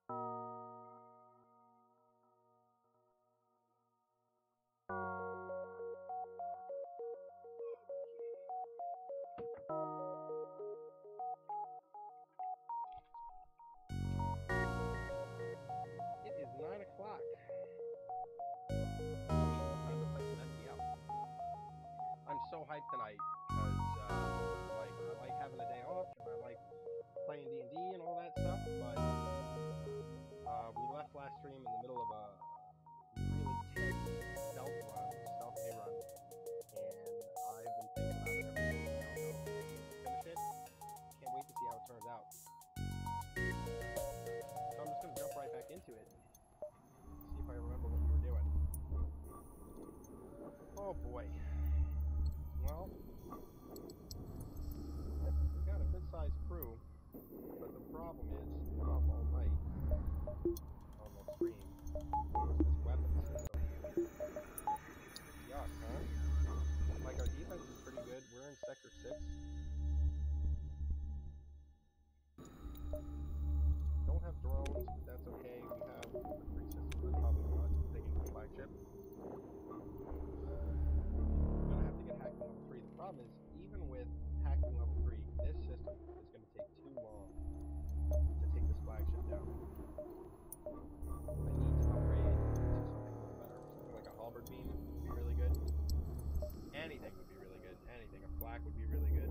It is 9 o'clock. Time to play some FPL. I'm so hyped tonight because I like having a day off and I like playing D&D and all that stuff. But we left last stream in the middle of a really tense stealth A run, and I've been thinking about it ever since. I don't know if maybe finish it. Can't wait to see how it turns out. So I'm just gonna jump right back into it. See if I remember what we were doing. Oh boy. Well, we got a good-sized crew, but the problem is, I'm up all night on the stream. There's this weapon system. Yuck, huh? Like, our defense is pretty good. We're in Sector 6. Don't have drones, but that's okay. We have the 3 systems that probably want taking the flagship. Gonna have to get hacking level 3. The problem is, even with hacking level 3, this system is gonna take too long to take this flagship down. I need to upgrade to something a little better. Something like a halberd beam would be really good. Anything would be really good. Anything. A flak would be really good.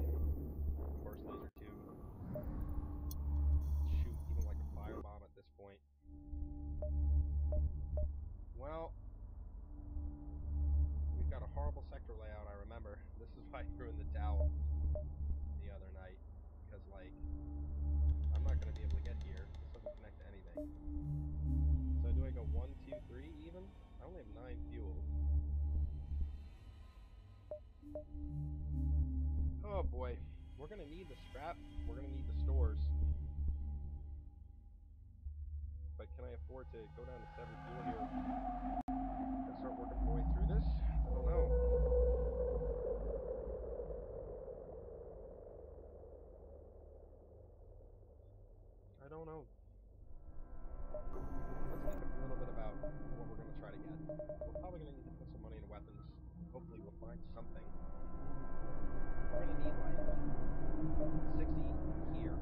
Of course, laser 2. Shoot even like a firebomb at this point. Well, we've got a horrible sector layout, I remember. This is why I threw in the towel the other night. Because, like, I'm not going to be able to get here. This doesn't connect to anything. So do I go 1, 2, 3 even? I only have 9 fuel. Oh boy. We're going to need the scrap. We're going to need the stores. But can I afford to go down to 7 fuel here and start working my way through this? I don't know. I don't know. Let's think a little bit about what we're going to try to get. We're probably going to need to put some money into weapons. Hopefully we'll find something. We're going to need like 60 here.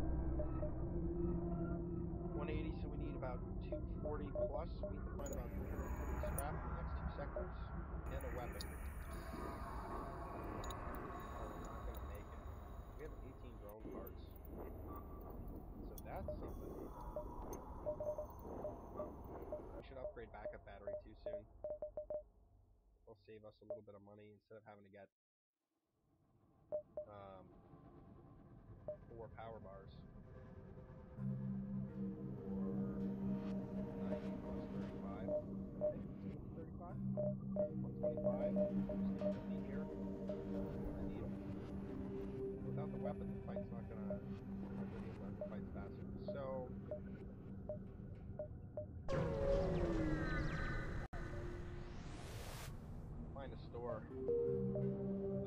180, so we need about 240 plus. We need to find about 350 scrap in the next 2 sectors. And a weapon. Oh, we're not going to make it. We have 18 drone parts. So that's something. We should upgrade backup battery too soon. It'll save us a little bit of money instead of having to get 4 power bars. Or 90 plus 35. I think it's 35. 125. Just get 50 here. I need them. Without the weapon, the fight's not gonna be able to end the fights faster. So find a store.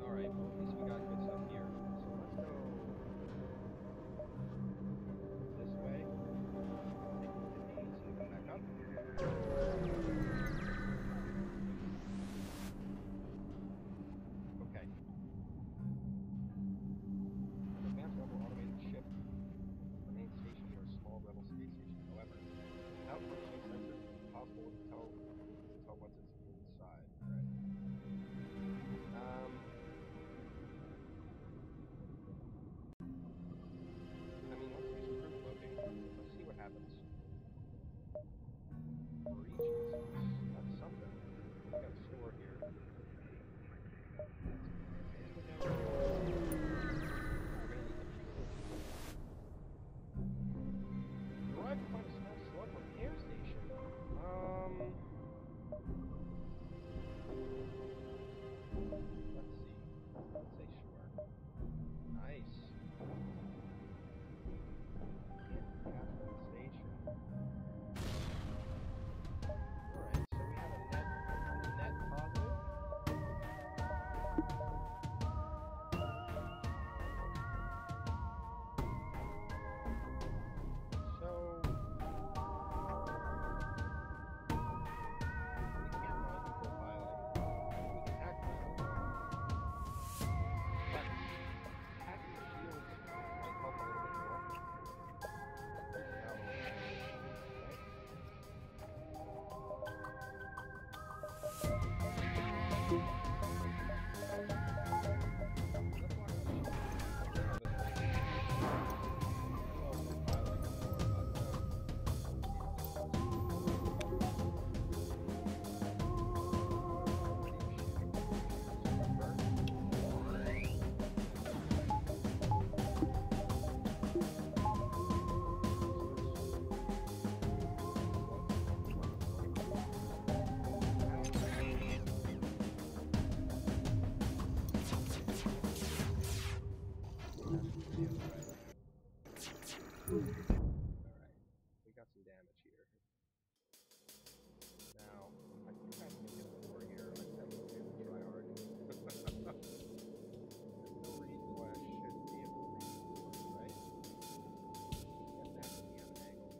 Alright, well at least we got good stuff here. So let's go this way. Take the 50 so we come back up. Okay. An advanced rebel automated ship. The main station near a small rebel space station. However, without functioning sensors, it's impossible to tell what's inside. Right. I mean, let's do some proof cloaking. Let's see what happens. Breach missiles. That's something. We got a store here. Let's go down here. We're gonna need the fuel. Arrive to find a small slug repair station. Let's see. Let's say sure. Nice. Can't capture the station. Alright, so Alright, we got some damage here. Now, I think I can get a 4 here. I just have to try hard. There's no reason why I shouldn't be able to reach 4, right? Get that from the other angle.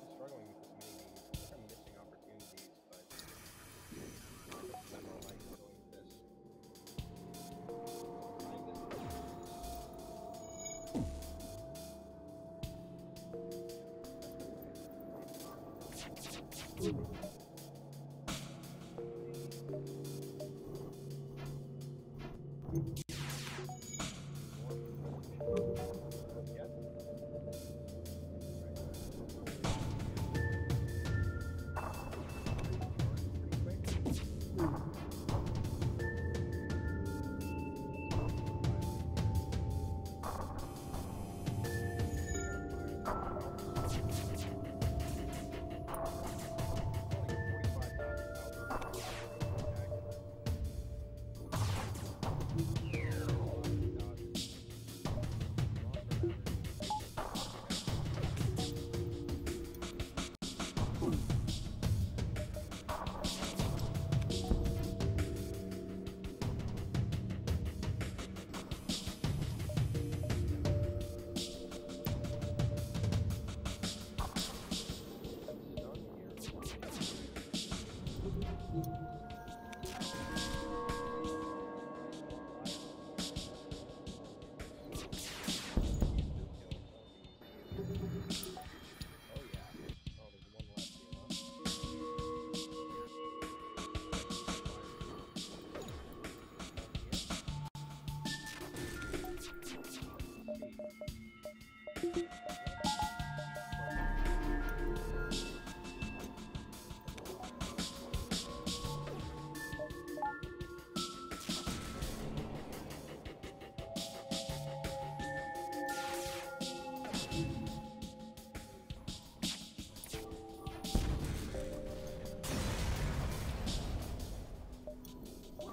I'm struggling with this mini-beam. I think I'm missing opportunities, but I just spend all night dealing with this.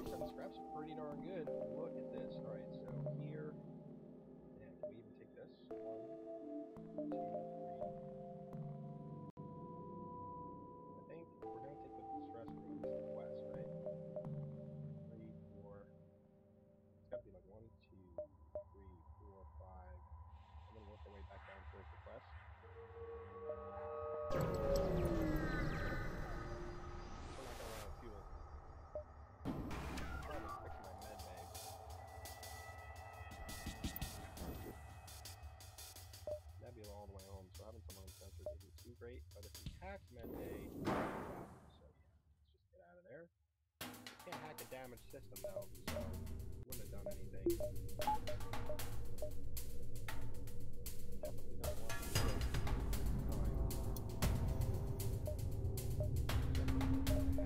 Find this pretty darn good. Look at this. Alright, so here, and we even take this. 1, 2, 3. I think we're going to take the stress from the quest, right? 3, 4. It's got to be like 1, 2, 3, 4, 5. And then work our way back down towards the quest. We're not going to run out of fuel. Nebula all the way home, so having someone sensors isn't too great, but if we hack Medbay, so yeah, let's just get out of there. Can't hack a damaged system though, so wouldn't have done anything. Definitely don't want to do it. Definitely hack here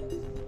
too.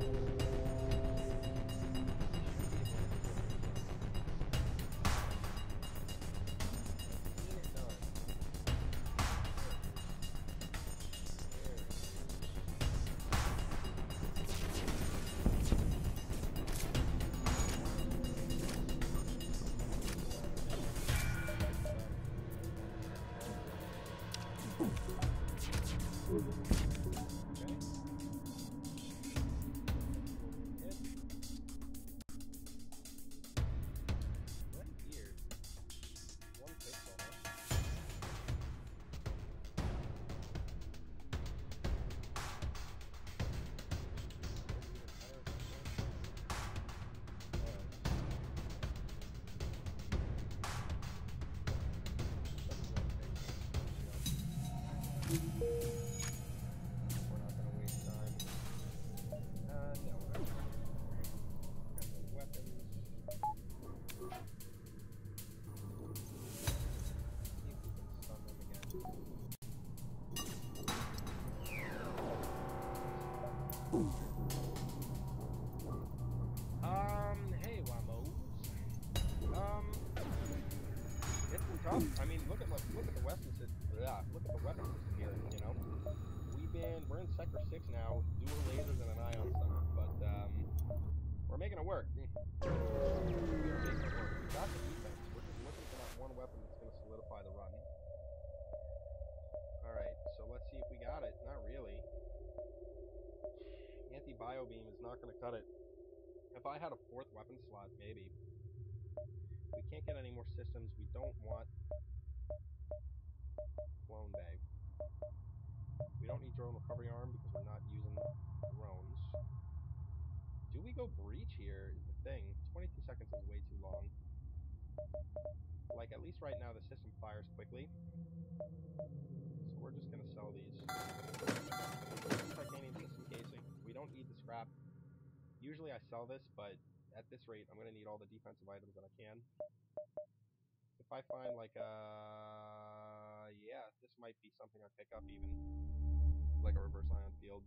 tough. I mean, look at the weapon system. Yeah, look at the weapon system here. You know, we're in Sector 6 now, with dual lasers and an ion stunner, but we're making it work. We are making it work. We got the defense. We're just looking for that one weapon that's going to solidify the run. All right, so let's see if we got it. Not really. Anti-bio beam is not going to cut it. If I had a 4th weapon slot, maybe. We can't get any more systems. We don't want clone bay. We don't need drone recovery arm because we're not using drones. Do we go breach here is the thing. 22 seconds is way too long. Like, at least right now the system fires quickly. So we're just going to sell these. Titanium system casing. We don't need the scrap. Usually I sell this, but at this rate I'm going to need all the defensive items that I can. If I find like yeah, this might be something I pick up even. Like a reverse ion field.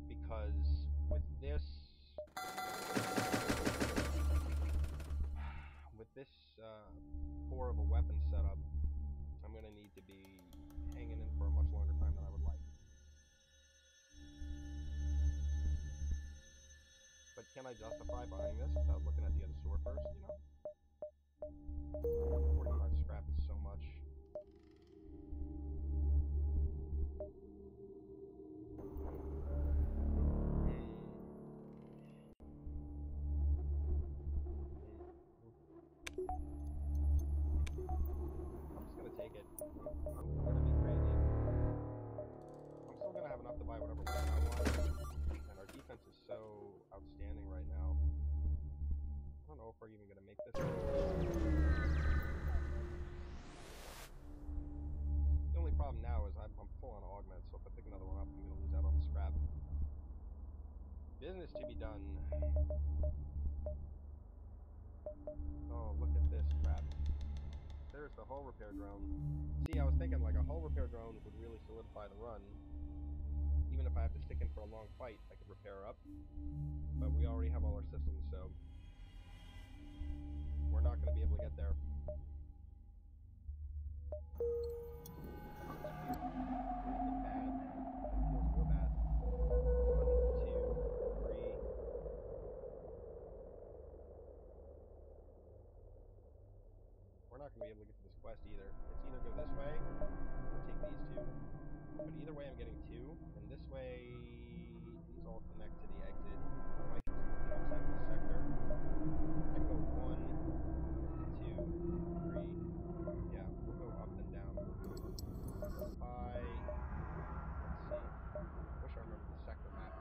Because with this poor of a weapon setup, I'm going to need to be hanging in for a much longer time than I would like. But can I justify buying this without looking at the other store first, you know? 45 scrap is so much. I'm just gonna take it. I'm gonna be crazy. I'm still gonna have enough to buy whatever weapon I want. And our defense is so outstanding right now. I don't know if we're even gonna make this. The only problem now is I'm full on augment, so if I pick another one up, I'm gonna lose out on the scrap. Business to be done. Oh, look at this crap. There's the hull repair drone. See, I was thinking like a hull repair drone would really solidify the run. Even if I have to stick in for a long fight, I could repair her up. But we already have all our systems, so we're not going to be able to get there. Bad. It feels real bad. 1, 2, 3. We're not going to be able to get to this quest either. It's either go this way or take these two. But either way I'm getting 2, and this way these all connect to the exit. I might get some more jumps out of the sector. I go 1, 2, 3. Yeah, we'll go up and down. Let's see. Wish I remembered the sector map.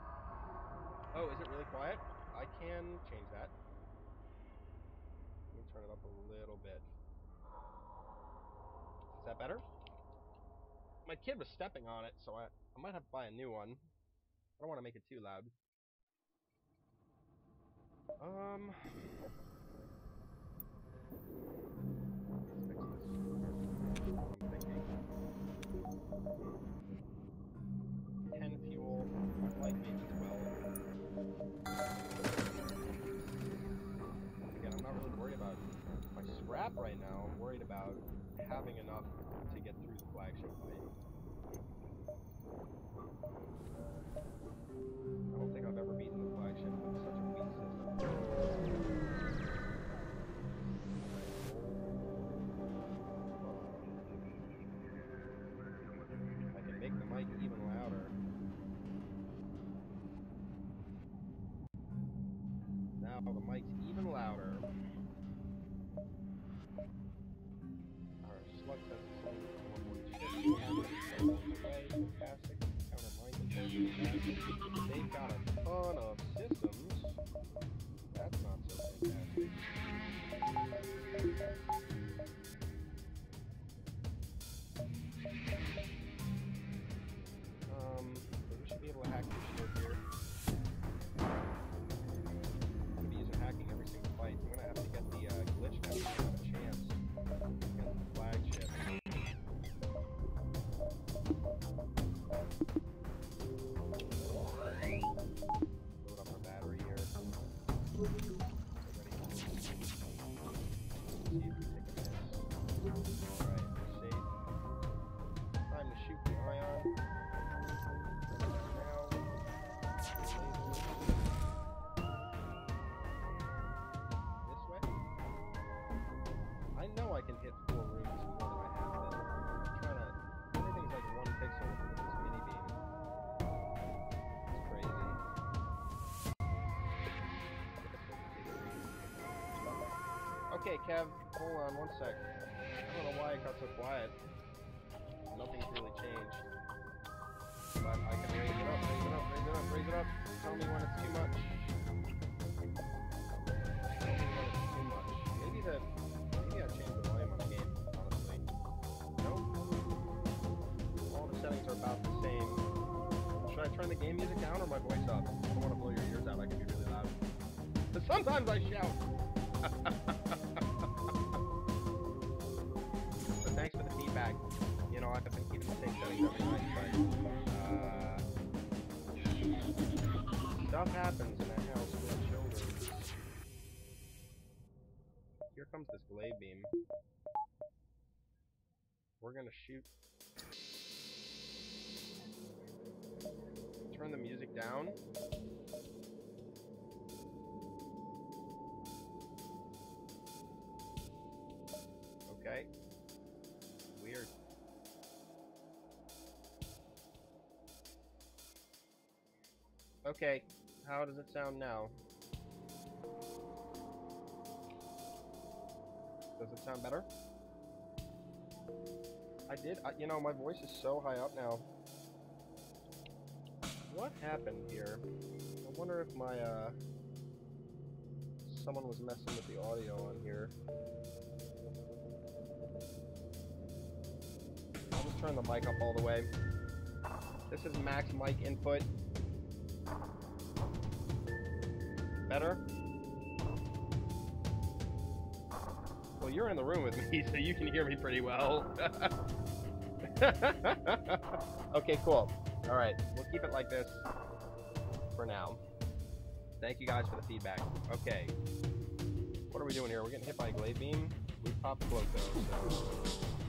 Oh, is it really quiet? I can change that. Let me turn it up a little bit. Is that better? My kid was stepping on it, so I might have to buy a new one. I don't want to make it too loud. Let's fix this. Here's what I'm thinking. 10 fuel, like maybe 12. Again, I'm not really worried about my scrap right now. I'm worried about having enough to get through the flagship fight. I don't think I've ever beaten the flagship with such a weak system. I can make the mic even louder. Now the mic's even louder. Our slug sense is only one more chip. Fantastic. Counter mine control. They've got a ton of systems. That's not so fantastic. But we should be able to hack this shield here. I'm going to be using hacking every Alright, we're safe. Time to shoot the ion. Now. This way? I know I can hit 4 rooms more than I have been. I'm trying to... Everything's like 1 pixel with this mini beam. It's crazy. Okay, Kev, hold on 1 sec. I don't know why it got so quiet. Nothing's really changed. But I can raise it up, raise it up, raise it up, raise it up. Tell me when it's too much. Tell me when it's too much. Maybe I changed the volume on the game, honestly. Nope. All the settings are about the same. Should I turn the game music down or my voice up? I don't want to blow your ears out, I can be really loud. But sometimes I shout! But thanks for the feedback. You know, I've been keeping the same settings every night, but stuff happens in a house with children. Here comes this glaive beam. We're gonna shoot. Turn the music down. Okay. Weird. Okay, how does it sound now? Does it sound better? You know, my voice is so high up now. What happened here? I wonder if my, someone was messing with the audio on here. I'll just turn the mic up all the way. This is max mic input. Better? Well, you're in the room with me, so you can hear me pretty well. Okay, cool. Alright, we'll keep it like this for now. Thank you guys for the feedback. Okay. What are we doing here? We're getting hit by a glaive beam. We popped Floco, so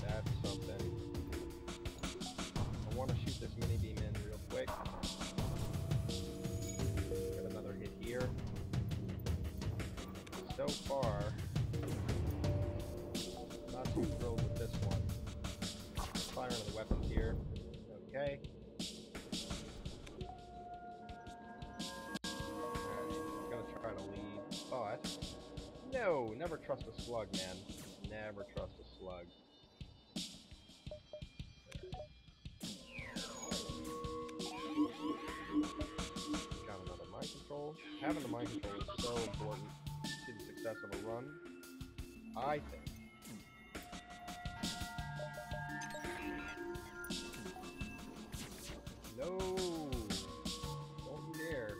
that's something. I want to shoot this mini beam in real quick. Get another hit here. So far, not too thrilled with this one. Firing the weapons here. Okay. Alright, gonna try to lead. Oh, that's... No! Never trust a slug, man. Never trust a slug. Got another mind control. Having the mind control is so important to the success of a run, I think. No! Don't you dare.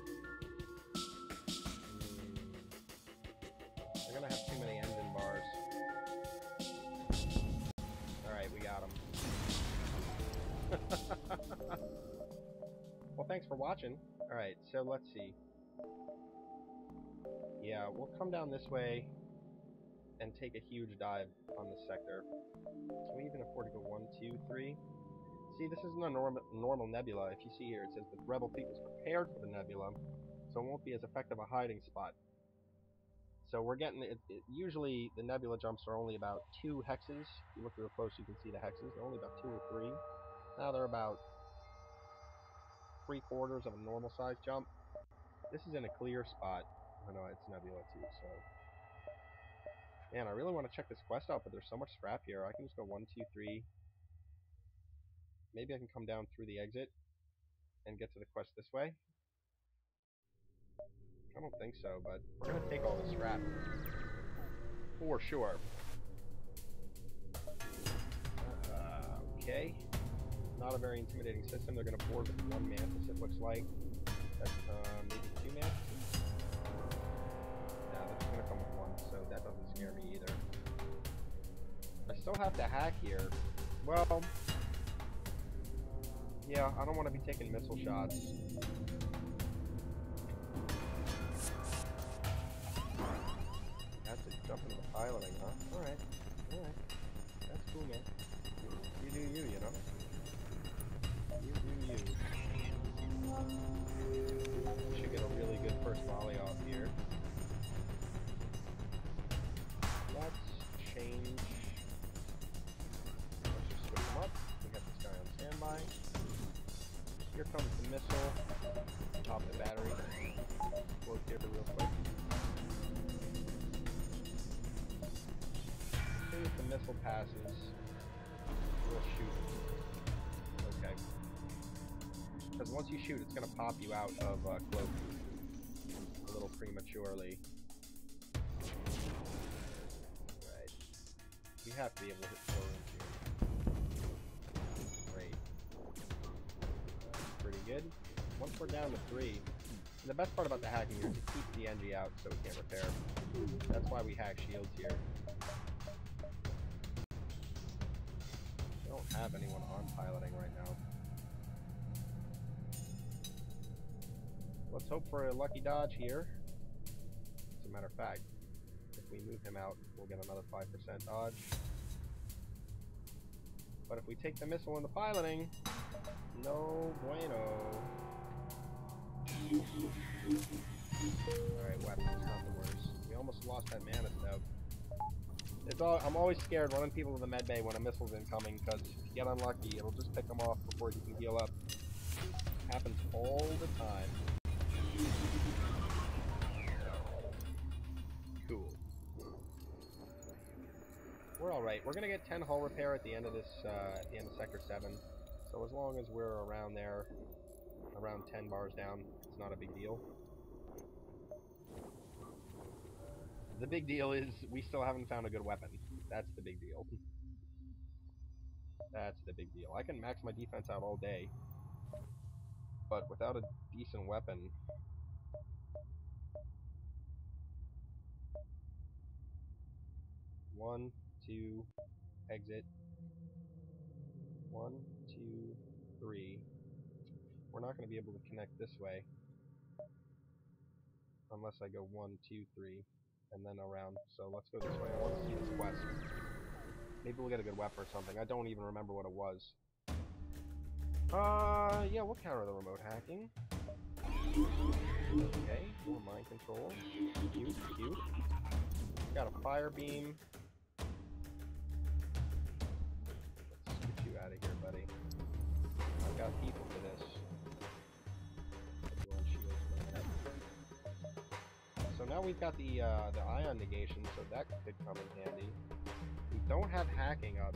They're gonna have too many engine bars. Alright, we got them. Well, thanks for watching. Alright, so let's see. Yeah, we'll come down this way and take a huge dive on this sector. Can we even afford to go 1, 2, 3? See, this isn't a normal nebula. If you see here, it says the rebel fleet was prepared for the nebula, so it won't be as effective a hiding spot. So we're getting usually the nebula jumps are only about 2 hexes. If you look real close, you can see the hexes. They're only about 2 or 3. Now they're about 3/4 of a normal size jump. This is in a clear spot. Oh no, it's nebula too. So, man, I really want to check this quest out, but there's so much scrap here. I can just go 1, 2, 3. Maybe I can come down through the exit and get to the quest this way. I don't think so, but we're going to take all the scrap. For sure. Okay. Not a very intimidating system. They're going to board with 1 Mantis, it looks like. That's, maybe 2 Mantises? Nah, they're just going to come with 1, so that doesn't scare me either. I still have to hack here. Well... yeah, I don't want to be taking missile shots. That's a jump into the piloting, huh? Alright. Alright. range. Let's just switch them up. We got this guy on standby. Here comes the missile. Pop the battery. Look here real quick. As soon as the missile passes, we'll shoot. Okay. Because once you shoot, it's going to pop you out of cloak a little prematurely. Right. We have to be able to hit 4 rooms here. Great. Pretty good. Once we're down to 3, and the best part about the hacking is it keeps the NG out so it can't repair. That's why we hack shields here. We don't have anyone on piloting right now. Let's hope for a lucky dodge here. As a matter of fact, if we move him out, we'll get another 5% dodge. But if we take the missile in the piloting, no bueno. Alright, weapons, not the worst. We almost lost that mana stub. I'm always scared running people to the med bay when a missile's incoming, because if you get unlucky, it'll just pick them off before you can heal up. Happens all the time. Cool. We're alright. We're gonna get 10 hull repair at the end of this, at the end of Sector 7. So as long as we're around there, around 10 bars down, it's not a big deal. The big deal is we still haven't found a good weapon. That's the big deal. That's the big deal. I can max my defense out all day, but without a decent weapon... One, two, exit. 1, 2, 3. We're not going to be able to connect this way unless I go 1, 2, 3, and then around. So let's go this way. I want to see this quest. Maybe we'll get a good weapon or something. I don't even remember what it was. Yeah, we'll counter the remote hacking. Okay, more mind control. Cute, cute. Got a fire beam. Let's get you out of here, buddy. I've got people for this. So now we've got the ion negation, so that could come in handy. We don't have hacking up.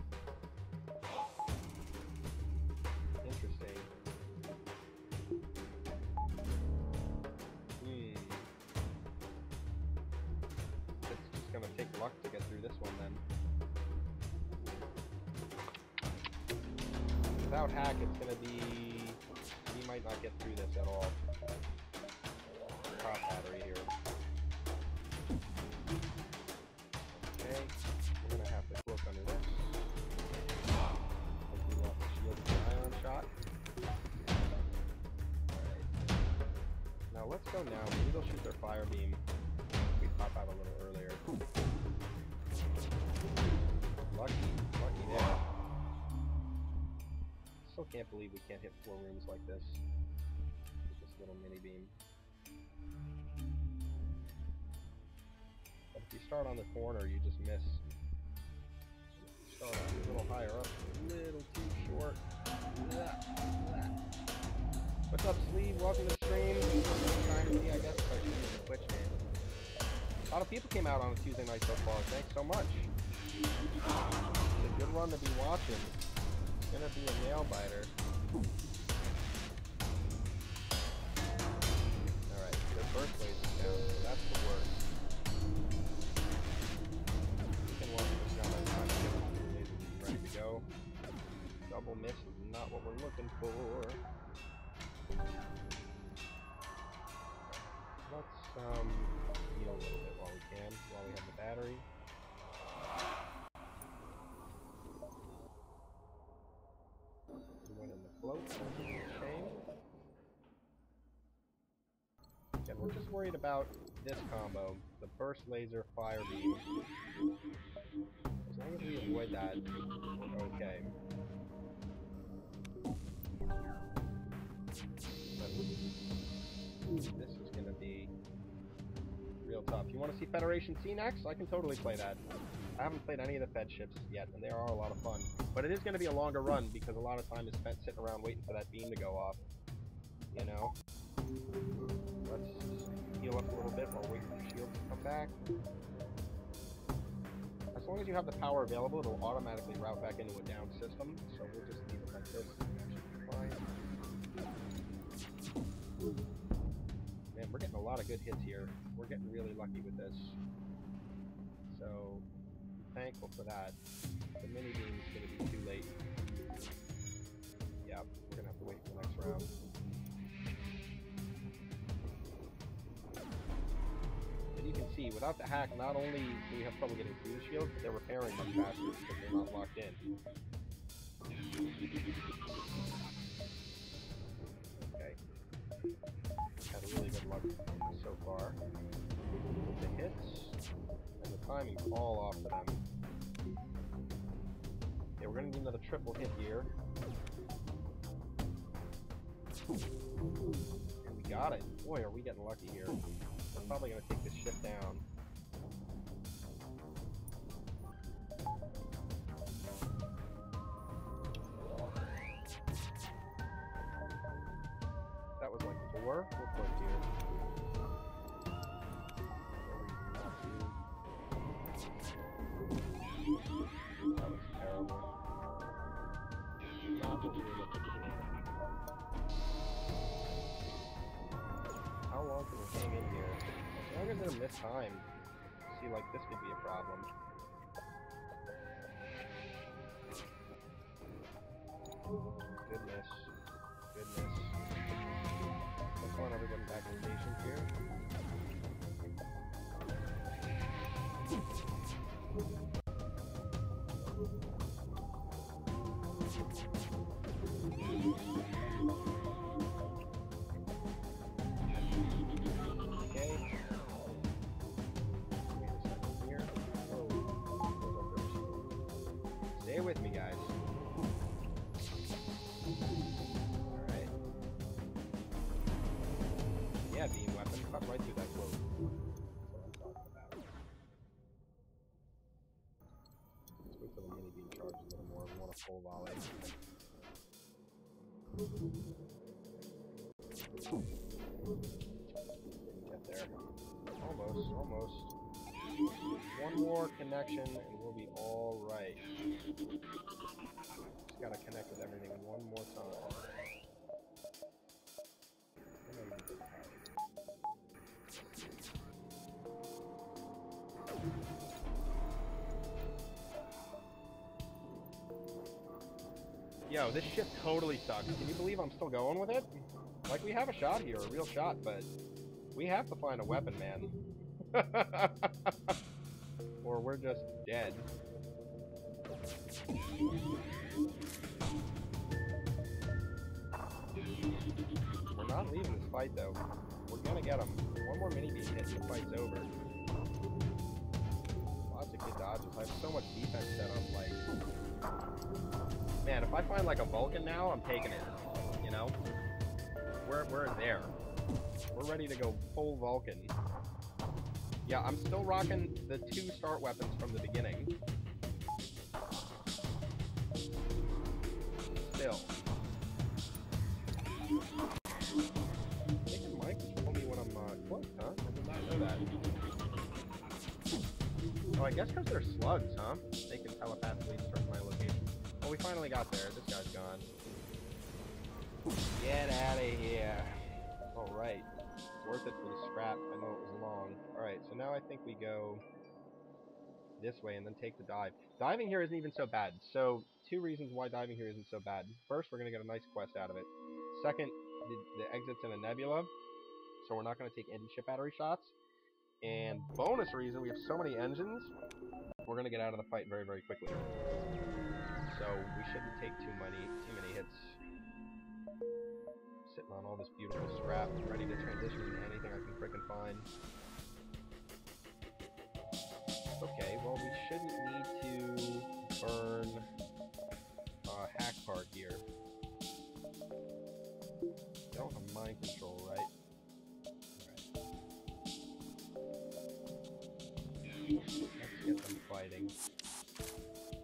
Interesting. It's just gonna take luck to get through this one then. Without hack, it's gonna be... we might not get through this at all. Top battery here. Okay, we're gonna have to cloak under this. We lost the shield with the ion shot. Alright. Now let's go now. Maybe they'll shoot their fire beam. We pop out a little earlier. Lucky there. Still can't believe we can't hit 4 rooms like this. With this little mini beam. But if you start on the corner, you just miss. If you start a little higher up, a little too short. What's up, Sleeve? Welcome to the stream. Trying to see, I guess, if I should use the Twitch name. A lot of people came out on a Tuesday night so far. Thanks so much. It's a good run to be watching. It's gonna be a nail biter. Alright, the first laser's down, so that's the worst. We can walk this down by the time we get the lasers ready to go. Double miss is not what we're looking for. Let's heal a little bit while we can, while we have the battery. We went in the float, that's a shame. Again, we're just worried about this combo, the burst laser fire beam. As long as we avoid that, we're okay. But this is gonna be real tough. You want to see Federation C next? I can totally play that. I haven't played any of the Fed ships yet, and they are a lot of fun. But it is going to be a longer run because a lot of time is spent sitting around waiting for that beam to go off. You know? Let's heal up a little bit while waiting for shields to come back. As long as you have the power available, it'll automatically route back into a down system. So we'll just leave it like this. That should be fine. Man, we're getting a lot of good hits here. We're getting really lucky with this. So, thankful for that. The mini beam's gonna be too late. Yeah, we're gonna have to wait for the next round. But you can see, without the hack, not only do we have trouble getting through the shields, but they're repairing much faster because they're not locked in. Okay. Had a really good luck so far. The hits and the timing's all off for them. Yeah, we're gonna need another triple hit here. And we got it. Boy, are we getting lucky here. We're probably gonna take this ship down. That was like 4. We'll put here. That was terrible. Not what we were looking for. How long can we hang in here? As long as they're mistimed. See, like, this could be a problem. Goodness. Goodness. Let's want everyone back in station here. Okay. Wait a second here. Oh, stay with me, guys. Alright. Yeah, beam weapon. Cut right through that quote. That's what I'm talking about. Let's wait for the mini beam charge a little more. We want a full volley. Didn't get there. Almost, almost. One more connection and we'll be alright. Just gotta connect with everything one more time. Yo, this ship totally sucks. Can you believe I'm still going with it? Like, we have a shot here, a real shot, but we have to find a weapon, man. Or we're just dead. We're not leaving this fight, though. We're gonna get him. One more mini beam hit and the fight's over. Lots of good dodges. I have so much defense set up, like... Man, if I find, like, a Vulcan now, I'm taking it. You know? We're there. We're ready to go full Vulcan. Yeah, I'm still rocking the 2 start weapons from the beginning. Still. They can microphone me when I'm close, huh? I did not know that. Oh, I guess because they're slugs, huh? They can telepathically insert my location. Oh, we finally got there. This guy's gone. Get out of here. Alright. Worth it for the scrap. I know it was long. Alright, so now I think we go this way and then take the dive. Diving here isn't even so bad. So, 2 reasons why diving here isn't so bad. First, we're going to get a nice quest out of it. Second, the exit's in a nebula, so we're not going to take any ship battery shots. And bonus reason, we have so many engines, we're going to get out of the fight very, very quickly. So, we shouldn't take too many hits. Sitting on all this beautiful scrap, ready to transition into anything I can frickin' find. Okay, well, we shouldn't need to burn a hack card here. Don't have mind control, right? Alright. Let's get them fighting. fighting.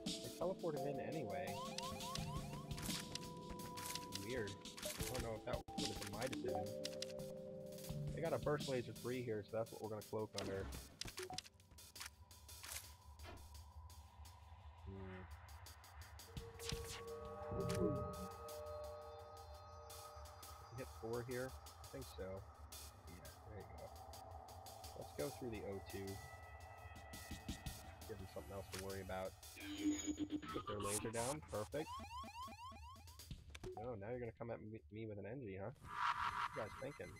They teleported in anyway. Weird. I don't know if that would have been my decision. They got a Burst Laser 3 here, so that's what we're going to cloak under. Hit 4 here? I think so. Yeah, there you go. Let's go through the O2. Give them something else to worry about. Put their laser down. Perfect. No, now you're going to come at me with an Engie, huh? What are you guys thinking?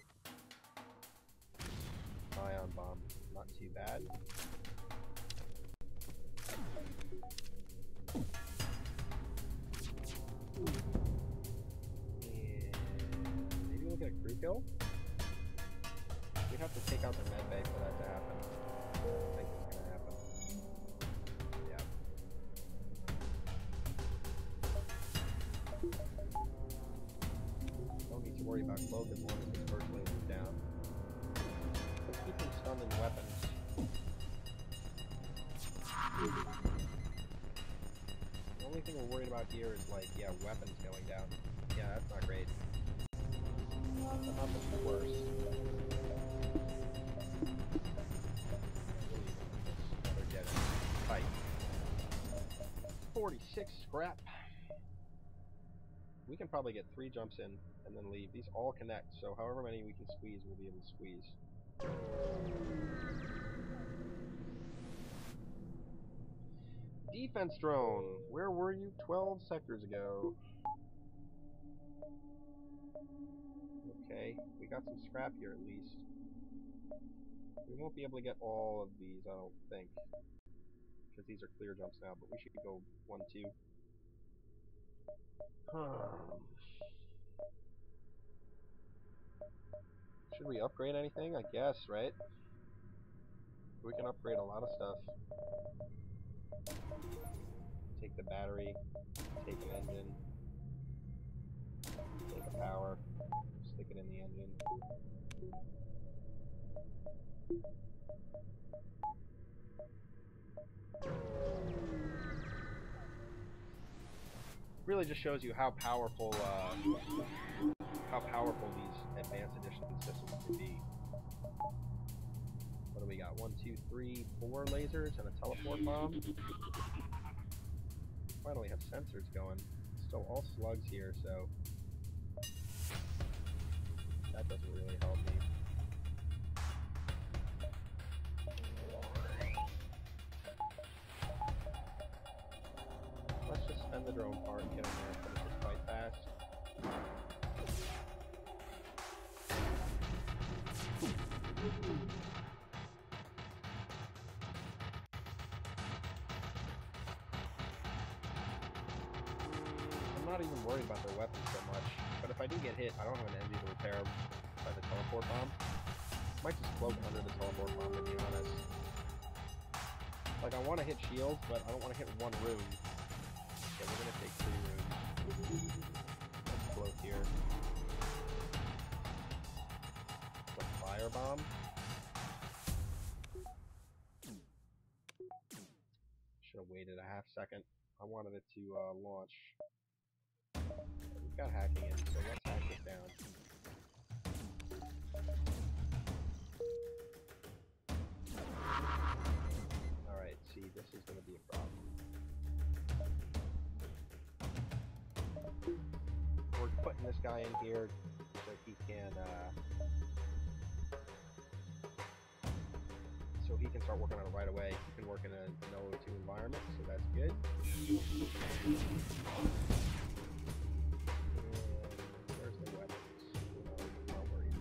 Ion Bomb. Not too bad. And maybe we'll get a crew kill? We'd have to take out their medbay for that to happen. I think it's gonna happen. Yeah. Don't need to worry about Cloak as long as his first laser's down. Let's keep him stunned in weapons. The only thing we're worried about here is, like, yeah, weapons going down. Yeah, that's not great. But not the worst. They're getting tight. 46 scrap. We can probably get 3 jumps in and then leave. These all connect, so however many we can squeeze, we'll be able to squeeze. Defense drone! Where were you 12 sectors ago? Okay, we got some scrap here at least. We won't be able to get all of these, I don't think. Because these are clear jumps now, but we should go 1, 2. Should we upgrade anything? I guess, right? We can upgrade a lot of stuff. Take the battery, take an engine, take a power, stick it in the engine. Really just shows you how powerful these advanced edition systems can be. What do we got? 1, 2, 3, 4 lasers and a teleport bomb. Finally have sensors going. Still all slugs here, so that doesn't really help me. Let's just spend the drone part and get in there and finish this fight fast. I'm not even worried about their weapons so much, but if I do get hit, I don't have an Engie to repair by the teleport bomb. Might just float under the teleport bomb, to be honest. Like, I want to hit shields, but I don't want to hit 1 rune. Okay, we're gonna take 3 runes. Let's float here. The fire bomb. Should have waited a half second. I wanted it to launch. We've got hacking in, so let's hack it down. Alright, see, this is going to be a problem. We're putting this guy in here so he can, start working on it right away. He can work in an O2 environment, so that's good. Where's the weapons? Not worried.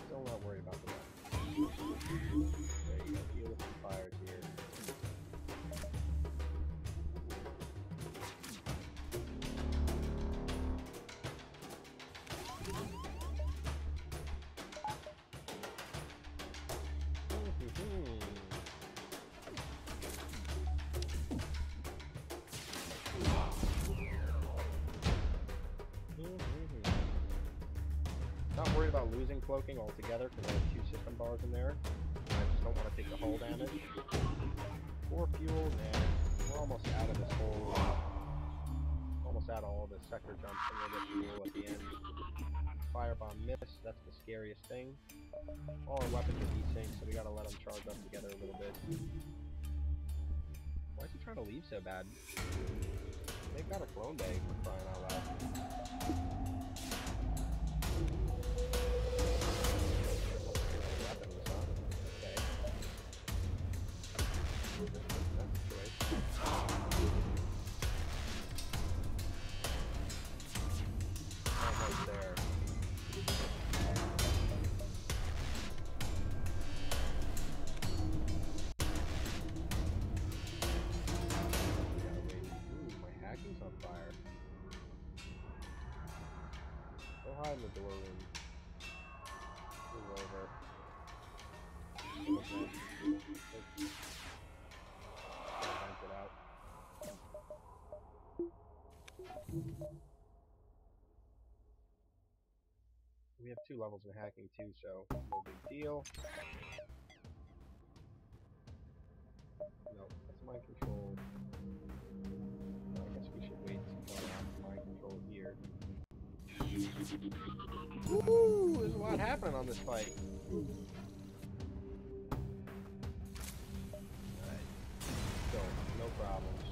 Still not worried about the weapons. There you go. Deal with some fires here. Not worried about losing cloaking altogether because I have 2 system bars in there. I just don't want to take the hull damage. 4 fuel, and we're almost out of this whole, almost out of all the sector jumps, and we'll get fuel at the end. Firebomb miss, that's the scariest thing. All our weapons are desync, so we gotta let them charge up together a little bit. Why is he trying to leave so bad? They've got a clone bay for crying out loud. Weapons, huh? Okay. That's a choice. Almost there. Hacking's on fire. Go hide in the door room. Move over. Okay. Vent it out. We have 2 levels in hacking too, so no big deal. No, that's mind control. I guess we should wait until after mind control here. Woo! There's a lot happening on this fight. Alright. So, no problems.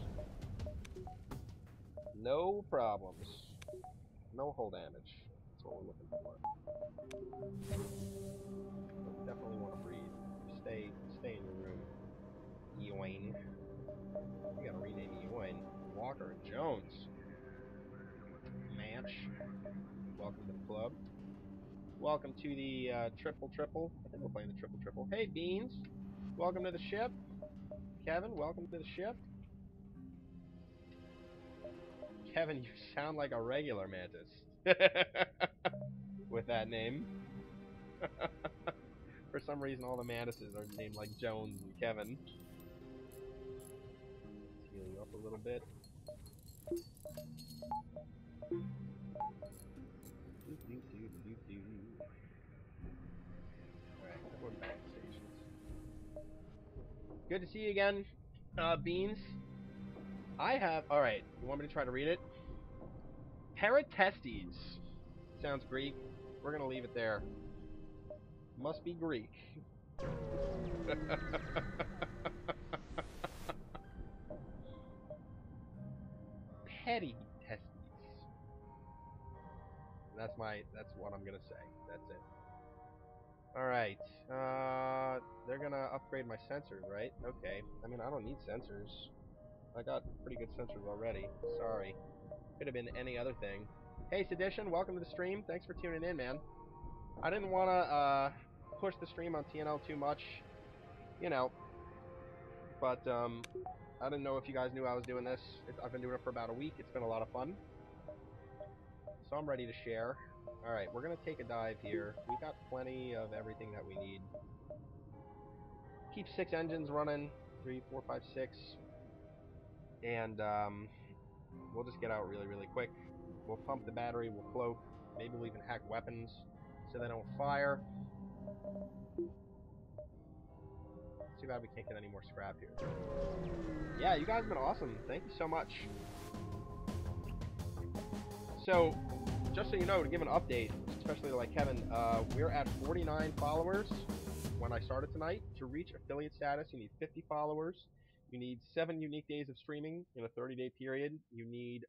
No problems. No hull damage. That's what we're looking for. So definitely want to breathe. Stay in your room. Eoin. We gotta rename Eoin. Walker and Jones. Manch. Welcome to the club. Welcome to the triple. I think we're playing the triple. Hey, Beans. Welcome to the ship. Kevin, welcome to the ship. Kevin, you sound like a regular Mantis. With that name. For some reason, all the Mantises are named like Jones and Kevin. Let's heal you up a little bit. Alright, we're back to stations. Good to see you again, Beans. I have... Alright, you want me to try to read it? Paratestes. Sounds Greek. We're gonna leave it there. Must be Greek. Petty testes. That's what I'm gonna say. That's it. Alright. They're gonna upgrade my sensors, right? Okay. I mean, I don't need sensors. I got pretty good sensors already. Sorry. Could have been any other thing. Hey, Sedition, welcome to the stream. Thanks for tuning in, man. I didn't want to push the stream on TNL too much, you know, but I didn't know if you guys knew I was doing this. I've been doing it for about a week. It's been a lot of fun. So I'm ready to share. Alright, we're going to take a dive here. We got plenty of everything that we need. Keep 6 engines running. 3, 4, 5, 6. And we'll just get out really, really quick. We'll pump the battery, we'll cloak. Maybe we'll even hack weapons so they don't fire. Too bad we can't get any more scrap here. Yeah, you guys have been awesome. Thank you so much. So, just so you know, to give an update, especially to like Kevin, we're at 49 followers when I started tonight. To reach affiliate status, you need 50 followers. You need 7 unique days of streaming in a 30-day period. You need,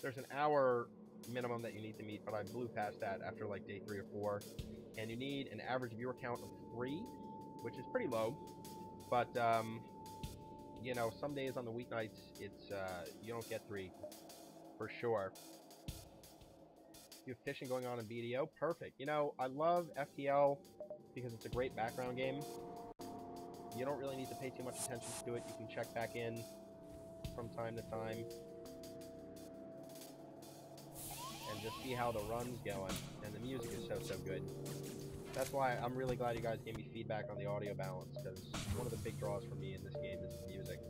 there's an hour minimum that you need to meet, but I blew past that after like day 3 or 4. And you need an average viewer count of 3, which is pretty low. But, you know, some days on the weeknights, it's, you don't get 3, for sure. You have fishing going on in BDO? Perfect. You know, I love FTL because it's a great background game. You don't really need to pay too much attention to it. You can check back in from time to time and just see how the run's going. And the music is so good. That's why I'm really glad you guys gave me feedback on the audio balance, because one of the big draws for me in this game is the music.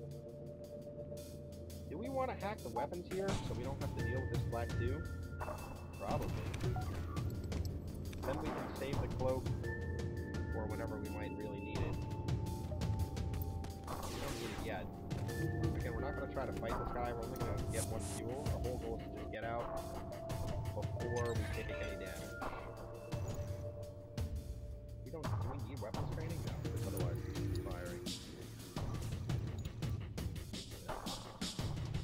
Do we want to hack the weapons here so we don't have to deal with this black 2? Probably. Then we can save the cloak for whenever we might really need it. We don't gonna try to fight this guy. We're only gonna get 1 fuel. The whole goal is to just get out before we take any damage. Do we need weapons training? No, because otherwise it's firing.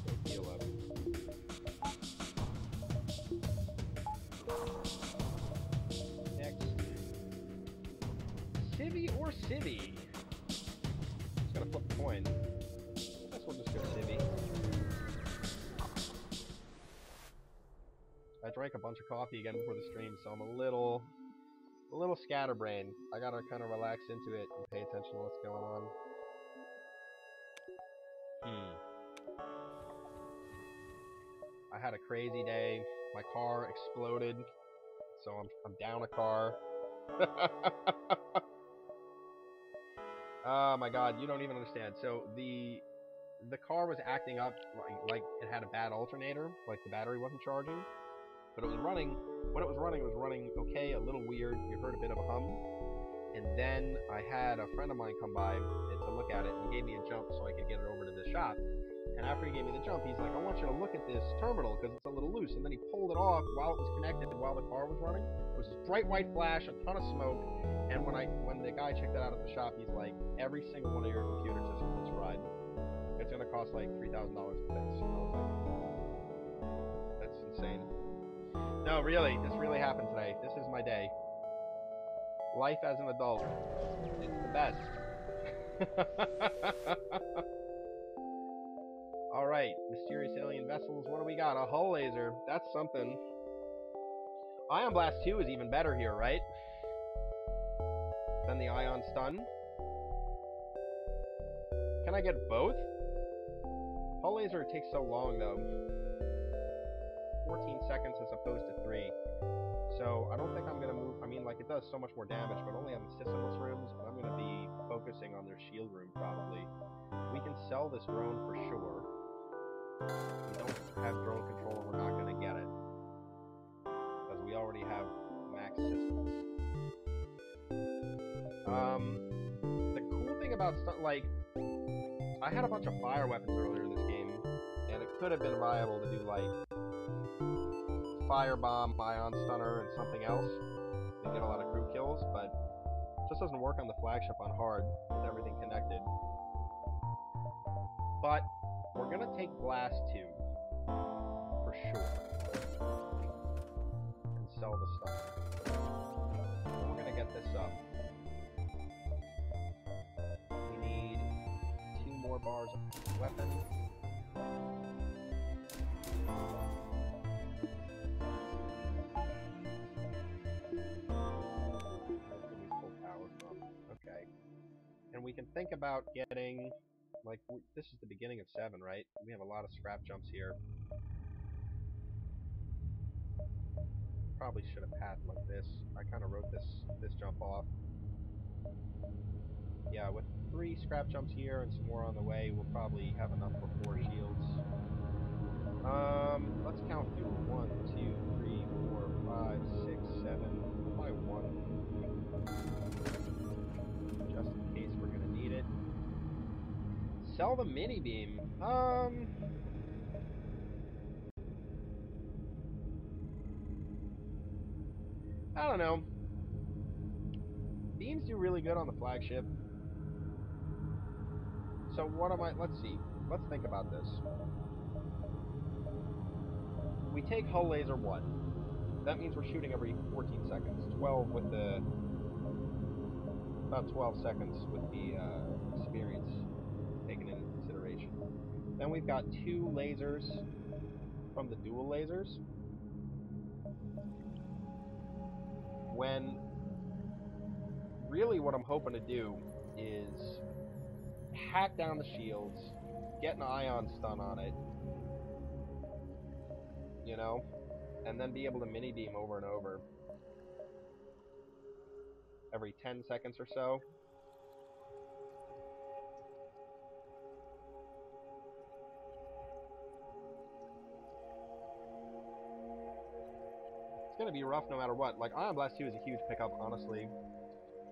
Go heal up. Next. Civvy or Civvy? Just gotta flip a coin. I guess we'll just go Civvy. I drank a bunch of coffee again before the stream, so I'm a little scatterbrained. I gotta kind of relax into it and pay attention to what's going on. I had a crazy day. My car exploded, so I'm down a car. Oh my god, you don't even understand. So the car was acting up like it had a bad alternator, like the battery wasn't charging. But it was running, when it was running okay, a little weird, you heard a bit of a hum. And then I had a friend of mine come by to look at it, and he gave me a jump so I could get it over to the shop. And after he gave me the jump, he's like, I want you to look at this terminal, because it's a little loose. And then he pulled it off while it was connected and while the car was running. It was a bright white flash, a ton of smoke, and when the guy checked it out at the shop, he's like, every single one of your computer systems is fried. It's gonna cost like $3,000 to fix. And I was like, that's insane. No, really, this really happened today. This is my day. Life as an adult. It's the best. Alright, mysterious alien vessels. What do we got? A hull laser. That's something. Ion Blast 2 is even better here, right? Than the Ion Stun. Can I get both? Hull laser takes so long, though. 14 seconds as opposed to 3. So I don't think I'm gonna move. I mean, like, it does so much more damage, but only on the systemless rooms, and I'm gonna be focusing on their shield room probably. We can sell this drone for sure. We don't have drone control, and we're not gonna get it because we already have max systems. The cool thing about stuff like, I had a bunch of fire weapons earlier this game, and it could have been viable to do like Firebomb, Ion Stunner, and something else. They get a lot of crew kills, but it just doesn't work on the flagship on hard with everything connected. But we're gonna take Blast 2 for sure and sell the stuff. And we're gonna get this up. We need 2 more bars of weapon. And we can think about getting, like, this is the beginning of 7, right? We have a lot of scrap jumps here. Probably should have passed like this. I kind of wrote this jump off. Yeah, with 3 scrap jumps here and some more on the way, we'll probably have enough for 4 shields. Let's count fuel. 1, 2, 3, 4, 5, 6, 7, probably 1. Just in case we're gonna need it. Sell the mini beam. I don't know. Beams do really good on the flagship. So what am I? Let's see. Let's think about this. We take hull laser 1. That means we're shooting every 14 seconds. 12 with the about 12 seconds with the experience taken into consideration. Then we've got 2 lasers from the dual lasers. When really what I'm hoping to do is hack down the shields, get an ion stun on it, you know, and then be able to mini beam over and over every 10 seconds or so. It's going to be rough no matter what. Like, Ion Blast 2 is a huge pickup, honestly.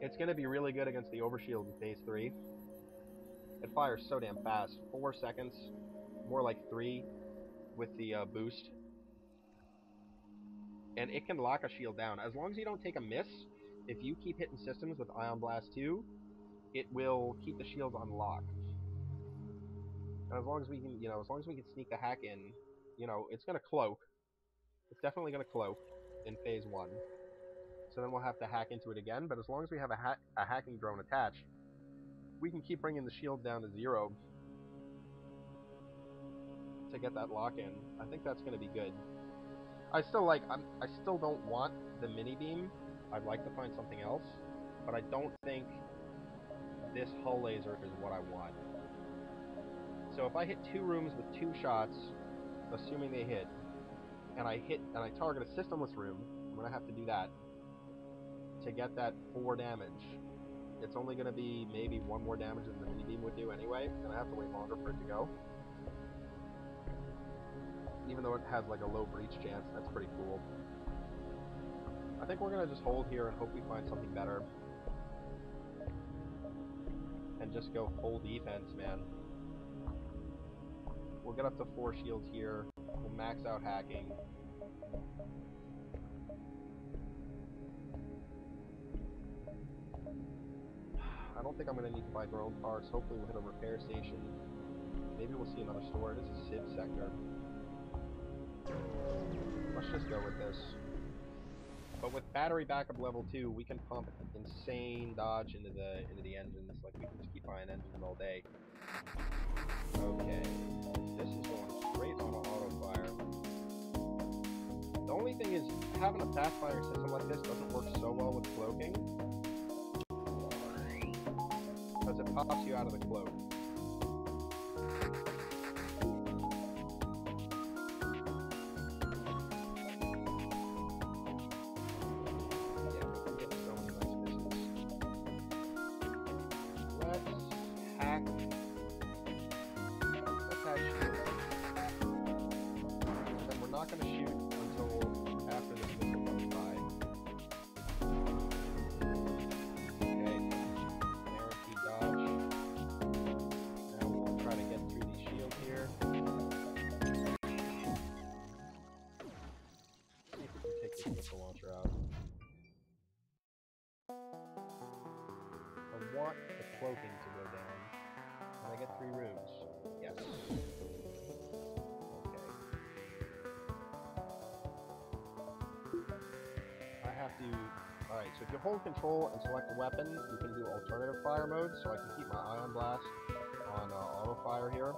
It's going to be really good against the Overshield in Phase 3. It fires so damn fast. 4 seconds, more like 3 with the boost. And it can lock a shield down. As long as you don't take a miss, if you keep hitting systems with Ion Blast 2, it will keep the shields unlocked. And as long as we can, as long as we can sneak the hack in, it's gonna cloak. It's definitely gonna cloak in phase 1. So then we'll have to hack into it again, but as long as we have a hacking drone attached, we can keep bringing the shield down to 0 to get that lock in. I think that's gonna be good. I still don't want the mini beam. I'd like to find something else, but I don't think this hull laser is what I want. So if I hit 2 rooms with 2 shots, assuming they hit, and I target a systemless room, I'm gonna have to do that to get that 4 damage. It's only gonna be maybe 1 more damage than the mini beam would do anyway, and I have to wait longer for it to go. Even though it has like a low breach chance, that's pretty cool. I think we're gonna just hold here and hope we find something better. And just go full defense, man. We'll get up to 4 shields here. We'll max out hacking. I don't think I'm gonna need to buy drone parts. Hopefully we'll hit a repair station. Maybe we'll see another store. This is Civ sector. Let's just go with this. But with battery backup level 2, we can pump insane dodge into the engines. Like, we can just keep buying engines all day. Okay. This is going straight on auto fire. The only thing is, having a fast fire system like this doesn't work so well with cloaking. Because it pops you out of the cloak. Cloaking to go down. Can I get 3 rooms? Yes. Okay. I have to... Alright, so if you hold control and select a weapon, you can do alternative fire mode, so I can keep my Ion Blast on auto fire here.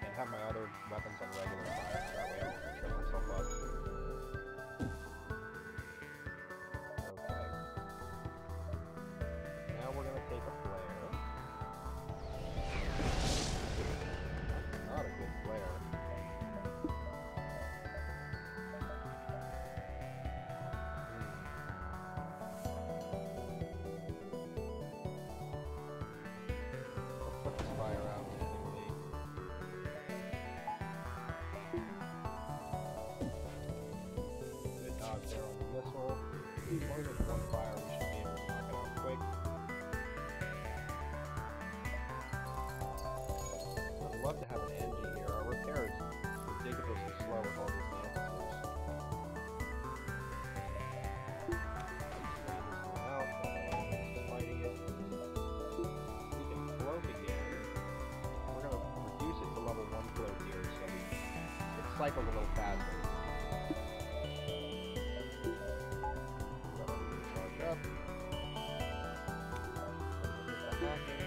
And have my other weapons on regular fire, so that way I don't trip myself up. I'd love to have an engine here. Our repair is ridiculously slow with all these answers. Fighting it. We can cloak again. We're going to reduce it to level 1 cloak here so it cycles a little faster. Charge up. Get the hacking.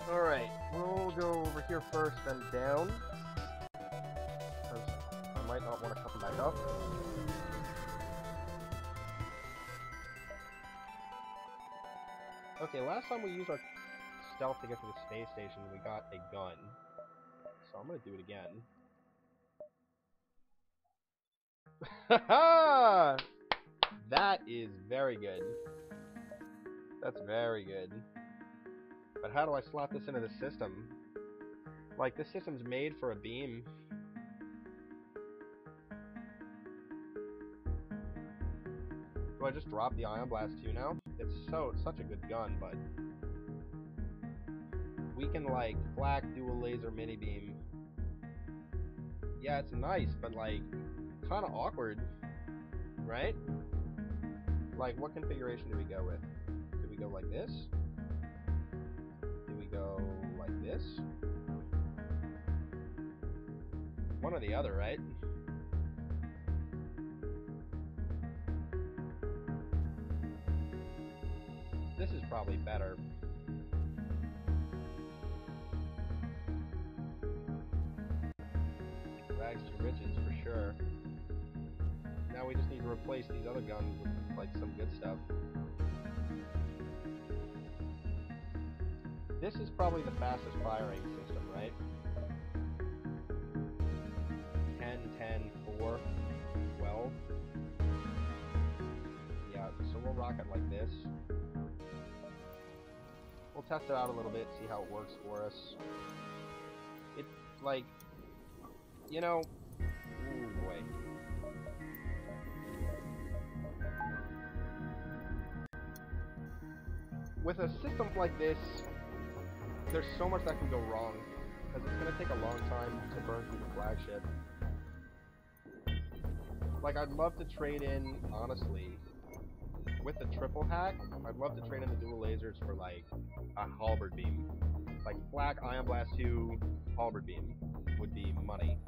Alright, we'll go over here first, then down. might not want to come back up. Okay, last time we used our stealth to get to the space station, we got a gun. So I'm gonna do it again. Haha! That is very good. That's very good. But how do I slot this into the system? Like, this system's made for a beam. Do I just drop the Ion Blast 2 now? It's such a good gun, but we can, like, flak dual laser mini beam. Yeah, it's nice, but, like, kind of awkward, right? Like, what configuration do we go with? Do we go like this? Do we go like this? One or the other, right? This is probably better. Rags to riches, for sure. Now we just need to replace these other guns with, like, some good stuff. This is probably the fastest firing system, right? 10, 10, 4, 12. Yeah, so we'll rock it like this. We'll test it out a little bit, see how it works for us. It's like, you know, ooh boy. With a system like this, there's so much that can go wrong, because it's going to take a long time to burn through the flagship. Like, I'd love to trade in, honestly, with the triple hack, I'd love to trade in the dual lasers for, like, a halberd beam. Like, flak, Ion Blast 2, halberd beam would be money.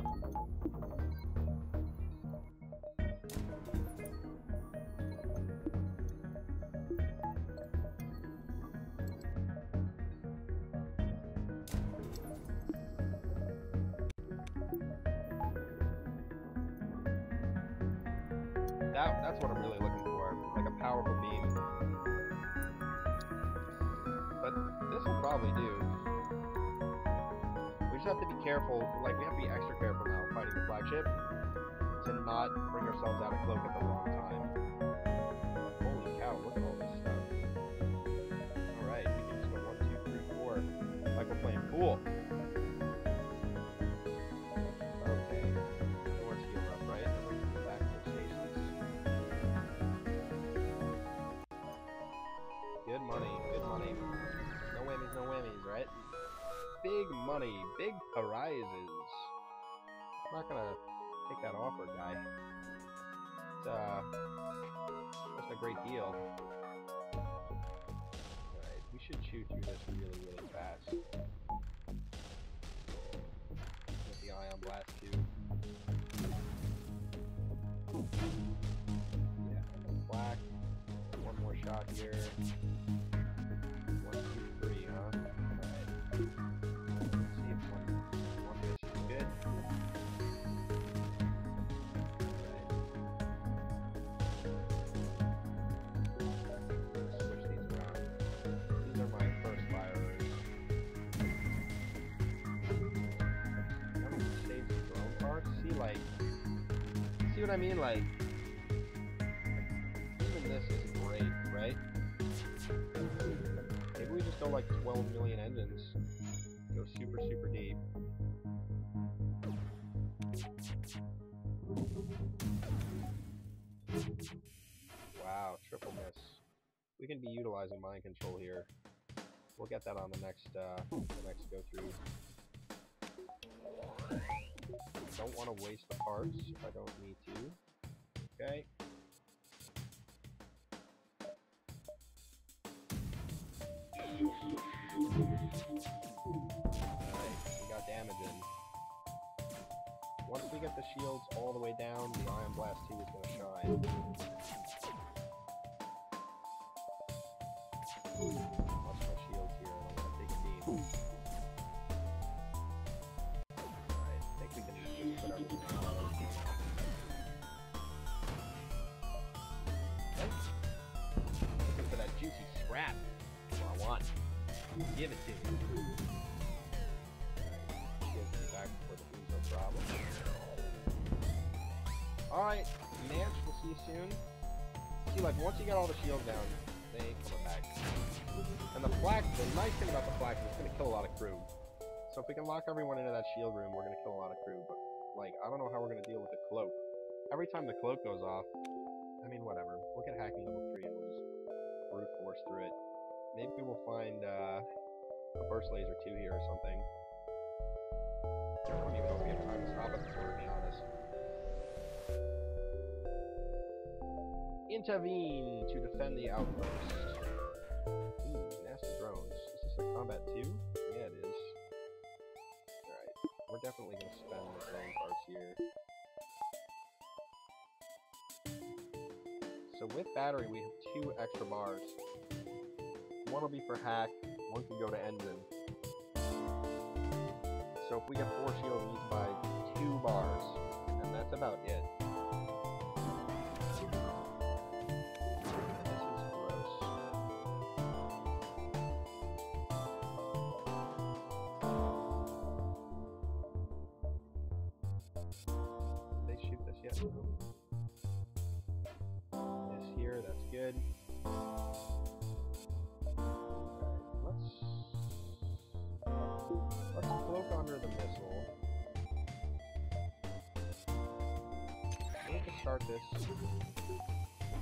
That's what I'm really looking for, like a powerful beam. But this will probably do. We just have to be careful, like we have to be extra careful now fighting the flagship to not bring ourselves out of cloak at the wrong time. Holy cow, look at all this stuff. Alright, we can just go 1, 2, 3, 4, like we're playing pool. Big money, big prizes. I'm not gonna take that offer, guy. It's a great deal. Alright, we should chew through this really, really fast. With the Ion Blast 2. Yeah, and then black. One more shot here. 1, 2, 3, huh? Alright. What I mean, like, even this is great, right? Maybe we just go like 12 million engines, go super, super deep. Wow, triple miss. We can be utilizing mind control here. We'll get that on the next go through. Don't want to waste the parts if I don't need to. Okay. Alright, we got damage in. Once we get the shields all the way down, the Ion Blast 2 is going to shine. Lost my shields here, I don't want to take a beam. Put our Looking for that juicy scrap. That's what I want. Give it to me. Shields will be back before the lose, no problem. Alright, Nance, we'll see you soon. See, like, once you get all the shields down, they ain't coming back. And the nice thing about the flak is it's gonna kill a lot of crew. So if we can lock everyone into that shield room, we're gonna kill a lot of crew. But, like, I don't know how we're gonna deal with the cloak. Every time the cloak goes off, I mean, whatever. We'll get hacking level 3 and we'll just brute force through it. Maybe we'll find, a burst laser 2 here or something. I don't even know if we have time to stop it, to be honest. Intervene to defend the outpost. Ooh, nasty drones. Is this a combat 2? Yeah, it is. Alright, we're definitely going to spend the drone parts here. So with battery, we have 2 extra bars. One will be for hack, one can go to engine. So if we get 4 shields, we need to buy 2 bars, and that's about it. Yes, here, that's good. Let's cloak under the missile. We can start this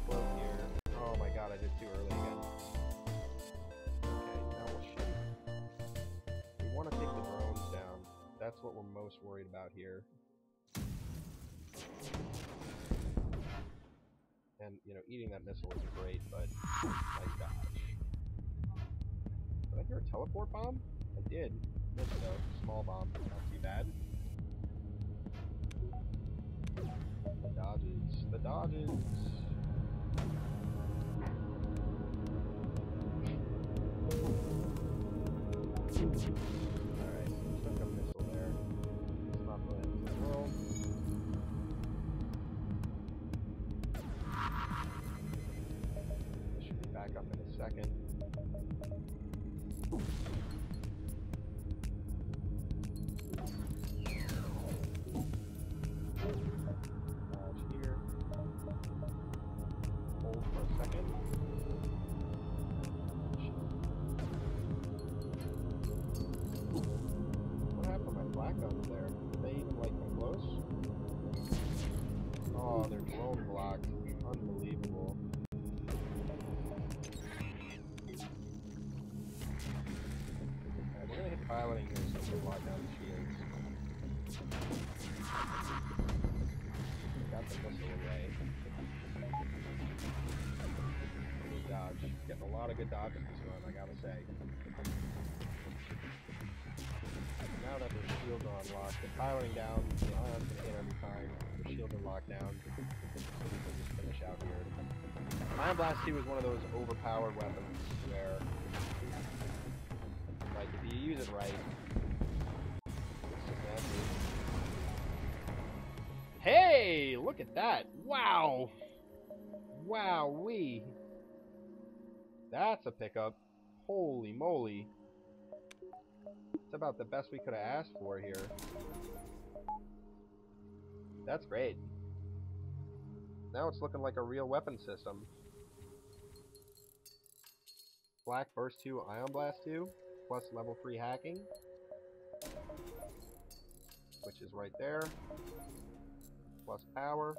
cloak here. Oh my god, I did too early again. Okay, now we'll shoot. We want to take the drones down. That's what we're most worried about here. And, you know, eating that missile is great, but my gosh. Did I hear a teleport bomb? I did. Missed though. Small bomb. Not too bad. The dodges. The dodges! Alright, took a missile there. It's not the end of the world. Back up in a second. Dodge here. Hold for a second. What happened to my black guns there? Did they even like come close? Oh, they're drone blocked. Unbelievable. Piloting here so we can lock down the shields. Got the missile away. Good dodge. Getting a lot of good dodges this run, I gotta say. Now that the shields are unlocked, the piloting down, the ions can hit every time, the shields are locked down, so we can just finish out here. Ion Blast 2 is one of those overpowered weapons where like, if you use it right, it's just nasty. Hey! Look at that! Wow! Wowee! That's a pickup. Holy moly. It's about the best we could have asked for here. That's great. Now it's looking like a real weapon system. Black Burst 2, Ion Blast 2. Plus level 3 hacking, which is right there, plus power,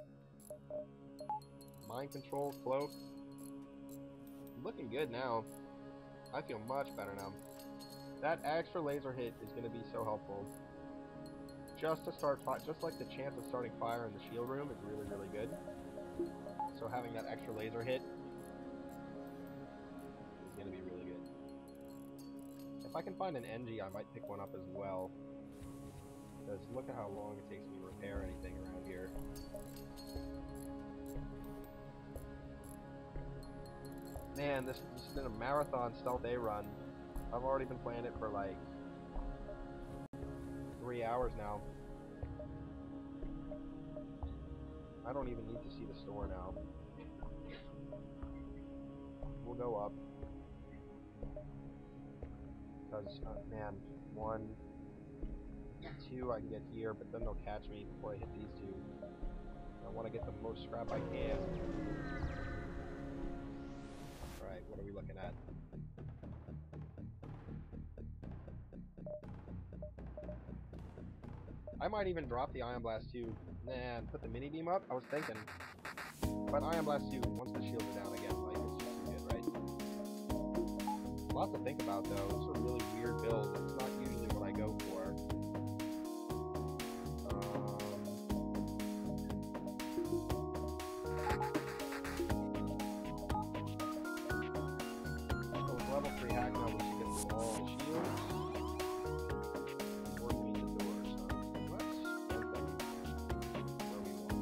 mind control, cloak. Looking good now. I feel much better now. That extra laser hit is going to be so helpful. Just to start, just like the chance of starting fire in the shield room is really, really good. So having that extra laser hit is going to be really good. If I can find an NG, I might pick one up as well. Because look at how long it takes me to repair anything around here. Man, this has been a marathon Stealth A run. I've already been playing it for like 3 hours now. I don't even need to see the store now. We'll go up. Because, man, 1, 2 I can get here, but then they'll catch me before I hit these 2. I want to get the most scrap I can. Alright, what are we looking at? I might even drop the Ion Blast 2 and put the mini beam up. I was thinking. But Ion Blast 2, once the shields are down again, like, it's just too good, right? A lot to think about, though. It's a really weird build. It's not usually what I go for. With level 3 hack now, we should get through all the shields. Or we need the doors, so let's start them where we want them.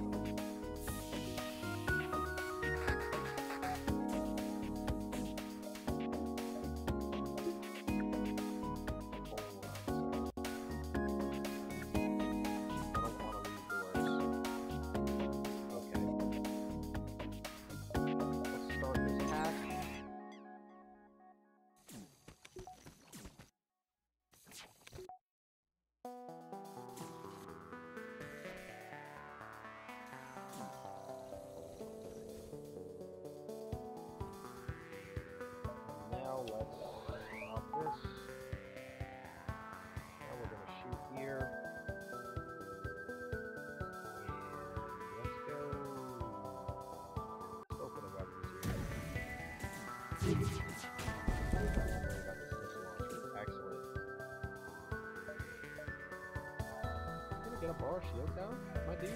Get a bar shield down? My dudes? I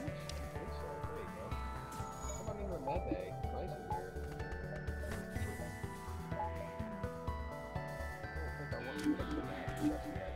think so. There you go. Come on into a med bay. It's nice in here. I don't think I want to fix the map just yet.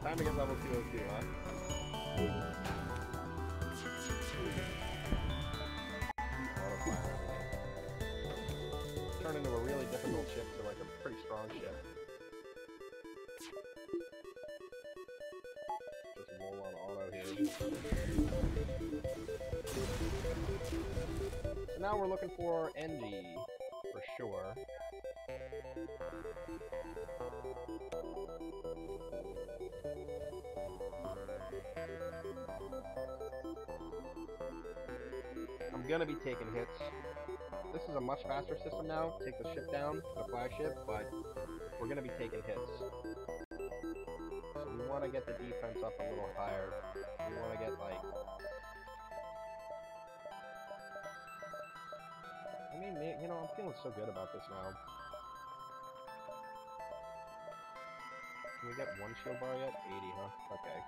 Time to get level 202, huh? Turn into a really difficult ship to like a pretty strong ship. Just roll on auto here. So now we're looking for NG, for sure. I'm gonna be taking hits. This is a much faster system now. Take the ship down, the flagship, but we're gonna be taking hits. So we want to get the defense up a little higher. We want to get like... I mean, you know, I'm feeling so good about this now. Can we get 1 shield bar yet? 80, huh? Okay.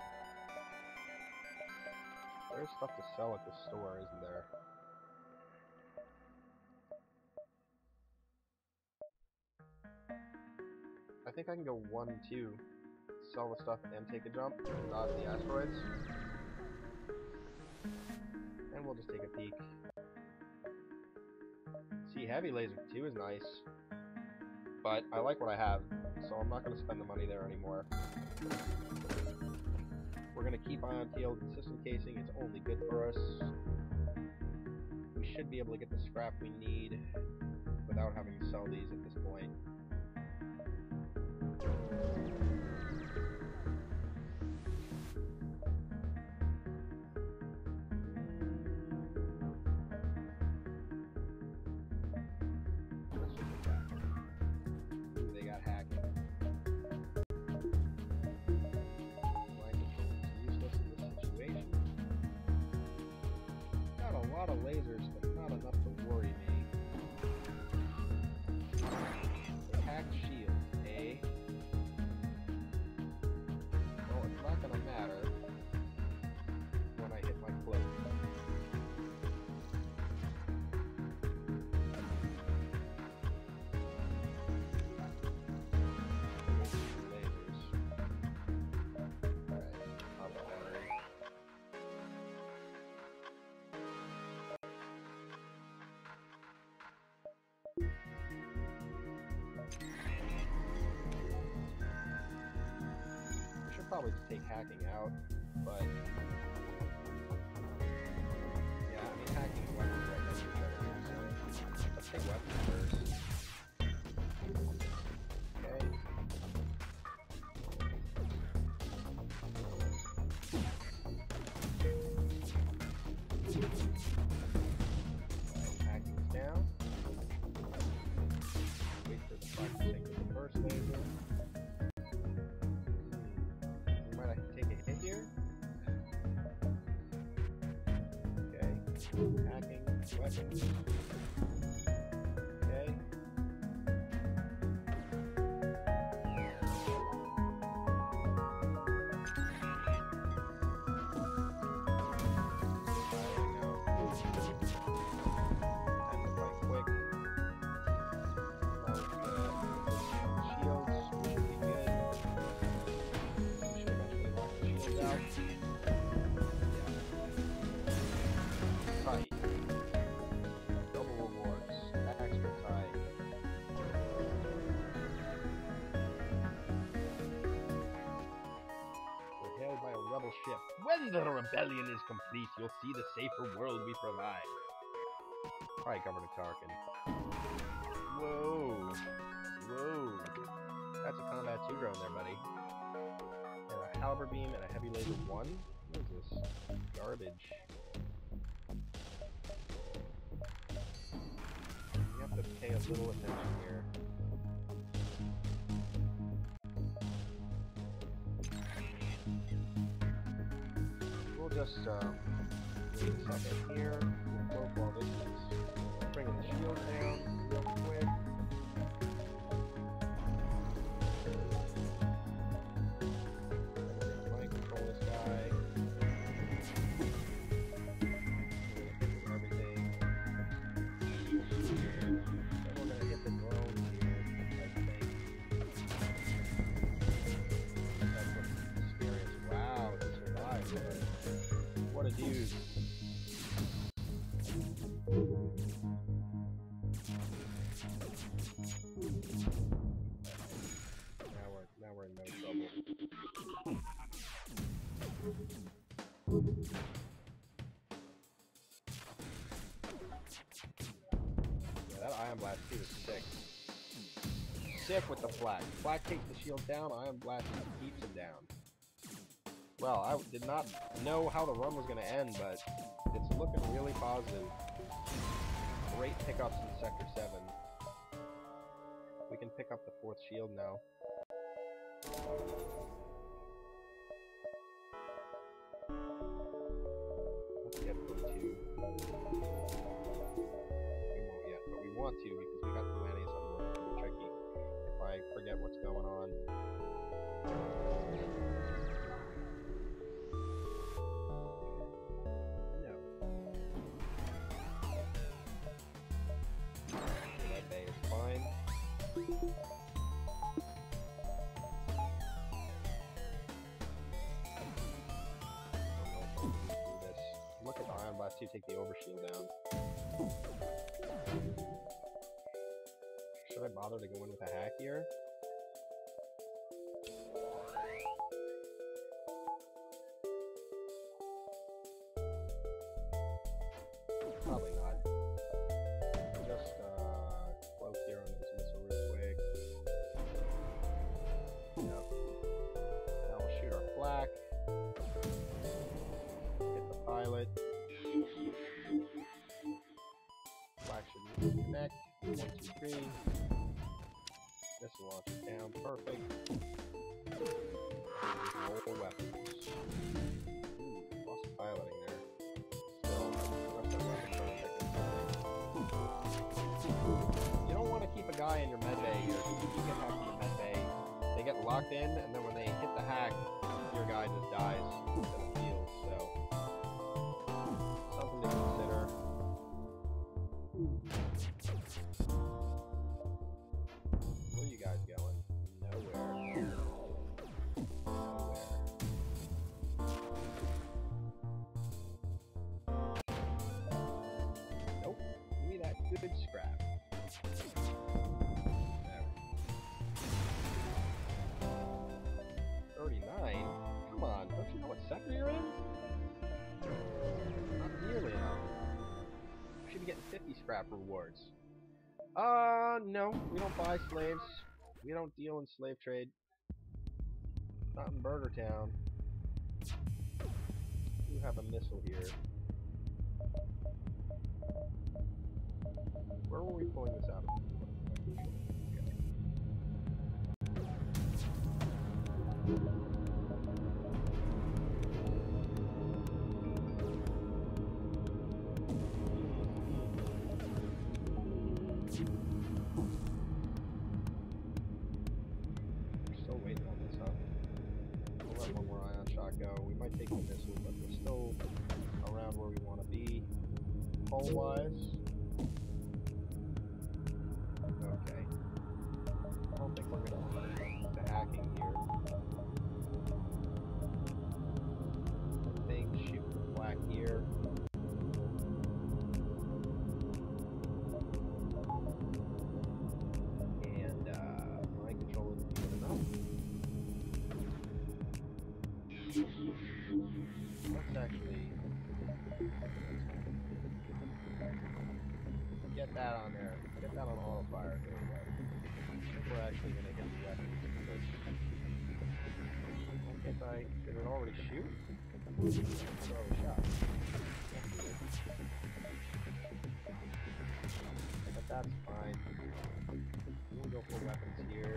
There's stuff to sell at the store, isn't there? I think I can go 1, 2, sell the stuff and take a jump, dodge the asteroids. And we'll just take a peek. See, heavy laser 2 is nice. But I like what I have, so I'm not going to spend the money there anymore. We're going to keep Ion Field system casing, it's only good for us. We should be able to get the scrap we need without having to sell these at this point. They got hacked. Useless in this situation. lot of lasers, but not enough to worry me. A hacked shield, eh? Well, it's not gonna matter when I hit my cloak. Probably just take hacking out, but yeah, I mean hacking and weapons right next to each other here, so let's take weapons first. Okay. Hacking's down. Wait for the flag to take the first laser. Hacking, weapons. Okay. Ship. When the rebellion is complete, you'll see the safer world we provide. Alright, Governor Tarkin. Whoa. Whoa. That's a combat 2 drone there, buddy. And a halberd beam and a heavy laser 1? What is this? Garbage. You have to pay a little attention here. Just wait a second here. We'll cloak while this is bringing the shield down real quick. Mind control this guy. Everything. Then we're gonna hit the drones here, I think. That's what experience. Wow, he survived. What a dude. Now we're in no trouble. Yeah, that Ion Blast too is sick. Sick with the flak. Flak takes the shield down, Ion Blast keeps it down. Well, I did not know how the run was going to end, but it's looking really positive. Great pickups in Sector 7. We can pick up the 4th shield now. Let's get for 2. We won't yet, but we want to because we got the Lannius on board. It's going to be tricky if I forget what's going on. Look at the Ion Blast to take the overshield down. Should I bother to go in with a hack here? Probably not. Just cloak here on this missile real quick. Yep. Now we'll shoot our flak. Hit the pilot. Flak should connect. 1, 2, 3. Missile launch it down. Perfect. Roll weapons. Ooh, lost piloting there. Still, left that weapon you get hacked in the med bay, they get locked in, and then when they hit the hack, your guy just dies in the field, so something to consider. Where are you guys going? Nowhere. Nope. Give me that good scrap. There. 39? Come on, don't you know what sector you're in? Not nearly enough. You should be getting 50 scrap rewards. No, we don't buy slaves. We don't deal in slave trade. Not in Burger Town. You have a missile here. Where were we pulling this out of? We're still waiting on this, huh? We'll let one more ion shot go. We might take the missile, but we're still around where we want to be. Hull-wise. Okay. I don't think we're going to do the hacking here. I think shoot the black here. And mind control isn't good enough. Let's actually get that on there. Get that on auto fire. There we go. I think we're actually going to hit the weapons. If I did it already shoot? It's already shot. But that's fine. We'll go for weapons here.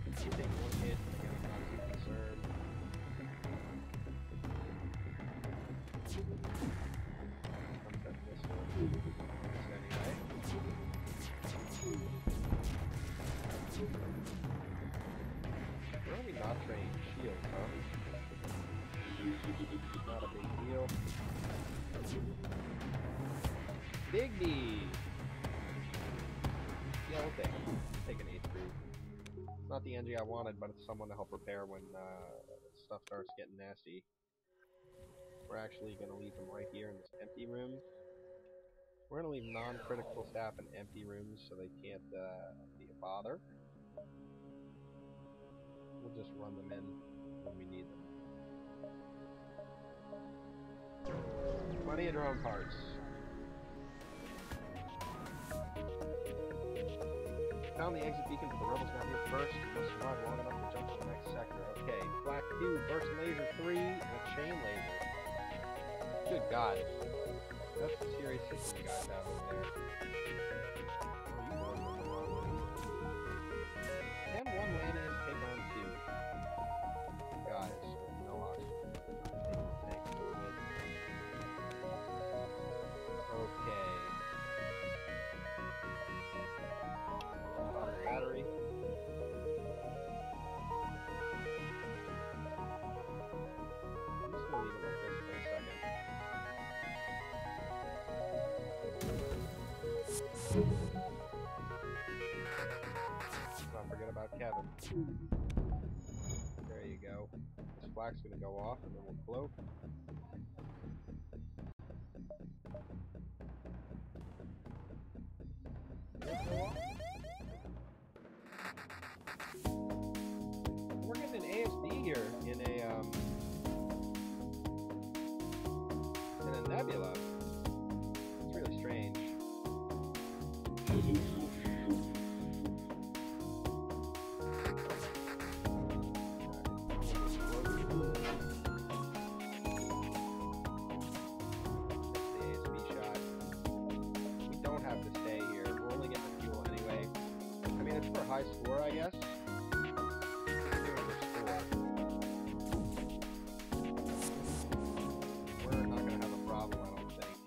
You take one hit, again, I'm not too concerned. Comes that missile. Anyway. Where are we not training shields, huh? Not a big deal. Bigby! Yeah, we'll take it. Take an 8 through. It's not the NG I wanted, but it's someone to help repair when stuff starts getting nasty. We're actually going to leave them right here in this empty room. We're going to leave non-critical staff in empty rooms so they can't be a bother. We'll just run them in when we need them. Plenty of drone parts. Found the exit beacon, but the rebels got here first. Must survive long enough to jump to the next sector. Okay, Black 2, burst laser 3, and a chain laser. Good God. That's a serious system you guys have over there. Oh, you going the wrong way. And one lane is take on 2. Guys, no oxygen. Thanks. Okay. Battery. I'm just gonna leave it like this for a second. Let's not forget about Kevin. There you go. This flak's gonna go off and then we'll float. We're getting an ASD here in a nebula. It's really strange. High score, I guess. We're not gonna have a problem, I don't think.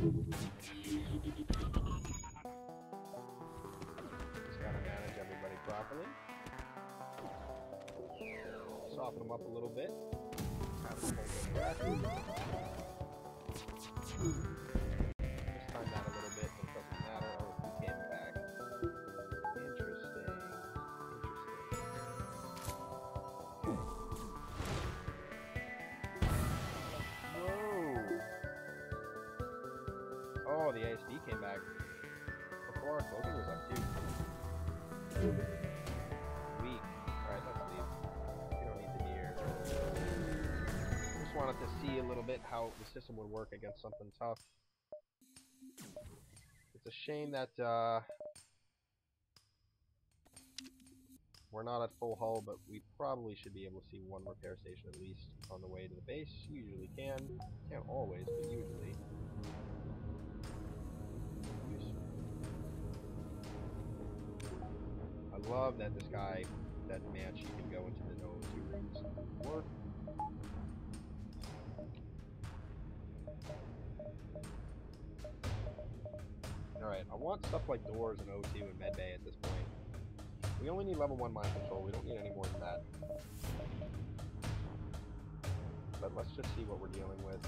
Just gotta manage everybody properly. Soften them up a little bit. Have them hold their breath. Just time that a little bit, but it doesn't matter. Oh, he came back. Interesting. Whoa! Oh, the ASD came back before our clothing was up too. Weak. Alright, let's leave. We don't need to be here. Just wanted to see a little bit how the system would work against something tough. It's a shame that we're not at full hull, but we probably should be able to see one repair station at least on the way to the base. Usually can. Can't always, but usually. I love that this guy, that Manchi, can go into the no 2 rooms and work. Alright, I want stuff like doors and O2 and medbay at this point. We only need level 1 mind control, we don't need any more than that. But let's just see what we're dealing with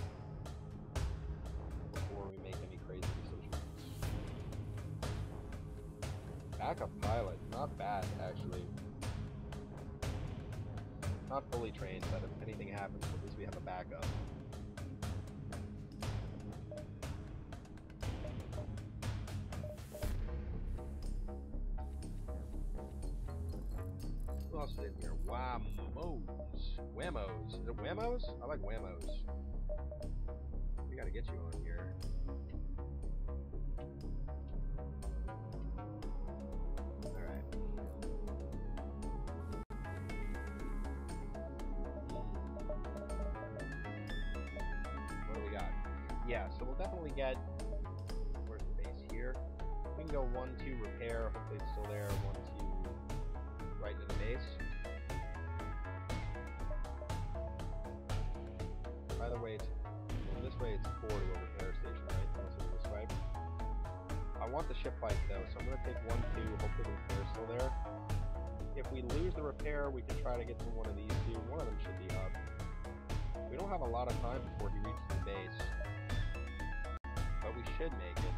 before we make any crazy decisions. Backup pilot, not bad actually. Not fully trained, but if anything happens, at least we have a backup. Who else is in here? Wamos. Wamos. Is it Wamos? I like Wamos. We gotta get you on here. Alright. What do we got? Yeah, so we'll definitely get... Where's the base here? We can go 1-2 repair. Hopefully it's still there. 1-2 right to the base. By the way, this way it's 4 to a repair station, right? Unless it's this way. I want the ship fight though, so I'm going to take 1-2, hopefully the repair's still there. If we lose the repair, we can try to get to one of these two. One of them should be up. We don't have a lot of time before he reaches the base. But we should make it.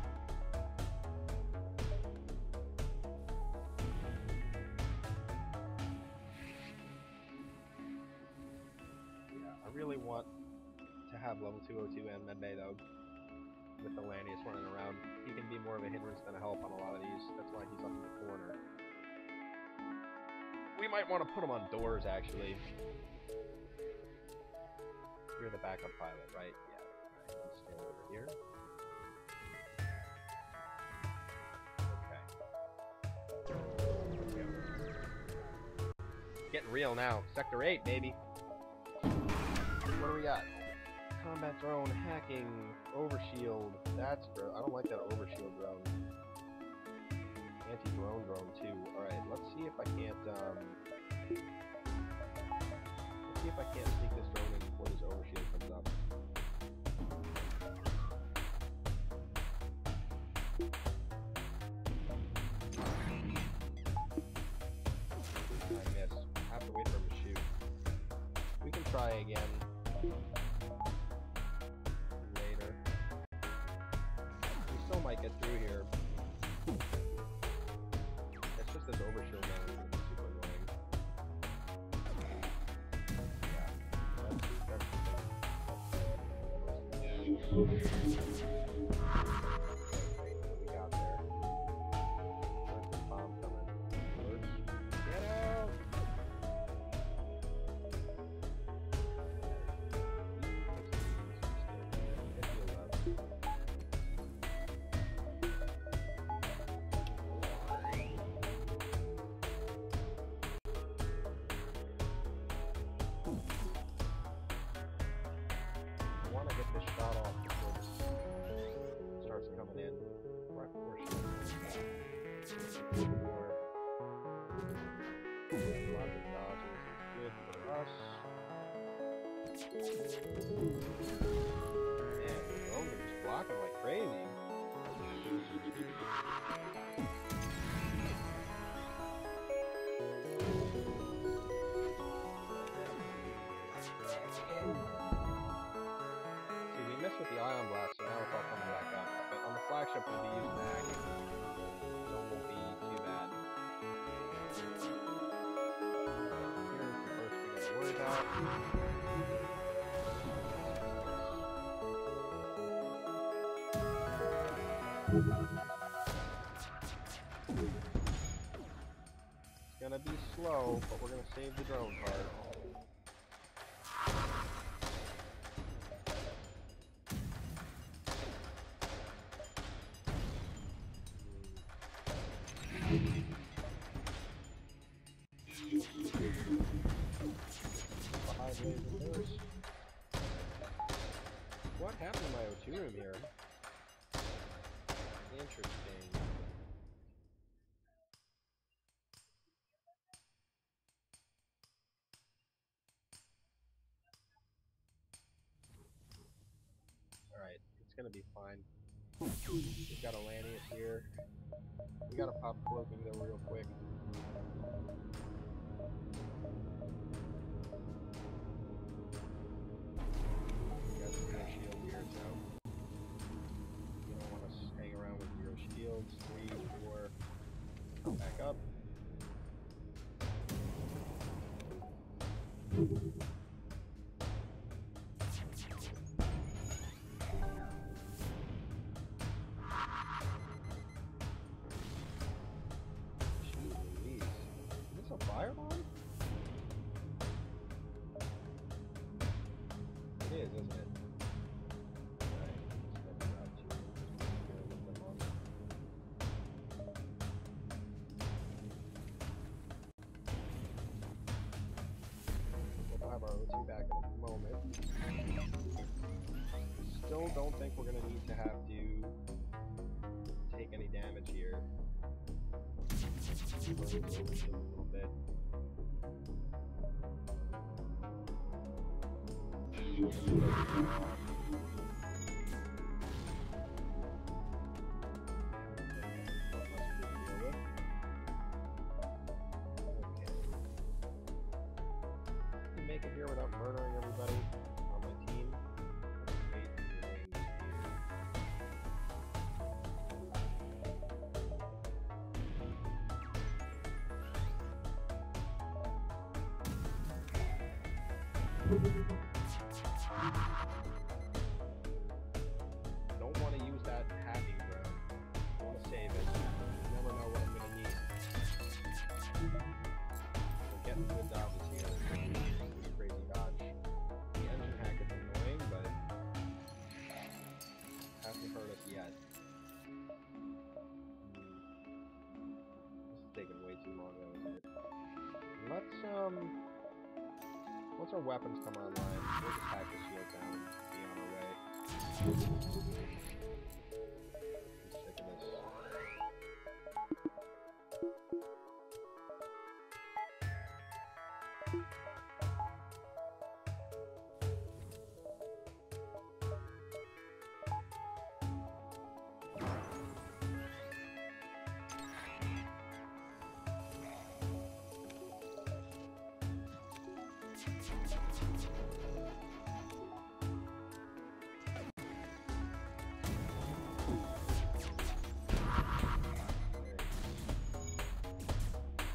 I really want to have level 202 and medbay though, with the Lanius running around. He can be more of a hindrance than a help on a lot of these. That's why he's up in the corner. We might want to put him on doors actually. You're the backup pilot, right? Yeah. Alright, he's staying over here. Okay. Getting real now. Sector 8, baby. What do we got? Combat drone, hacking, overshield. That's I don't like that overshield drone. Anti-drone drone too. Alright, let's see if I can't sneak this drone in before this overshield comes up. I missed. I have to wait for him to shoot. We can try again. Later. We still might get through here. It's just this overshield now is going to be super annoying. Yeah, that's the thing. We got there. Where's the bomb coming? Alerts. Get out! I want to get this shot off before this crazy. See, we missed with the Ion Blast, so now it's all coming back up. But on the flagship, we'll be using the hacking, so it won't be too bad. Here's the first we gotta worry about. It's gonna be slow, but we're gonna save the drone part. What happened to my O2 room here? Interesting. Alright, it's gonna be fine. We've got a Lanius here. We gotta pop cloaking though real quick. We got zero shield here, so you don't want to hang around with zero shields. 3, 4, come back up. Firebomb? It is, isn't it? Alright, let's check it out too. We'll have our O2 back in a moment. Still don't think we're gonna need to have to take any damage here. A little bit. Make it here without murdering everybody on my team. Don't want to use that hacking drone. I want to save it. You never know what I'm going to need. We're getting good dodges here. Crazy dodge. The engine hack is annoying, but hasn't hurt us yet. This is taking way too long though, isn't it? Once our weapons come online, we'll just hack the shield down and be on our way. I'm sick of this.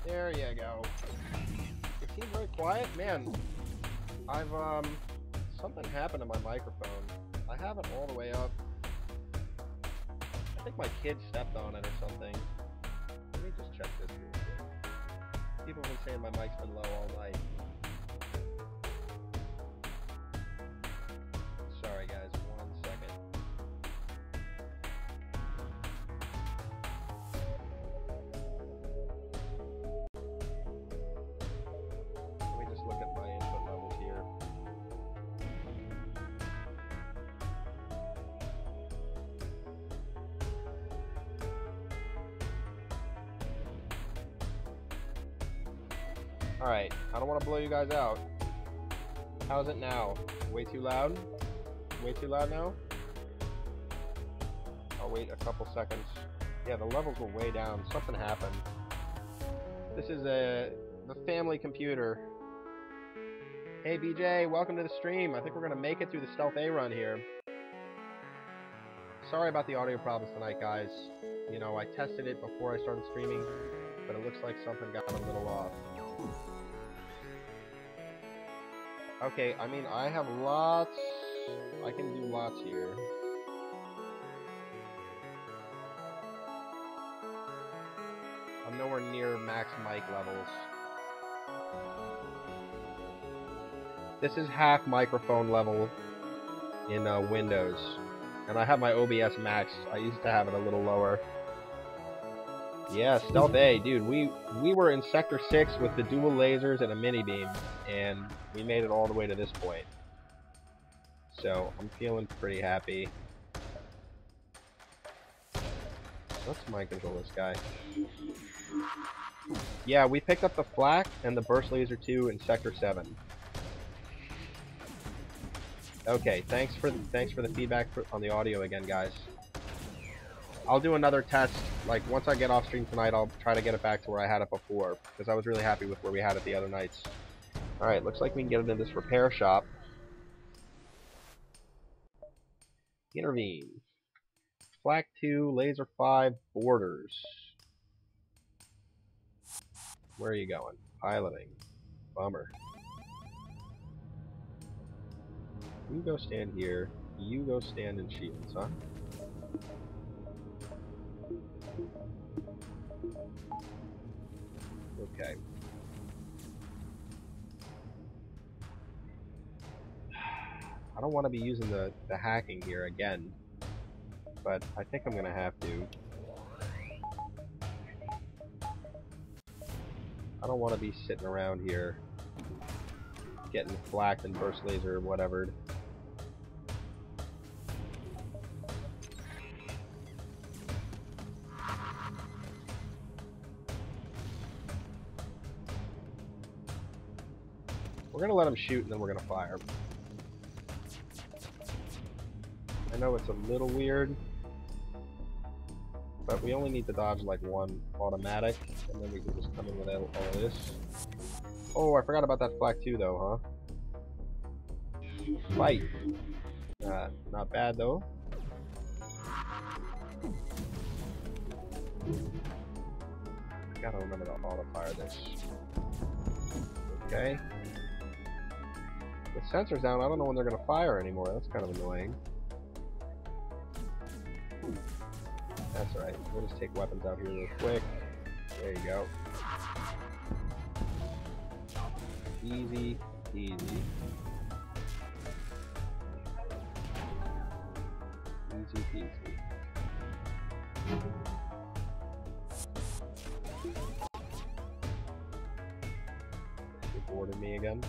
There you go. It seems very quiet. Man, I've, something happened to my microphone. I have it all the way up. I think my kid stepped on it or something. Let me just check this real quick. People have been saying my mic's been low all night. Sorry guys, 1 second. Let me just look at my input levels here. Alright, I don't want to blow you guys out. How's it now? Way too loud? Way too loud now? I'll wait a couple seconds. Yeah, the levels were way down. Something happened. This is the family computer. Hey BJ, welcome to the stream. I think we're gonna make it through the Stealth A run here. Sorry about the audio problems tonight, guys. You know, I tested it before I started streaming, but it looks like something got a little off. Okay, I mean, I have lots. I can do lots here. I'm nowhere near max mic levels. This is half microphone level in Windows. And I have my OBS max. I used to have it a little lower. Yeah, Stealth A, dude. We were in Sector 6 with the dual lasers and a mini beam, and we made it all the way to this point. So I'm feeling pretty happy. Let's mind control this guy. Yeah, we picked up the flak and the burst laser 2 in Sector 7. Okay, thanks for the feedback on the audio again, guys. I'll do another test, like, once I get off stream tonight, I'll try to get it back to where I had it before, because I was really happy with where we had it the other nights. Alright, looks like we can get it in this repair shop. Intervene. Flak 2, laser 5, borders. Where are you going? Piloting. Bummer. You go stand here. You go stand in shields, huh? Okay. I don't want to be using the hacking here again, but I think I'm gonna have to. I don't want to be sitting around here getting flacked and burst laser or whatever. We're gonna let him shoot and then we're gonna fire. I know it's a little weird, but we only need to dodge like one automatic, and then we can just come in with all of this. Oh, I forgot about that flak too, though, huh? Fight. Not bad though. Gotta remember to auto fire this. Okay. The sensor's down, I don't know when they're gonna fire anymore. That's kind of annoying. That's alright. We'll just take weapons out here real quick. There you go. Easy, easy. Easy peasy. You boarded me again.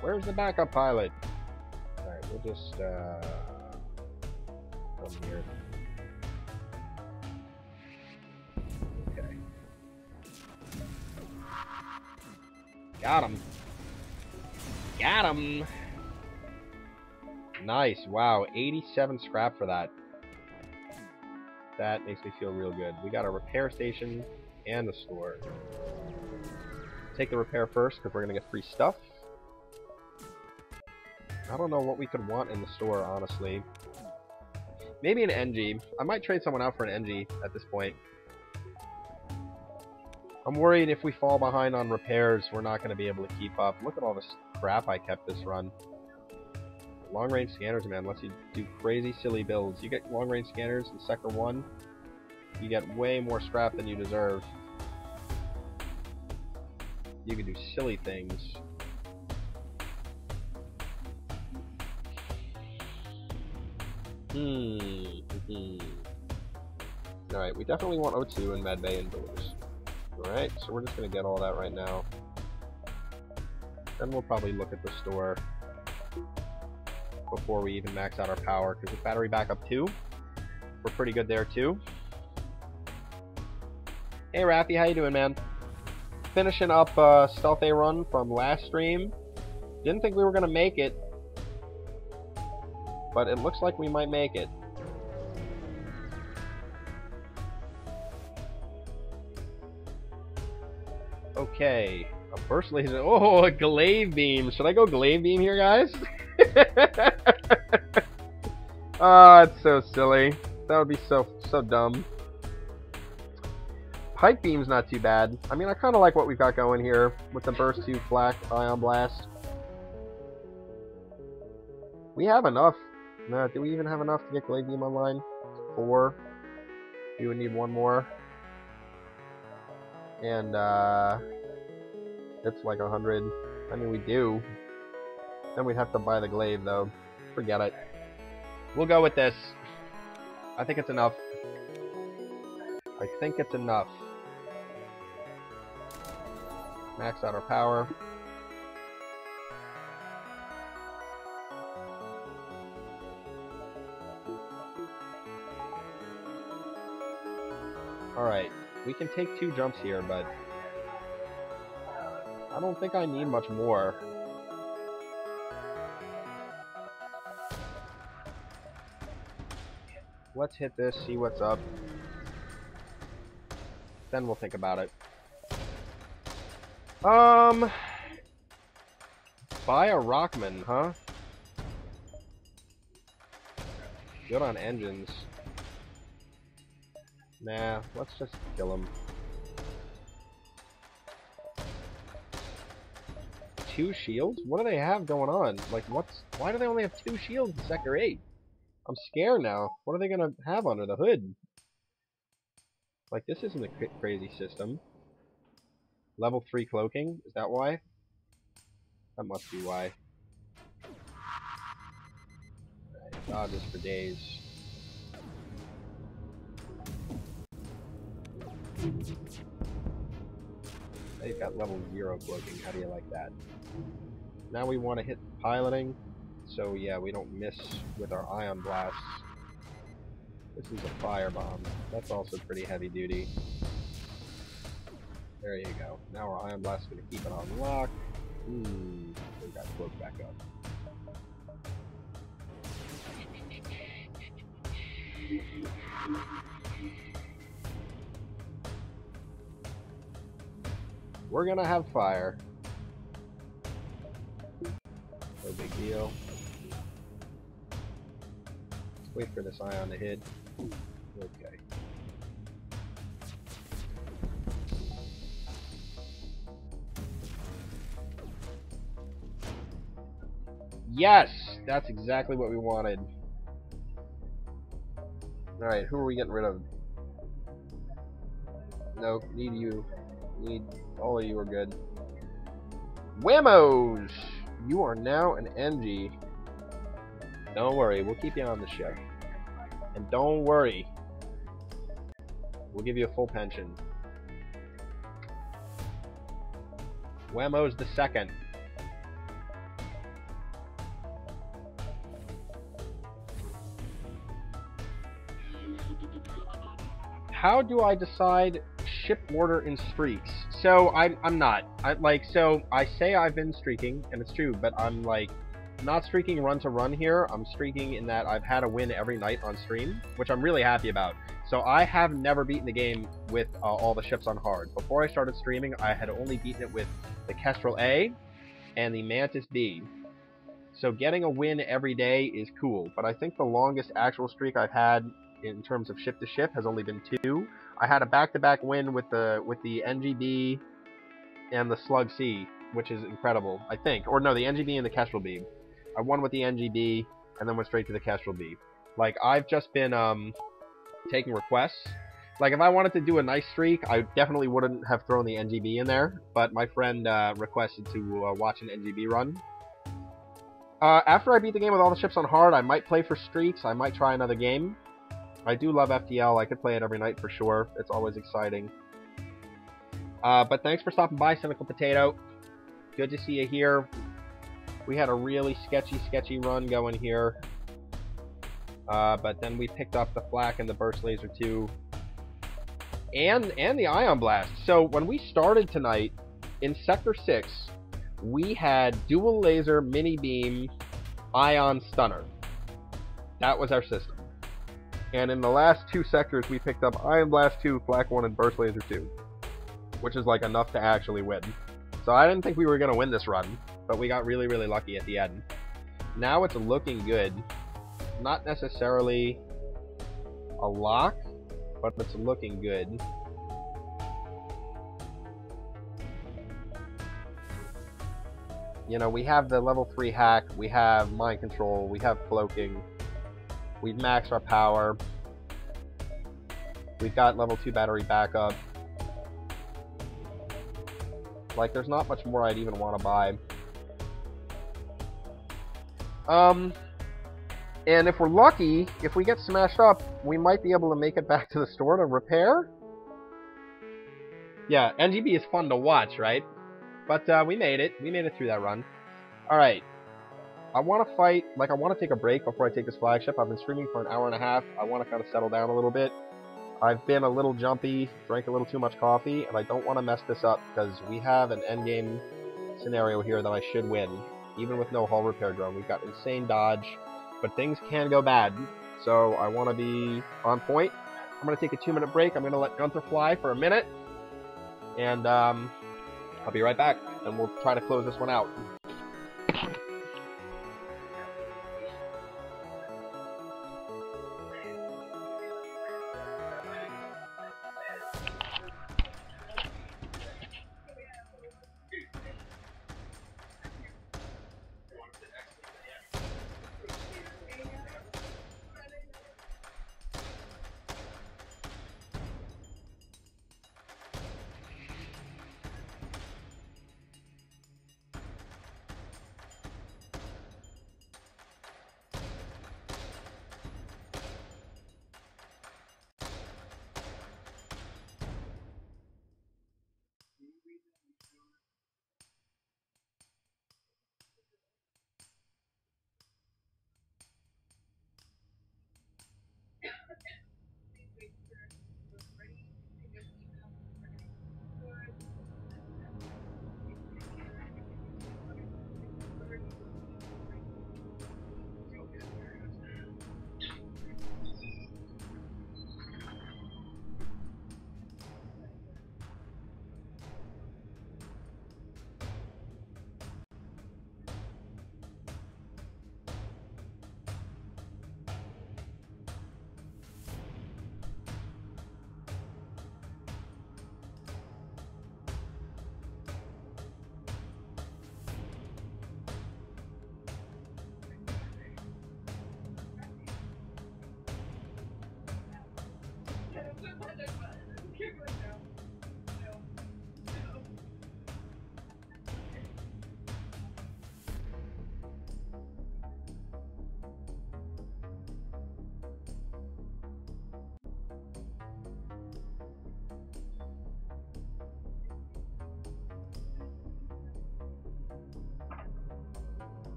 Where's the backup pilot? Alright, we'll just come here. Okay. Got him. Got him. Nice. Wow. 87 scrap for that. That makes me feel real good. We got a repair station and a store. Take the repair first because we're going to get free stuff. I don't know what we could want in the store, honestly. Maybe an NG. I might trade someone out for an NG at this point. I'm worried if we fall behind on repairs, we're not going to be able to keep up. Look at all this crap I kept this run. Long-range scanners, man, lets you do crazy, silly builds. You get long-range scanners in Sector 1, you get way more scrap than you deserve. You can do silly things. Alright, we definitely want O2 and medbay and booze. Alright, so we're just going to get all that right now. Then we'll probably look at the store before we even max out our power, because with battery backup 2, we're pretty good there too. Hey Raffy, how you doing, man? Finishing up Stealth A run from last stream. Didn't think we were going to make it. but it looks like we might make it. Okay, a burst laser. Oh, a glaive beam. Should I go glaive beam here, guys? Oh, it's so silly. That would be so dumb. Pike beam's not too bad. I mean, I kind of like what we've got going here with the burst 2 flak ion blast. We have enough. No, do we even have enough to get glaive beam online? 4. We would need 1 more. And it's like 100. I mean, we do. Then we'd have to buy the glaive, though. Forget it. We'll go with this. I think it's enough. I think it's enough. Max out our power. Alright, we can take 2 jumps here, but I don't think I need much more. Let's hit this, see what's up. Then we'll think about it. Buy a Rockman, huh? Good on engines. Nah, let's just kill him. 2 shields? What do they have going on? Like, why do they only have 2 shields in Sector 8? I'm scared now. What are they gonna have under the hood? Like, this isn't a crazy system. Level 3 cloaking? Is that why? That must be why. Alright, dodges for days. They've got level 0 cloaking. How do you like that? Now we want to hit piloting. So yeah, we don't miss with our ion blasts. This is a firebomb. That's also pretty heavy duty. There you go. Now our ion blast is going to keep it on lock. We got cloak back up. We're gonna have fire. No big deal. Let's wait for this ion to hit. Okay. Yes! That's exactly what we wanted. Alright, who are we getting rid of? Nope, need you. Need all of you are good. Whammoes! You are now an NG. Don't worry, we'll keep you on the ship. And don't worry, we'll give you a full pension. Whammoes the second. How do I decide ship order in streaks? So I'm not. I say I've been streaking, and it's true, but I'm like not streaking run to run here. I'm streaking in that I've had a win every night on stream, which I'm really happy about. So I have never beaten the game with all the ships on hard. Before I started streaming, I had only beaten it with the Kestrel A and the Mantis B. So getting a win every day is cool, but I think the longest actual streak I've had in terms of ship to ship has only been 2. I had a back-to-back win with the NGB and the Slug C, which is incredible, I think. Or no, the NGB and the Kestrel B. I won with the NGB and then went straight to the Kestrel B. Like, I've just been taking requests. Like, if I wanted to do a nice streak, I definitely wouldn't have thrown the NGB in there, but my friend requested to watch an NGB run. After I beat the game with all the ships on hard, I might play for streaks. I might try another game. I do love FTL. I could play it every night for sure. It's always exciting. But thanks for stopping by, Cynical Potato. Good to see you here. We had a really sketchy run going here. But then we picked up the Flak and the Burst Laser 2. And the Ion Blast. So when we started tonight, in Sector 6, we had Dual Laser, Mini Beam, Ion Stunner. That was our system. And in the last 2 sectors, we picked up Ion Blast 2, Flak 1, and Burst Laser 2, which is like enough to actually win. So I didn't think we were going to win this run, but we got really, really lucky at the end. Now it's looking good. Not necessarily a lock, but it's looking good. You know, we have the level 3 hack, we have mind control, we have cloaking, we've maxed our power, we've got level 2 battery backup. Like, there's not much more I'd even want to buy. And if we're lucky, if we get smashed up, we might be able to make it back to the store to repair. Yeah, NGB is fun to watch, right? But we made it. We made it through that run. Alright. I want to fight, like I want to take a break before I take this flagship. I've been streaming for an hour and a half. I want to kind of settle down a little bit. I've been a little jumpy, drank a little too much coffee, and I don't want to mess this up because we have an endgame scenario here that I should win. Even with no hull repair drone. We've got insane dodge, but things can go bad. So I want to be on point. I'm going to take a 2-minute break. I'm going to let Gunther fly for a minute. And I'll be right back, and we'll try to close this one out.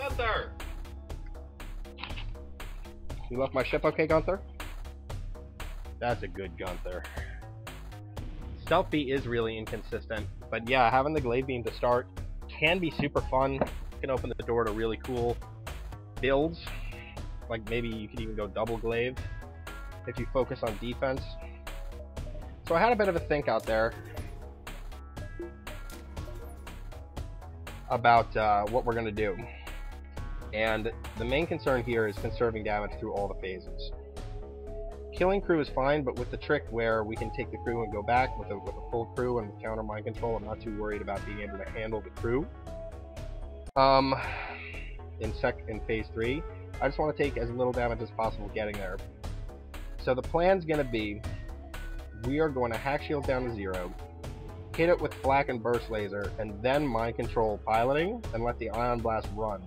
Gunther! You left my ship okay, Gunther? That's a good Gunther. Stealth beat is really inconsistent, but yeah, having the glaive beam to start can be super fun. It can open the door to really cool builds. Like maybe you could even go double glaive if you focus on defense. So I had a bit of a think out there about what we're going to do. And the main concern here is conserving damage through all the phases. Killing crew is fine, but with the trick where we can take the crew and go back with a full crew and counter mind control, I'm not too worried about being able to handle the crew. In phase 3, I just want to take as little damage as possible getting there. So the plan's going to be, we are going to hack shield down to 0, hit it with flak and burst laser, and then mind control piloting, and let the ion blast run.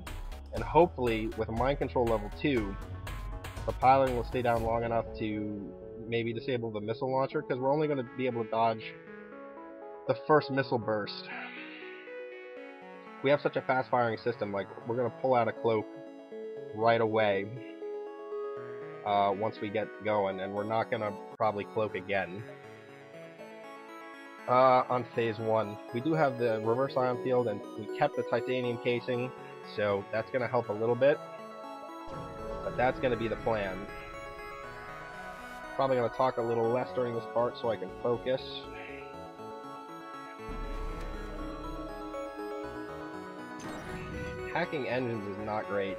And hopefully, with a mind control level 2, the piloting will stay down long enough to maybe disable the missile launcher, because we're only going to be able to dodge the first missile burst. We have such a fast-firing system, like, we're going to pull out a cloak right away once we get going, and we're not going to probably cloak again on phase 1. We do have the reverse ion field, and we kept the titanium casing, so that's going to help a little bit. But that's going to be the plan. Probably going to talk a little less during this part so I can focus. Hacking engines is not great.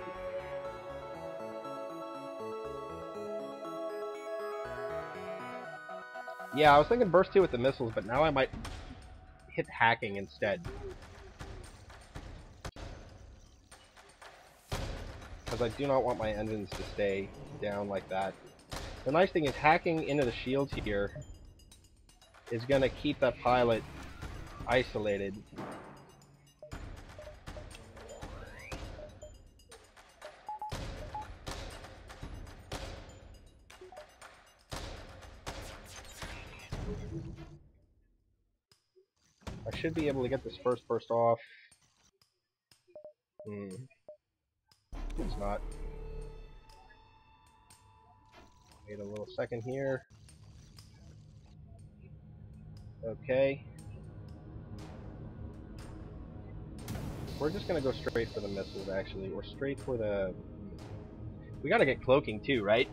Yeah, I was thinking burst 2 with the missiles, but now I might hit hacking instead. Because I do not want my engines to stay down like that. The nice thing is hacking into the shields here is going to keep that pilot isolated. I should be able to get this first burst off. It's not. Wait a little second here. Okay. We're just gonna go straight for the missiles, actually. Or straight for the... We gotta get cloaking too, right?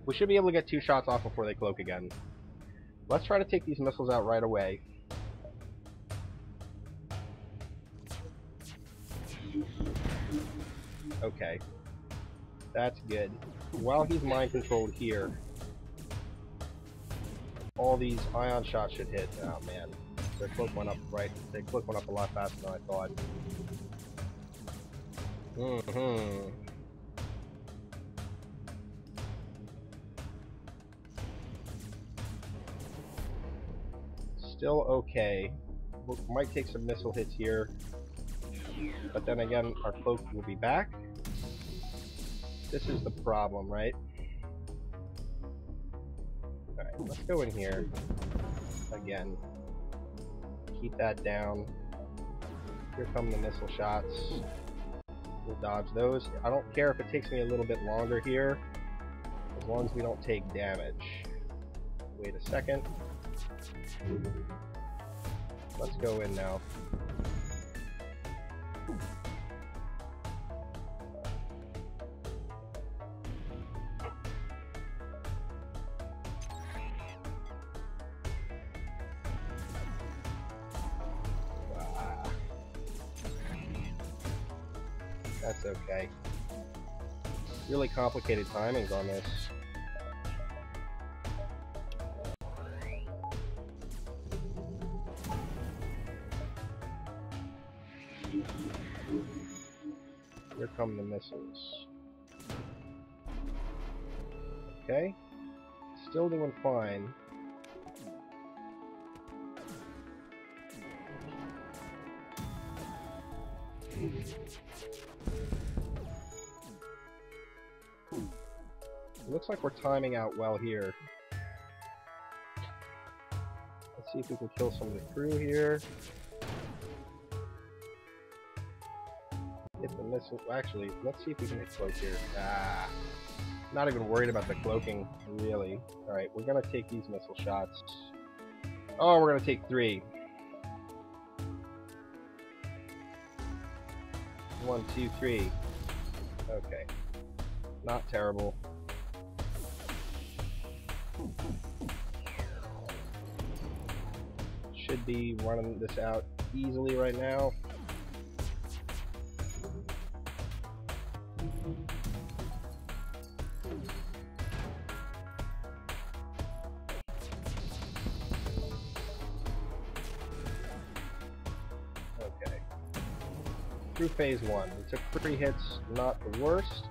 We should be able to get 2 shots off before they cloak again. Let's try to take these missiles out right away. Okay. That's good. While he's mind controlled here, all these ion shots should hit. Oh man. Their cloak went up They cloak went up a lot faster than I thought. Still okay. We might take some missile hits here. But then again, our cloak will be back. This is the problem, right? Alright, let's go in here. Again. Keep that down. Here come the missile shots. We'll dodge those. I don't care if it takes me a little bit longer here, as long as we don't take damage. Wait a second. Let's go in now. That's okay. Really complicated timings on this. Here come the missiles. Okay. Still doing fine. Looks like we're timing out well here. Let's see if we can kill some of the crew here. Hit the missile. Actually, let's see if we can hit cloak here. Ah, not even worried about the cloaking, really. Alright, we're gonna take these missile shots. Oh, we're gonna take 3. 1, 2, 3. Okay. Not terrible. Should be running this out easily right now. Okay. Through phase 1. We took 3 hits, not the worst.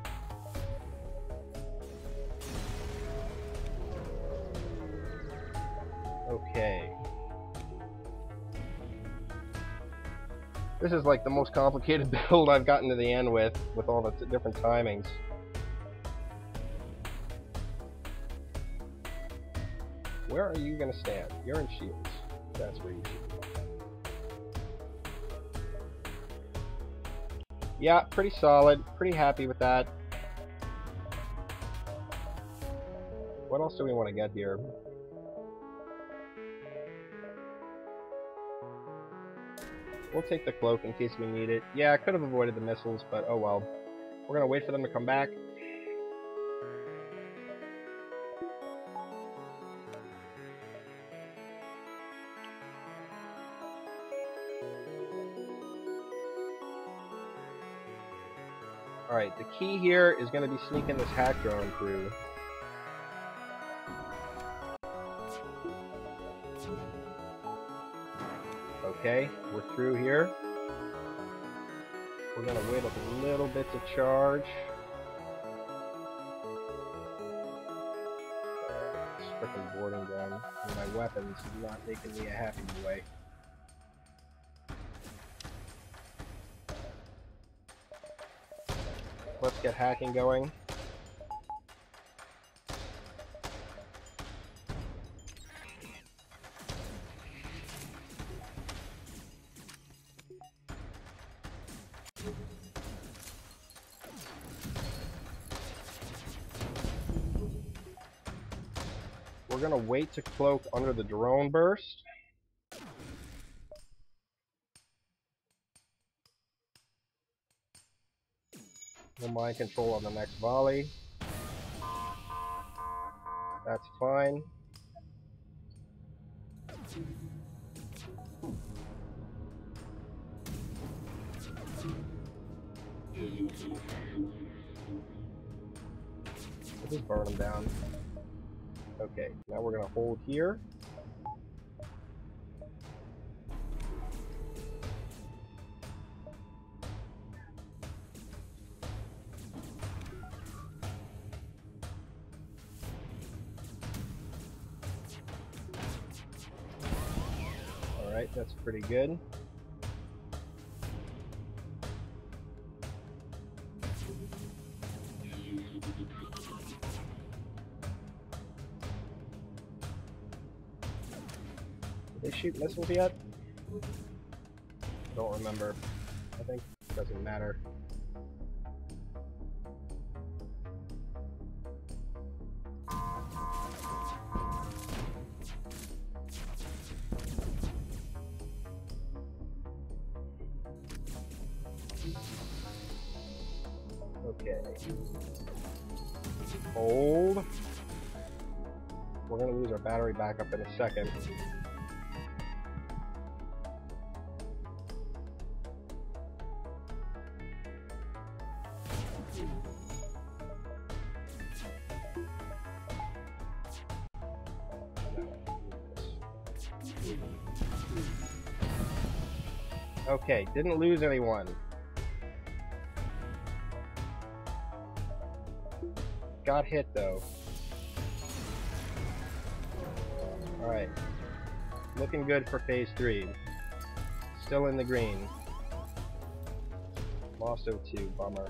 Okay. This is like the most complicated build I've gotten to the end with all the different timings. Where are you going to stand? You're in shields. That's where you should be. Yeah, pretty solid. Pretty happy with that. What else do we want to get here? We'll take the cloak in case we need it. Yeah, I could have avoided the missiles, but oh well. We're gonna wait for them to come back. Alright, the key here is gonna be sneaking this hack drone through. Okay, we're through here. We're gonna wait a little bit to charge. This frickin' boarding gun and my weapons is not making me a happy boy. Let's get hacking going. We're gonna wait to cloak under the drone burst. No mind control on the next volley. That's fine. We'll just burn them down. Okay, now we're gonna hold here. Alright, that's pretty good. Did they shoot missiles yet? Don't remember. I think it doesn't matter. Okay. Hold. We're gonna lose our battery backup in a second. Okay, didn't lose anyone. Got hit though. Alright. Looking good for phase 3. Still in the green. Lost O2, bummer.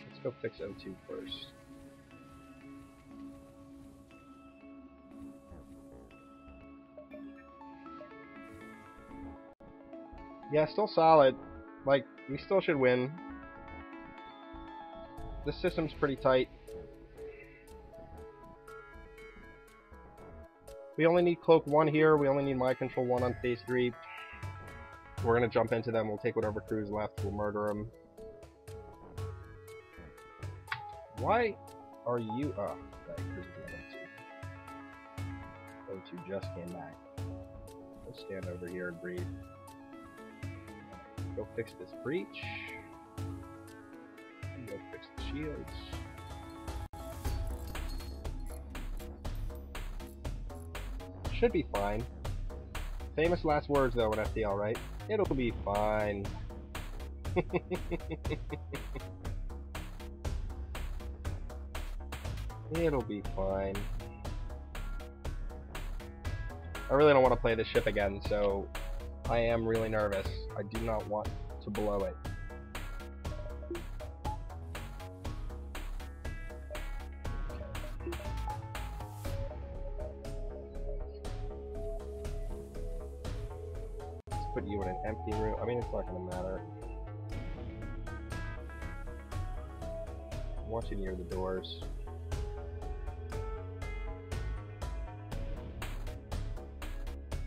Let's go fix O2 first. Yeah, still solid. Like, we still should win. The system's pretty tight. We only need Cloak 1 here. We only need Mind Control 1 on phase 3. We're going to jump into them. We'll take whatever crew's left. We'll murder them. Why are you... Oh, right. Here's the other two. Those two just came back. Let's stand over here and breathe. Go fix this breach. Go fix the shields. Should be fine. Famous last words though in FTL, right? It'll be fine. It'll be fine. I really don't want to play this ship again, so I am really nervous. I do not want to blow it. Let's put you in an empty room. I mean, it's not going to matter. I want you near the doors.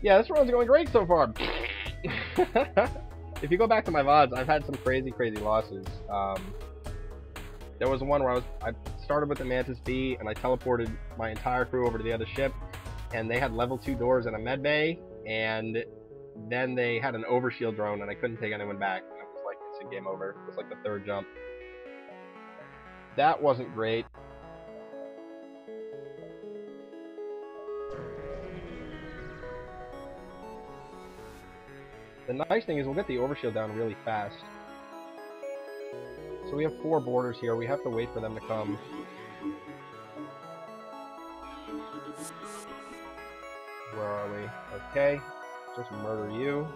Yeah, this run's going great so far. If you go back to my VODs, I've had some crazy losses. There was one where I started with the Mantis B, and I teleported my entire crew over to the other ship, and they had level 2 doors and a med bay, and then they had an overshield drone, and I couldn't take anyone back. And it was like instant game over. It was like the 3rd jump. That wasn't great. The nice thing is we'll get the overshield down really fast. So we have 4 boarders here. We have to wait for them to come. Where are we? Okay. Just murder you.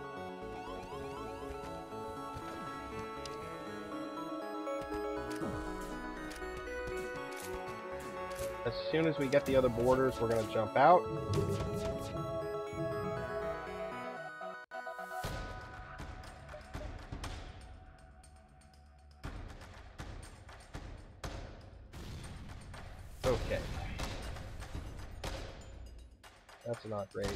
As soon as we get the other boarders, we're going to jump out. Okay. That's not great.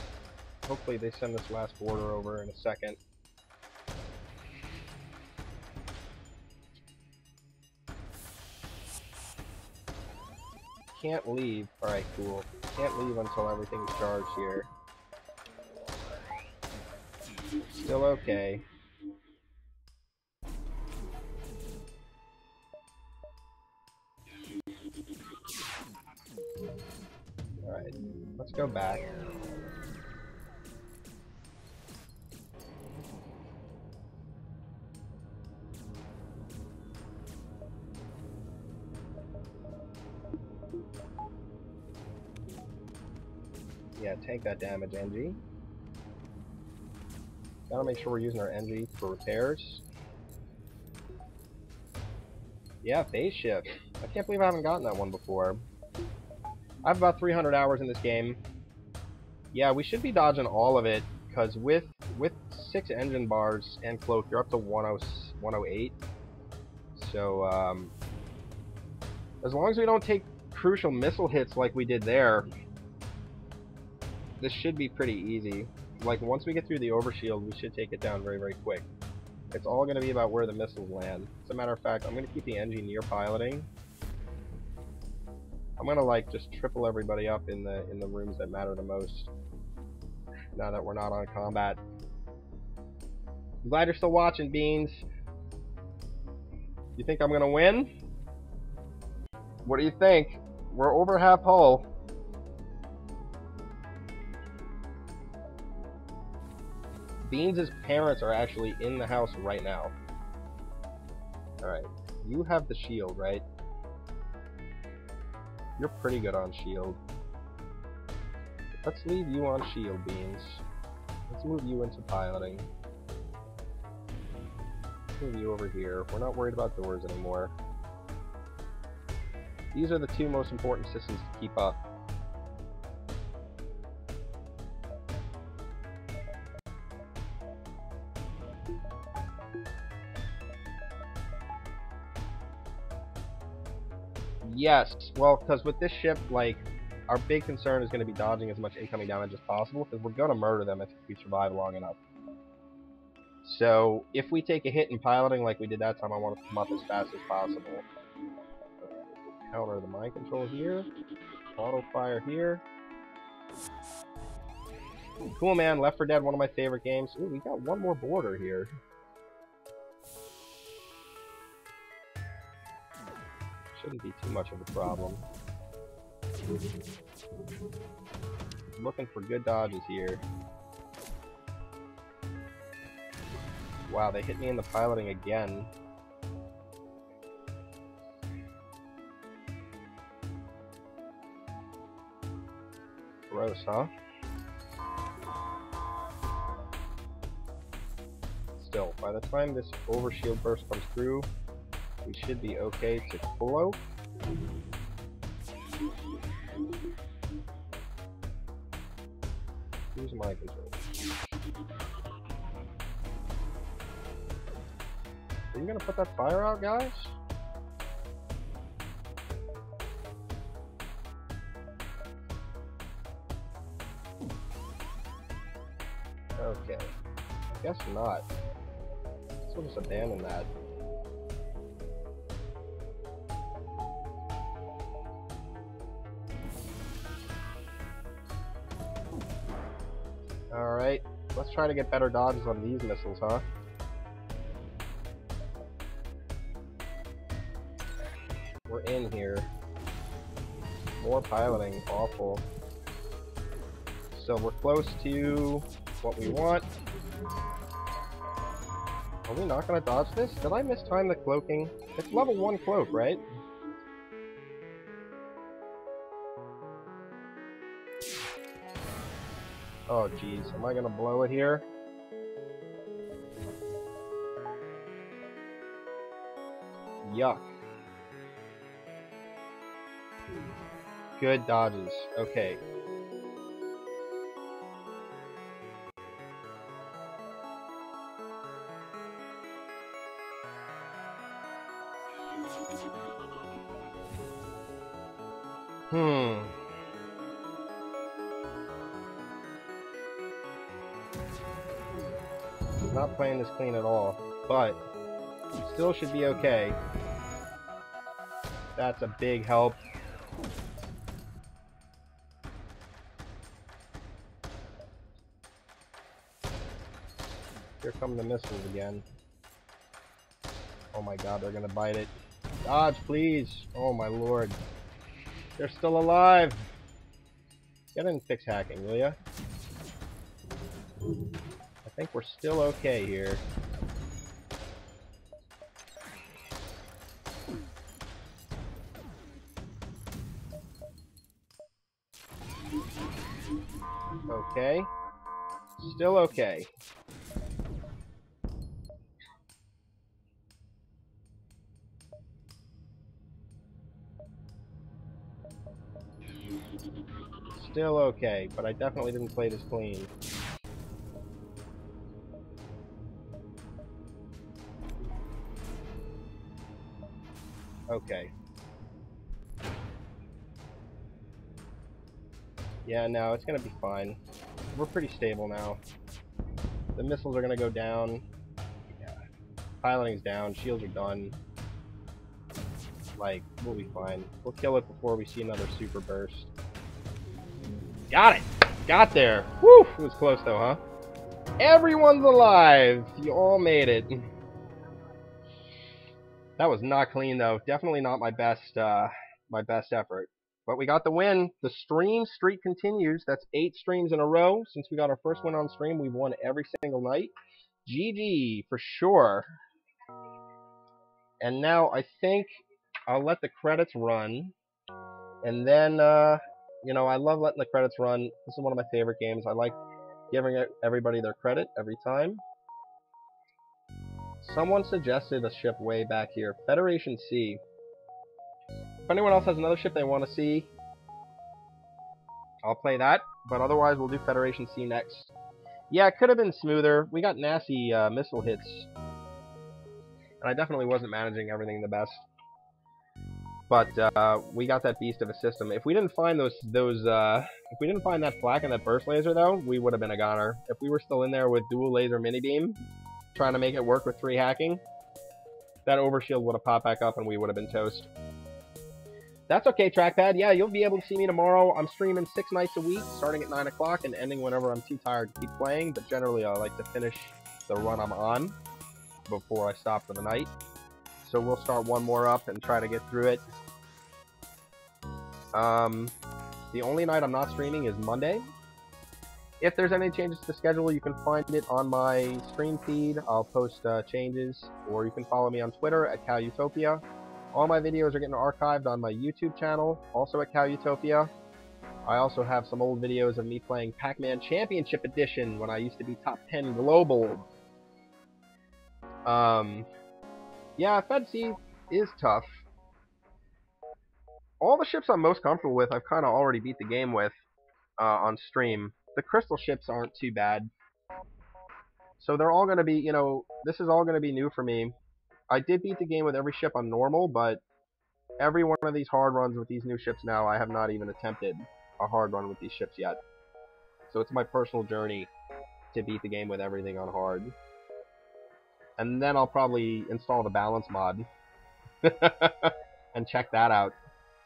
Hopefully they send this last border over in a second. Can't leave. Alright, cool. Can't leave until everything's charged here. Still okay. Alright, let's go back. Yeah, take that damage, NG. Gotta make sure we're using our NG for repairs. Yeah, phase shift. I can't believe I haven't gotten that one before. I have about 300 hours in this game. Yeah, we should be dodging all of it, because with 6 engine bars and cloak, you're up to 108. So, as long as we don't take crucial missile hits like we did there, this should be pretty easy. Like, once we get through the overshield, we should take it down very, very quick. It's all going to be about where the missiles land. As a matter of fact, I'm going to keep the NG near piloting. I'm going to, like, just triple everybody up in the rooms that matter the most. Now that we're not on combat. I'm glad you're still watching, Beans. You think I'm going to win? What do you think? We're over half hull. Beans' parents are actually in the house right now. Alright, you have the shield, right? You're pretty good on shield. Let's leave you on shield, Beans. Let's move you into piloting. Let's move you over here. We're not worried about doors anymore. These are the 2 most important systems to keep up. Yes, well, because with this ship, like, our big concern is going to be dodging as much incoming damage as possible, because we're going to murder them if we survive long enough. So, if we take a hit in piloting like we did that time, I want to come up as fast as possible. Counter the mind control here. Auto fire here. Ooh, cool, man. Left 4 Dead, one of my favorite games. Ooh, we got one more border here. Shouldn't be too much of a problem. Looking for good dodges here. Wow, they hit me in the piloting again. Gross, huh? Still, by the time this overshield burst comes through, we should be okay to float. Use my control. Are you gonna put that fire out, guys? Okay. Guess not. So we'll just abandon that. Alright. Let's try to get better dodges on these missiles, huh? We're in here. More piloting. Awful. So we're close to what we want. Are we not going to dodge this? Did I mistime the cloaking? It's level 1 cloak, right? Oh, jeez. Am I going to blow it here? Yuck. Good dodges. Okay. Not playing this clean at all, but still should be okay. That's a big help. Here come the missiles again. Oh my god, they're gonna bite it. Dodge, please! Oh my lord. They're still alive! Get in and fix hacking, will ya? I think we're still okay here. Okay. Still okay. Still okay, but I definitely didn't play this clean. Okay. Yeah, no, it's gonna be fine. We're pretty stable now. The missiles are gonna go down. Yeah. Piloting's down, shields are done. Like, we'll be fine. We'll kill it before we see another super burst. Got it! Got there! Woo! It was close though, huh? Everyone's alive! You all made it. That was not clean though. Definitely not my best effort. But we got the win. The stream streak continues. That's 8 streams in a row. Since we got our first win on stream, we've won every single night. GG for sure. And now I think I'll let the credits run. And then, you know, I love letting the credits run. This is one of my favorite games. I like giving everybody their credit every time. Someone suggested a ship way back here. Federation C. If anyone else has another ship they want to see, I'll play that. But otherwise, we'll do Federation C next. Yeah, it could have been smoother. We got nasty missile hits. And I definitely wasn't managing everything the best. But we got that beast of a system. If we didn't find if we didn't find that flak and that burst laser though, we would have been a goner. If we were still in there with dual laser mini beam, trying to make it work with 3 hacking, that overshield would have popped back up and we would have been toast. That's okay, Trackpad. Yeah, you'll be able to see me tomorrow. I'm streaming 6 nights a week, starting at 9 o'clock and ending whenever I'm too tired to keep playing. But generally, I like to finish the run I'm on before I stop for the night. So we'll start one more up and try to get through it. The only night I'm not streaming is Monday. If there's any changes to the schedule, you can find it on my stream feed. I'll post changes, or you can follow me on Twitter at CalUtopia. All my videos are getting archived on my YouTube channel, also at CalUtopia. I also have some old videos of me playing Pac-Man Championship Edition when I used to be top 10 global. Yeah, Fed C is tough. All the ships I'm most comfortable with, I've kind of already beat the game with on stream. The crystal ships aren't too bad. So they're all going to be, you know, this is all going to be new for me. I did beat the game with every ship on normal, but every one of these hard runs with these new ships now, I have not even attempted a hard run with these ships yet. So it's my personal journey to beat the game with everything on hard. And then I'll probably install the balance mod and check that out.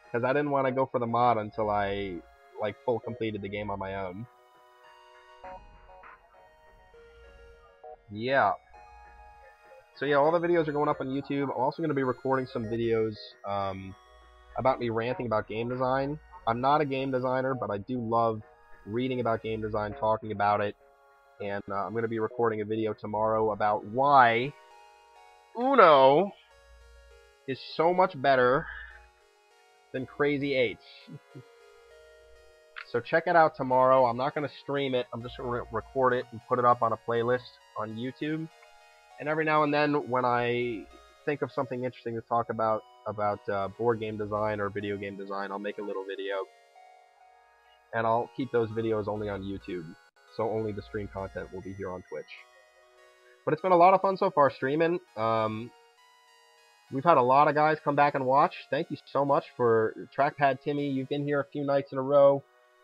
Because I didn't want to go for the mod until I, like, full completed the game on my own. Yeah. So yeah, all the videos are going up on YouTube. I'm also going to be recording some videos about me ranting about game design. I'm not a game designer, but I do love reading about game design, talking about it. And I'm going to be recording a video tomorrow about why Uno is so much better than Crazy 8. So check it out tomorrow. I'm not going to stream it. I'm just going to record it and put it up on a playlist on YouTube. And every now and then, when I think of something interesting to talk about board game design or video game design, I'll make a little video. And I'll keep those videos only on YouTube. So only the stream content will be here on Twitch. But it's been a lot of fun so far streaming. We've had a lot of guys come back and watch. Thank you so much for Trackpad Timmy. You've been here a few nights in a row.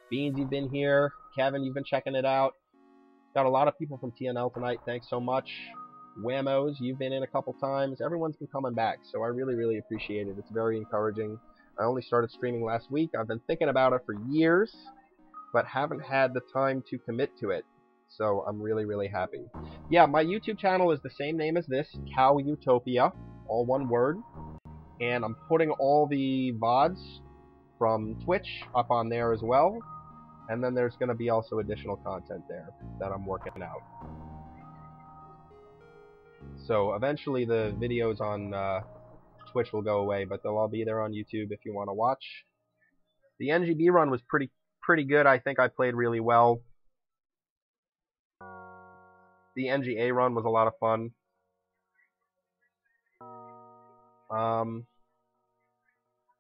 Beans, you've been here. Kevin, you've been checking it out. Got a lot of people from TNL tonight. Thanks so much. Whammos, you've been in a couple times. Everyone's been coming back, so I really, really appreciate it. It's very encouraging. I only started streaming last week. I've been thinking about it for years, but haven't had the time to commit to it. So I'm really, really happy. Yeah, my YouTube channel is the same name as this, CalUtopia, all one word. And I'm putting all the VODs from Twitch up on there as well. And then there's going to be also additional content there that I'm working out. So eventually the videos on Twitch will go away, but they'll all be there on YouTube if you want to watch. The NGB run was pretty good. I think I played really well. The NGA run was a lot of fun.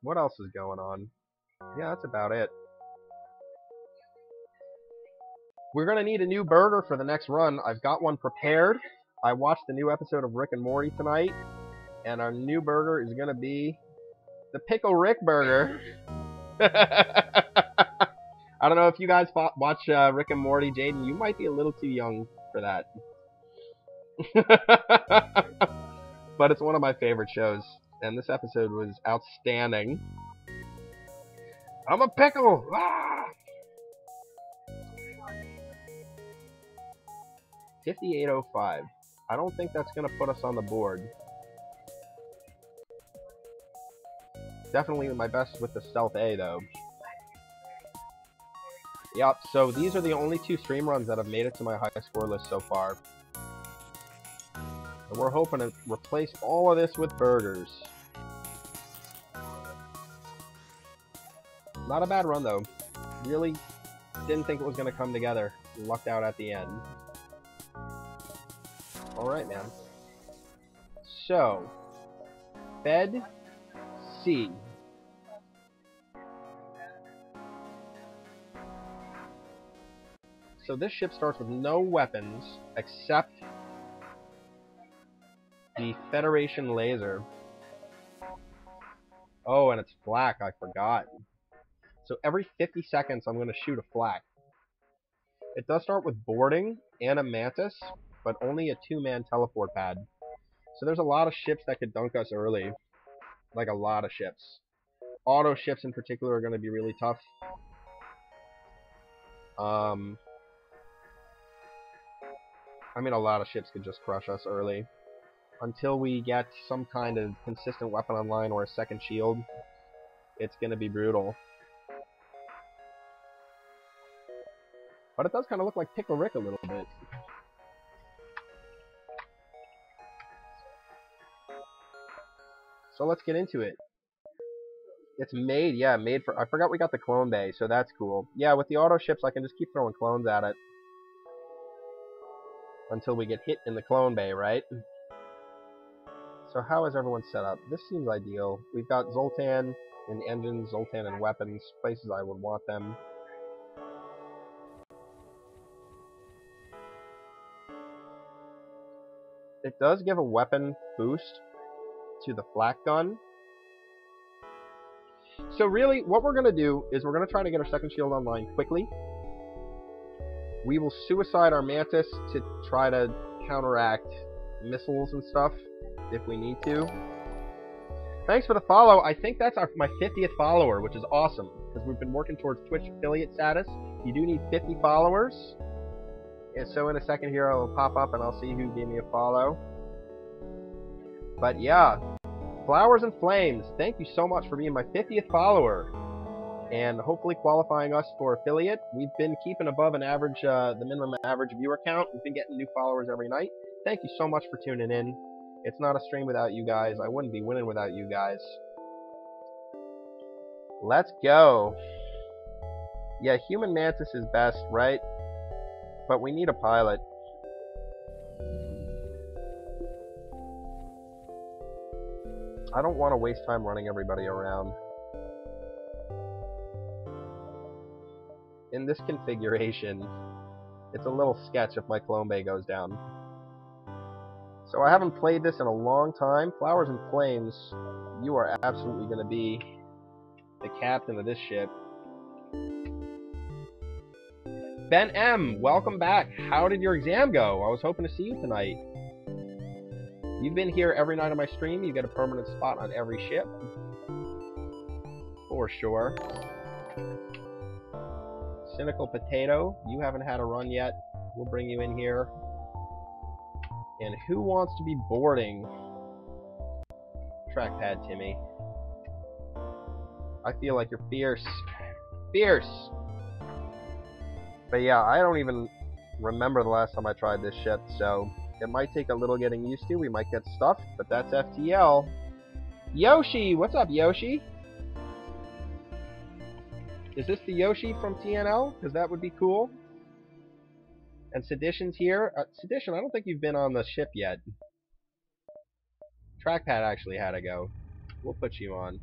What else is going on? Yeah, that's about it. We're going to need a new burger for the next run. I've got one prepared. I watched the new episode of Rick and Morty tonight, and our new burger is going to be the Pickle Rick Burger. I don't know if you guys watch Rick and Morty. Jaden, you might be a little too young for that. But it's one of my favorite shows, and this episode was outstanding. I'm a pickle! Ah! 5805. I don't think that's going to put us on the board. Definitely my best with the Stealth A, though. Yep, so these are the only 2 stream runs that have made it to my high score list so far. And we're hoping to replace all of this with burgers. Not a bad run, though. Really didn't think it was going to come together. Lucked out at the end. Alright, man. So, Fed C. So this ship starts with no weapons except the Federation laser. Oh, and it's flak, I forgot. So every 50 seconds, I'm going to shoot a flak. It does start with boarding and a mantis, but only a 2-man teleport pad. So there's a lot of ships that could dunk us early. Like a lot of ships. Auto ships in particular are going to be really tough. I mean, a lot of ships could just crush us early. Until we get some kind of consistent weapon online or a second shield, it's going to be brutal. But it does kind of look like Pickle Rick a little bit. So let's get into it. It's made, yeah, made for... I forgot we got the clone bay, so that's cool. Yeah, with the auto ships, I can just keep throwing clones at it. Until we get hit in the clone bay, right? So how is everyone set up? This seems ideal. We've got Zoltan in engines, Zoltan in weapons, places I would want them. It does give a weapon boost to the flak gun. So really, what we're going to do is we're going to try to get our second shield online quickly. We will suicide our mantis to try to counteract missiles and stuff if we need to. Thanks for the follow. I think that's my 50th follower, which is awesome, because we've been working towards Twitch affiliate status. You do need 50 followers. And so in a second here, I will pop up and I'll see who gave me a follow. But yeah, Flowers and Flames, thank you so much for being my 50th follower. And hopefully qualifying us for affiliate. We've been keeping above an average, the minimum average viewer count. We've been getting new followers every night. Thank you so much for tuning in. It's not a stream without you guys. I wouldn't be winning without you guys. Let's go. Yeah, Human Mantis is best, right? But we need a pilot. I don't want to waste time running everybody around. In this configuration, it's a little sketch if my clone bay goes down. So I haven't played this in a long time. Flowers and Flames, you are absolutely going to be the captain of this ship. Ben M, welcome back. How did your exam go? I was hoping to see you tonight. You've been here every night of my stream. You get a permanent spot on every ship. For sure. Cynical Potato, you haven't had a run yet. We'll bring you in here. And who wants to be boarding? Trackpad Timmy. I feel like you're fierce. Fierce! But yeah, I don't even remember the last time I tried this ship, so it might take a little getting used to. We might get stuffed, but that's FTL. Yoshi! What's up, Yoshi? Is this the Yoshi from TNL? Because that would be cool. And Sedition's here. Sedition, I don't think you've been on the ship yet. Trackpad actually had to go. We'll put you on.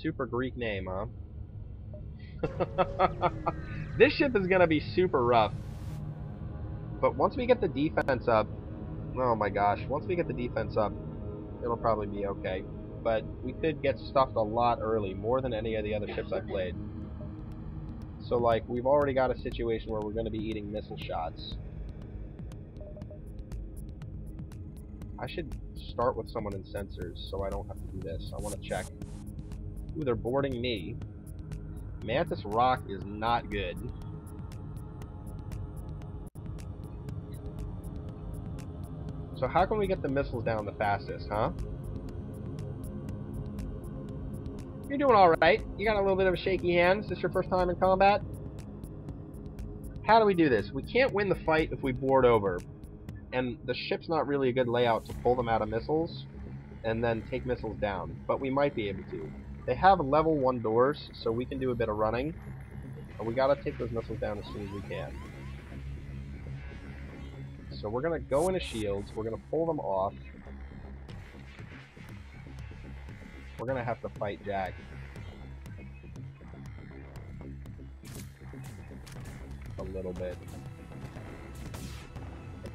Super Greek name, huh? This ship is going to be super rough. But once we get the defense up... Oh my gosh. Once we get the defense up, it'll probably be okay. But we could get stuffed a lot early, more than any of the other ships I've played. So, like, we've already got a situation where we're going to be eating missile shots. I should start with someone in sensors, so I don't have to do this. I want to check. Ooh, they're boarding me. Mantis Rock is not good. So how can we get the missiles down the fastest, huh? You're doing alright. You got a little bit of a shaky hand. Is this your first time in combat? How do we do this? We can't win the fight if we board over. And the ship's not really a good layout to pull them out of missiles and then take missiles down. But we might be able to. They have level 1 doors, so we can do a bit of running. And we gotta take those missiles down as soon as we can. So we're gonna go into shields. We're gonna pull them off. We're gonna have to fight Jack. A little bit.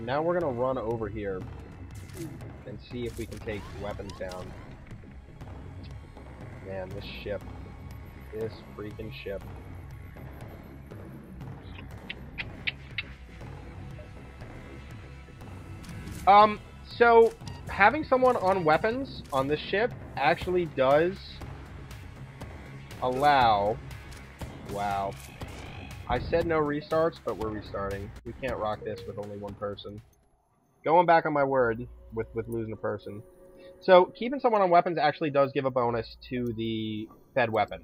now we're gonna run over here and see if we can take weapons down. Man, this ship. This freaking ship. So having someone on weapons on this ship actually does allow... Wow. I said no restarts, but we're restarting. We can't rock this with only one person. Going back on my word with losing a person. So keeping someone on weapons actually does give a bonus to the fed weapon.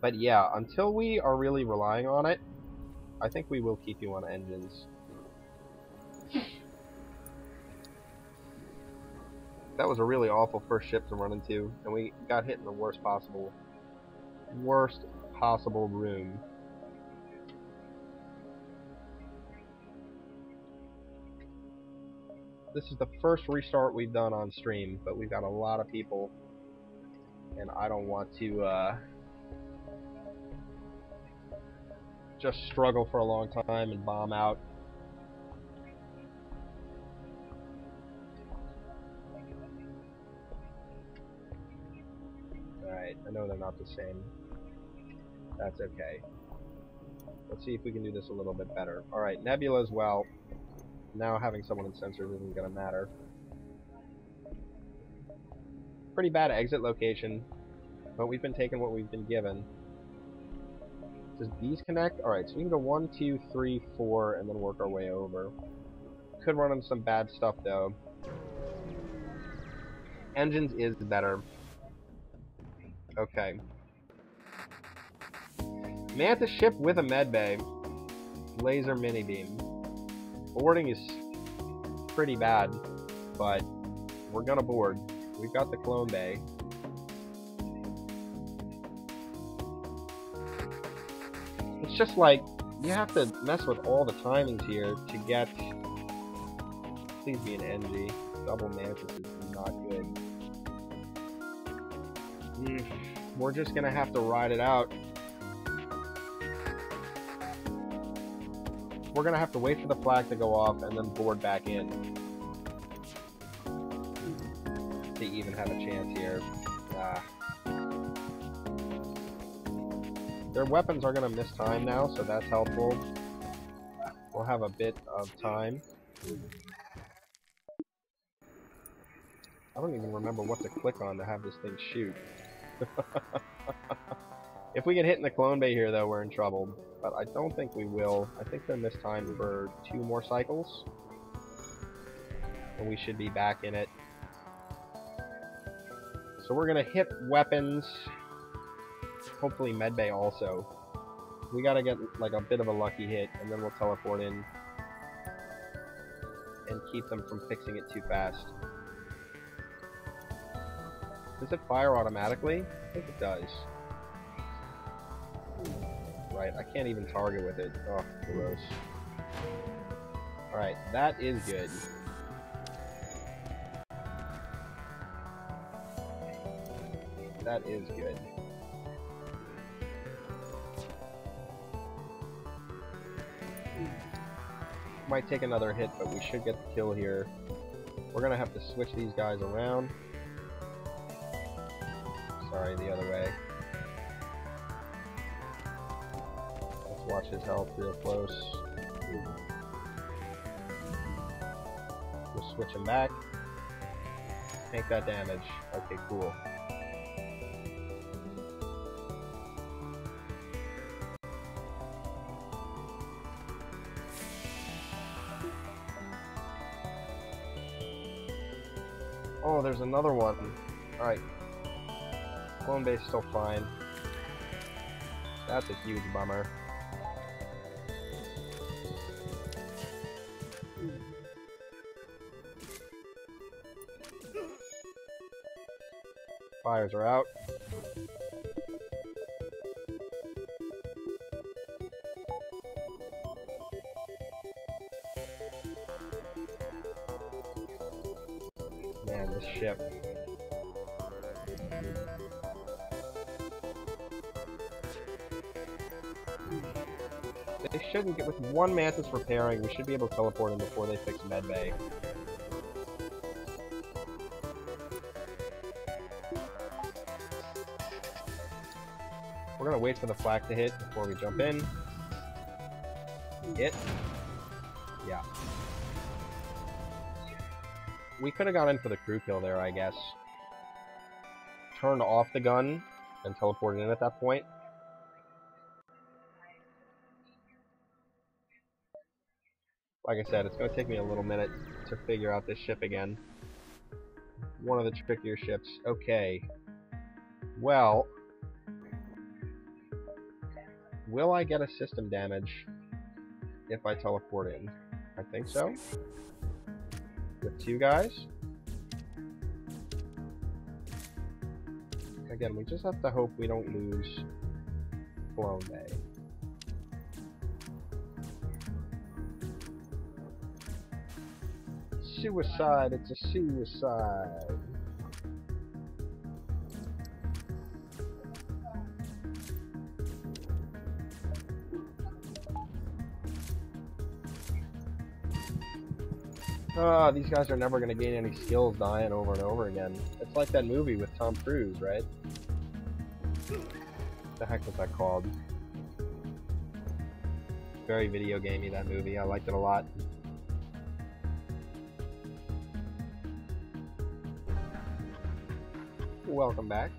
But yeah, until we are really relying on it, I think we will keep you on engines. That was a really awful first ship to run into, and we got hit in the worst possible room. This is the first restart we've done on stream, but we've got a lot of people, and I don't want to just struggle for a long time and bomb out. Alright, I know they're not the same. That's okay. Let's see if we can do this a little bit better. Alright, Nebula as well. Now having someone in sensors isn't gonna matter. Pretty bad exit location, but we've been taking what we've been given. Does these connect? Alright, so we can go 1, 2, 3, 4, and then work our way over. Could run into some bad stuff, though. Engines is better. Okay. Mantis ship with a medbay. Laser mini beam. Boarding is pretty bad, but we're gonna board. We've got the clone bay. It's just like, you have to mess with all the timings here to get... Please be an NG. Double Mantis is not good. We're just gonna have to ride it out. We're gonna have to wait for the flag to go off and then board back in to even have a chance here. Their weapons are gonna miss time now, so that's helpful. We'll have a bit of time. I don't even remember what to click on to have this thing shoot. If we get hit in the clone bay here, though, we're in trouble. But I don't think we will. I think they're mistimed for 2 more cycles. And we should be back in it. So we're going to hit weapons. Hopefully medbay also. We got to get like a bit of a lucky hit, and then we'll teleport in. And keep them from fixing it too fast. Does it fire automatically? I think it does. Right, I can't even target with it. Oh, gross. Alright, that is good. That is good. Might take another hit, but we should get the kill here. We're gonna have to switch these guys around. Sorry, the other way. Watch his health real close. We'll switch him back. Take that damage. Okay, cool. Oh, there's another one. Alright. Clone base still fine. That's a huge bummer. Fires are out. Man, this ship. They shouldn't get with one Mantis repairing. We should be able to teleport in before they fix Medbay. We're gonna wait for the flak to hit before we jump in. Hit. Yeah. We could have gone in for the crew kill there, I guess. Turned off the gun and teleported in at that point. Like I said, it's going to take me a little minute to figure out this ship again. One of the trickier ships. Okay. Well, will I get a system damage if I teleport in? I think so. With two guys. Again, we just have to hope we don't lose Clone Bay. Suicide, it's a suicide. These guys are never going to gain any skills dying over and over again. It's like that movie with Tom Cruise, right? What the heck was that called? Very video gamey, that movie. I liked it a lot. Welcome back.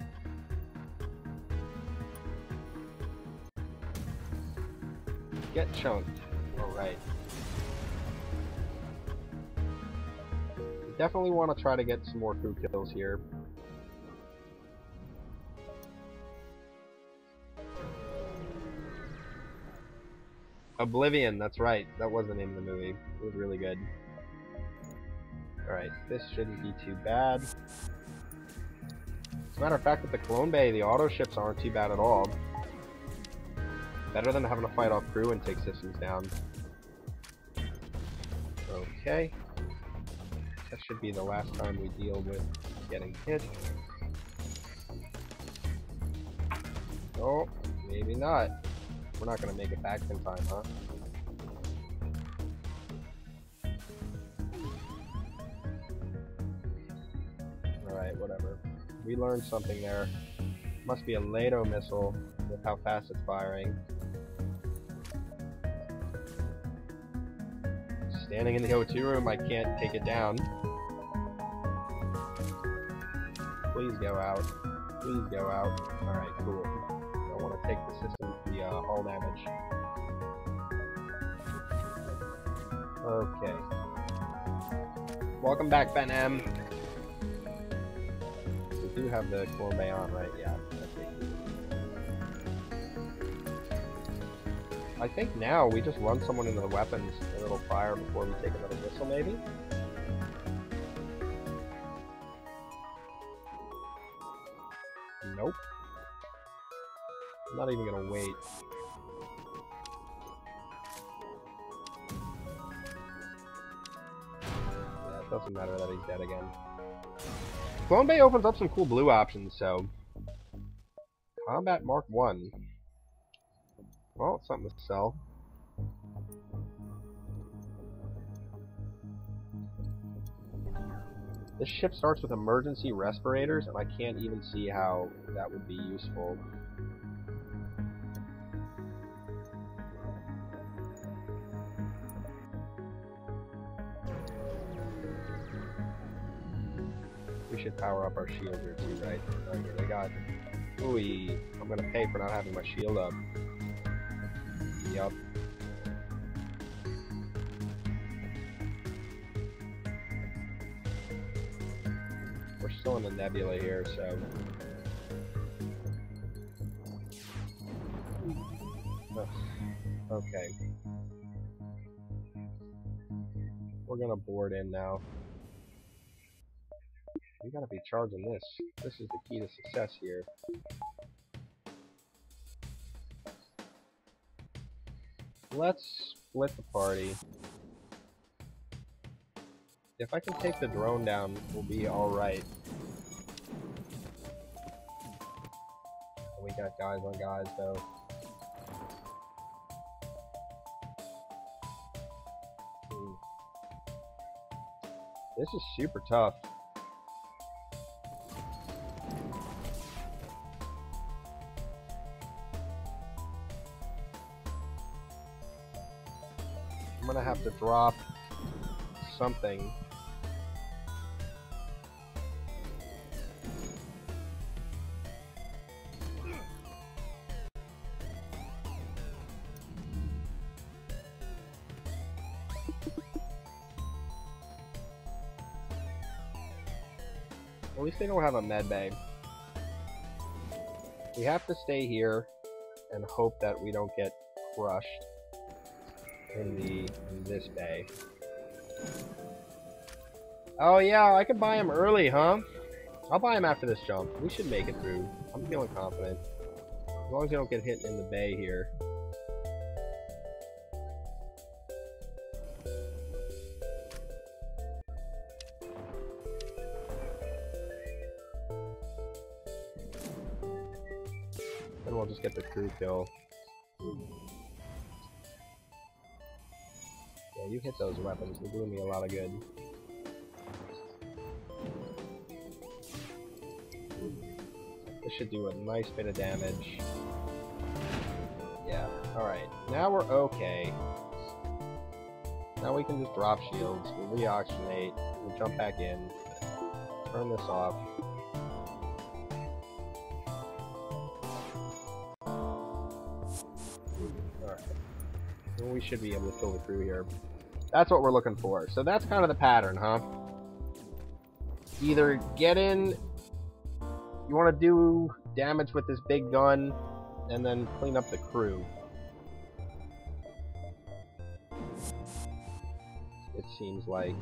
Get chunked. Alright. Definitely want to try to get some more crew kills here. Oblivion, that's right. That was the name of the movie. It was really good. Alright, this shouldn't be too bad. As a matter of fact, with the Clone Bay, the auto ships aren't too bad at all. Better than having to fight off crew and take systems down. Okay. That should be the last time we deal with getting hit. Oh, maybe not. We're not gonna make it back in time, huh? Alright, whatever. We learned something there. Must be a Leto missile with how fast it's firing. Standing in the O2 room, I can't take it down. Please go out. Please go out. Alright, cool. Don't want to take the system, the hull damage. Okay. Welcome back, Ben M. We do have the Clone Bay on, right? Yeah. Okay. I think now we just run someone into the weapons and it'll fire before we take another missile, maybe? Nope. I'm not even gonna wait. Yeah, it doesn't matter that he's dead again. Clone Bay opens up some cool blue options, so... Combat Mark 1. Well, it's something to sell. This ship starts with emergency respirators, and I can't even see how that would be useful. We should power up our shield here too, right? Oh, here we got... Ooh, I'm gonna pay for not having my shield up. Yup. We're still in the nebula here, so... Ugh. Okay. We're gonna board in now. We gotta be charging this. This is the key to success here. Let's split the party. If I can take the drone down, we'll be alright. We got guys on guys, though. This is super tough. I'm gonna have to drop something. At least they don't have a med bay. We have to stay here and hope that we don't get crushed in this bay. Oh yeah, I could buy him early, huh? I'll buy him after this jump. We should make it through. I'm feeling confident. As long as we don't get hit in the bay here. Then we'll just get the crew kill. Yeah, you hit those weapons. They're doing me a lot of good. This should do a nice bit of damage. Yeah, alright. Now we're okay. Now we can just drop shields, we'll reoxygenate, we'll jump back in, turn this off. Alright. Well, we should be able to kill the crew here. That's what we're looking for. So that's kind of the pattern, huh? Either get in... You want to do damage with this big gun, and then clean up the crew. It seems like.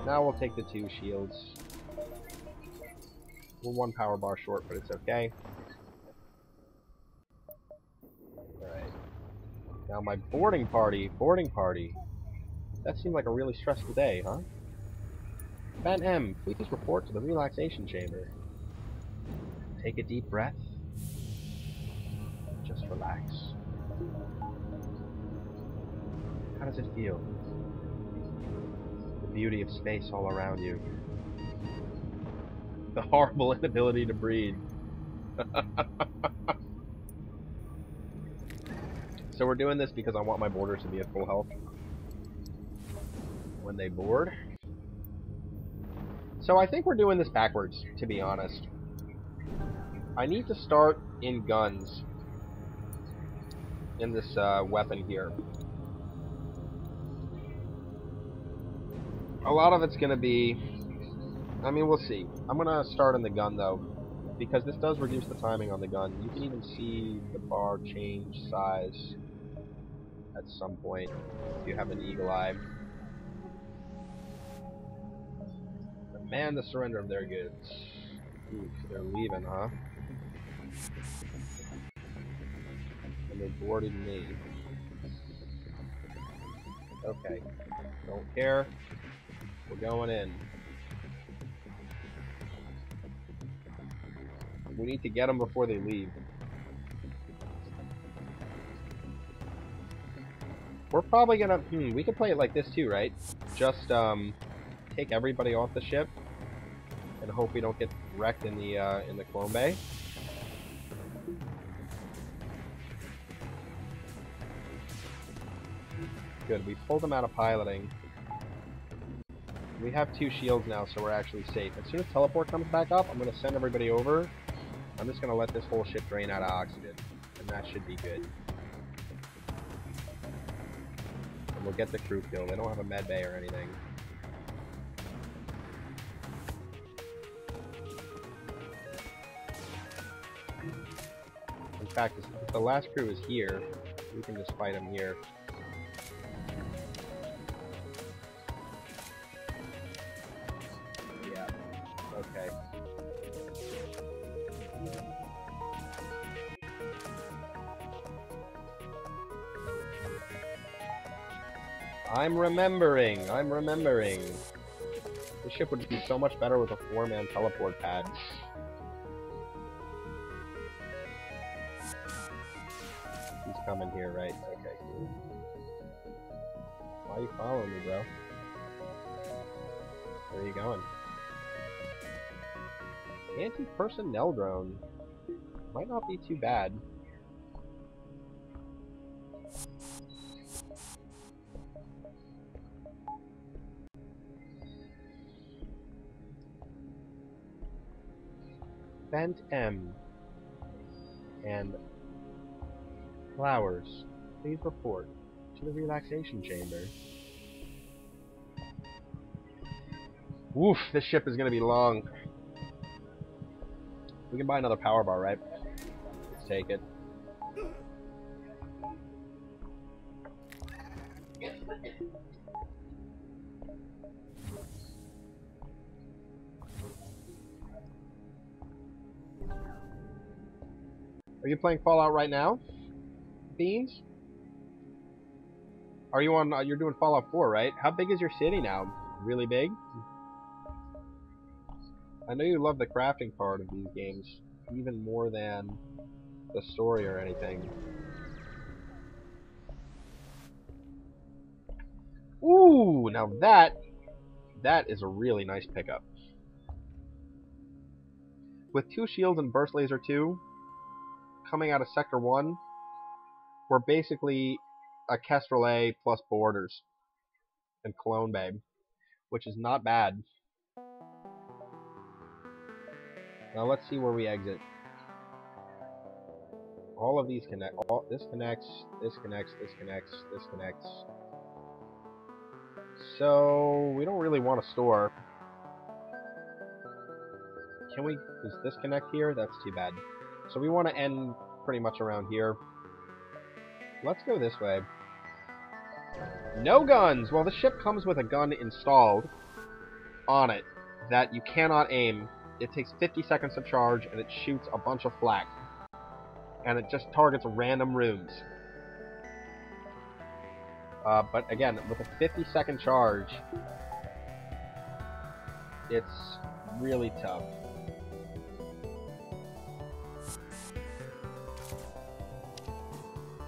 Now we'll take the 2 shields. We're 1 power bar short, but it's okay. Alright. Now my boarding party. That seemed like a really stressful day, huh? Ben M, please report to the relaxation chamber. Take a deep breath. Just relax. How does it feel? The beauty of space all around you. The horrible inability to breathe. So we're doing this because I want my boarders to be at full health when they board. So I think we're doing this backwards, to be honest. I need to start in guns in this weapon here. A lot of it's going to be... I mean, we'll see. I'm going to start in the gun, though, because this does reduce the timing on the gun. You can even see the bar change size at some point if you have an eagle eye. Demand the surrender of their goods. Oof, they're leaving, huh? And they boarded me. Okay. Don't care. We're going in. We need to get them before they leave. We're probably gonna... we could play it like this too, right? Just, take everybody off the ship and hope we don't get wrecked in the clone bay. Good, we pulled them out of piloting. We have 2 shields now, so we're actually safe. As soon as teleport comes back up, I'm going to send everybody over. I'm just going to let this whole ship drain out of oxygen, and that should be good. And we'll get the crew kill. They don't have a med bay or anything. In fact, if the last crew is here, we can just fight them here. Yeah. Okay. I'm remembering. This ship would be so much better with a 4-man teleport pad. coming here, right? Okay, cool. Why are you following me, bro? Where are you going? Anti-personnel drone. Might not be too bad. Bent M. And Flowers. Please report to the relaxation chamber. Woof, this ship is gonna be long. We can buy another power bar, right? Let's take it. Are you playing Fallout right now, Beans? Are you on? You're doing Fallout 4, right? How big is your city now? Really big? I know you love the crafting part of these games, even more than the story or anything. Ooh, now that is a really nice pickup. With 2 shields and Burst Laser 2 coming out of Sector 1, we're basically a Kestrel A plus Borders and Clone Bay, which is not bad. Now let's see where we exit. All of these connect. This connects, this connects, this connects, this connects. So we don't really want to store. Can we? Does this connect here? That's too bad. So we want to end pretty much around here. Let's go this way. No guns! Well, the ship comes with a gun installed on it that you cannot aim. It takes 50 seconds to charge, and it shoots a bunch of flak. And it just targets random rooms. But again, with a 50-second charge, it's really tough.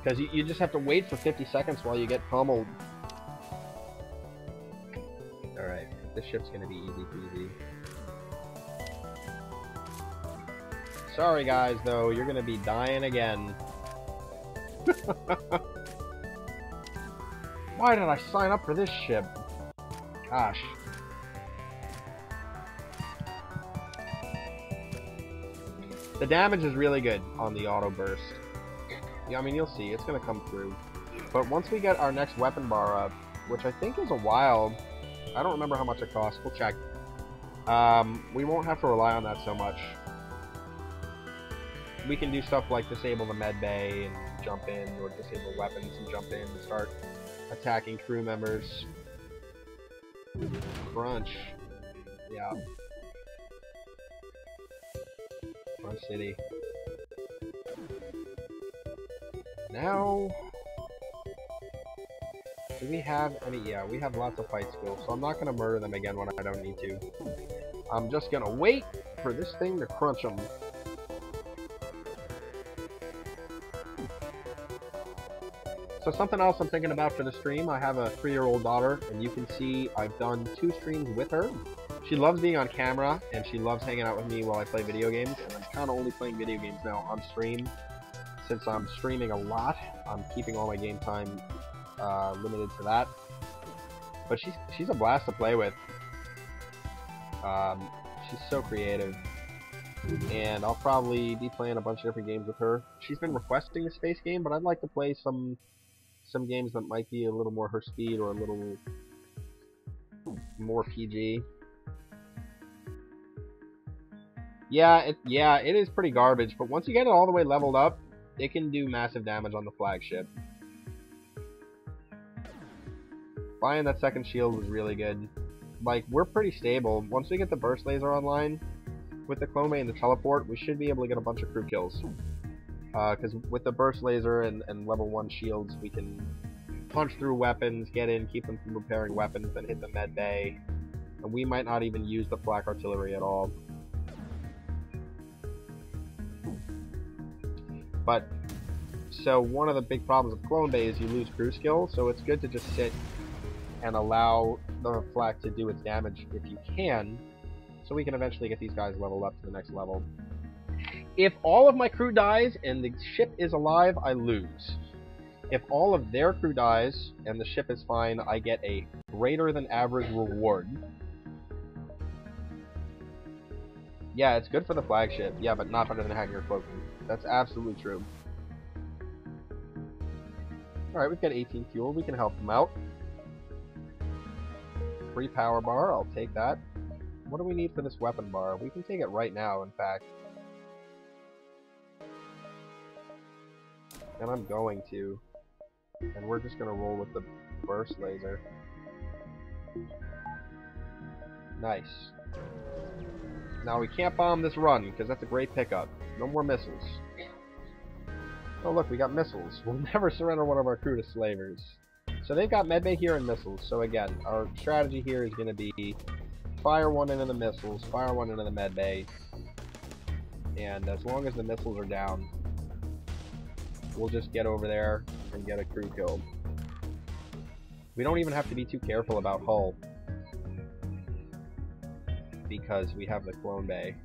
Because you just have to wait for 50 seconds while you get pummeled. Alright, this ship's gonna be easy peasy. Sorry guys, though, you're gonna be dying again. Why did I sign up for this ship? Gosh. The damage is really good on the auto burst. Yeah, I mean, you'll see, it's gonna come through. But once we get our next weapon bar up, which I think is a while, I don't remember how much it costs, we'll check. We won't have to rely on that so much. We can do stuff like disable the med bay and jump in, or disable weapons and jump in and start attacking crew members. Crunch. Yeah. Crunch City. Now, do we have any? Yeah, we have lots of fight skills, so I'm not going to murder them again when I don't need to. I'm just going to wait for this thing to crunch them. So something else I'm thinking about for the stream, I have a 3-year-old daughter, and you can see I've done 2 streams with her. She loves being on camera, and she loves hanging out with me while I play video games, and I'm kind of only playing video games now on stream. Since I'm streaming a lot, I'm keeping all my game time limited to that. But she's a blast to play with. She's so creative. And I'll probably be playing a bunch of different games with her. She's been requesting a space game, but I'd like to play some games that might be a little more her speed or a little more PG. Yeah, it is pretty garbage, but once you get it all the way leveled up, it can do massive damage on the flagship. Buying that second shield was really good. Like, we're pretty stable. Once we get the burst laser online, with the Clone Bay and the teleport, we should be able to get a bunch of crew kills. Because with the burst laser and level 1 shields, we can punch through weapons, get in, keep them from repairing weapons, then hit the med bay. And we might not even use the flak artillery at all. But so one of the big problems of Clone Bay is you lose crew skill, so it's good to just sit and allow the flak to do its damage if you can, so we can eventually get these guys leveled up to the next level. If all of my crew dies and the ship is alive, I lose. If all of their crew dies and the ship is fine, I get a greater than average reward. Yeah, it's good for the flagship. Yeah, but not better than hacking or cloaking. That's absolutely true. Alright, we've got 18 fuel. We can help them out. Free power bar. I'll take that. What do we need for this weapon bar? We can take it right now, in fact. And I'm going to. And we're just going to roll with the burst laser. Nice. Now we can't bomb this run, because that's a great pickup. No more missiles. Oh look, we got missiles. We'll never surrender one of our crew to slavers. So they've got medbay here and missiles. So again, our strategy here is going to be fire one into the missiles, fire one into the medbay. And as long as the missiles are down, we'll just get over there and get a crew killed. We don't even have to be too careful about hull, because we have the Clone Bay.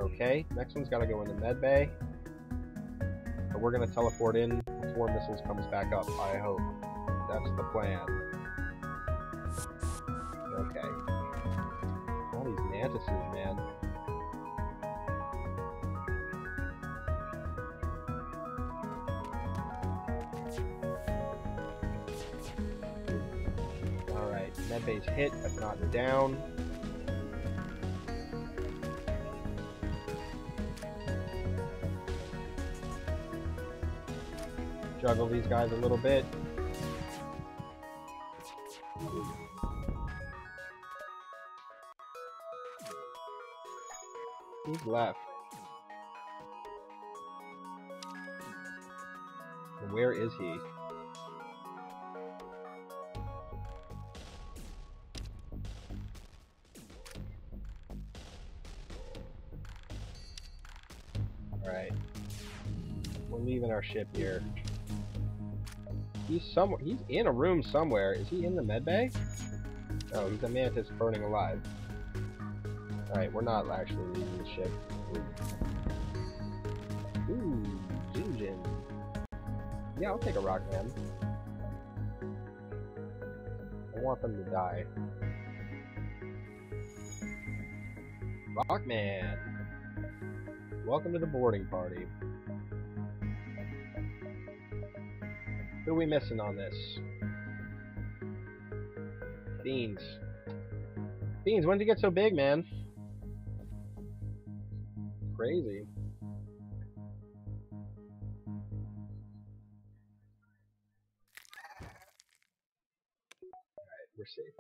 Okay, next one's gotta go in the med bay. But we're gonna teleport in before missiles comes back up, I hope. That's the plan. Okay. All these mantises, man. Alright, medbay's hit, but not down. Juggle these guys a little bit. Who's left? And where is he? Alright. We're leaving our ship here. He's somewhere. He's in a room somewhere. Is he in the medbay? Oh, he's a mantis burning alive. Alright, we're not actually leaving the ship. Ooh, Jinjin. Yeah, I'll take a Rockman. I want them to die. Rockman! Welcome to the boarding party. Who are we missing on this? Beans. Beans, when did you get so big, man? Crazy. Alright, we're safe.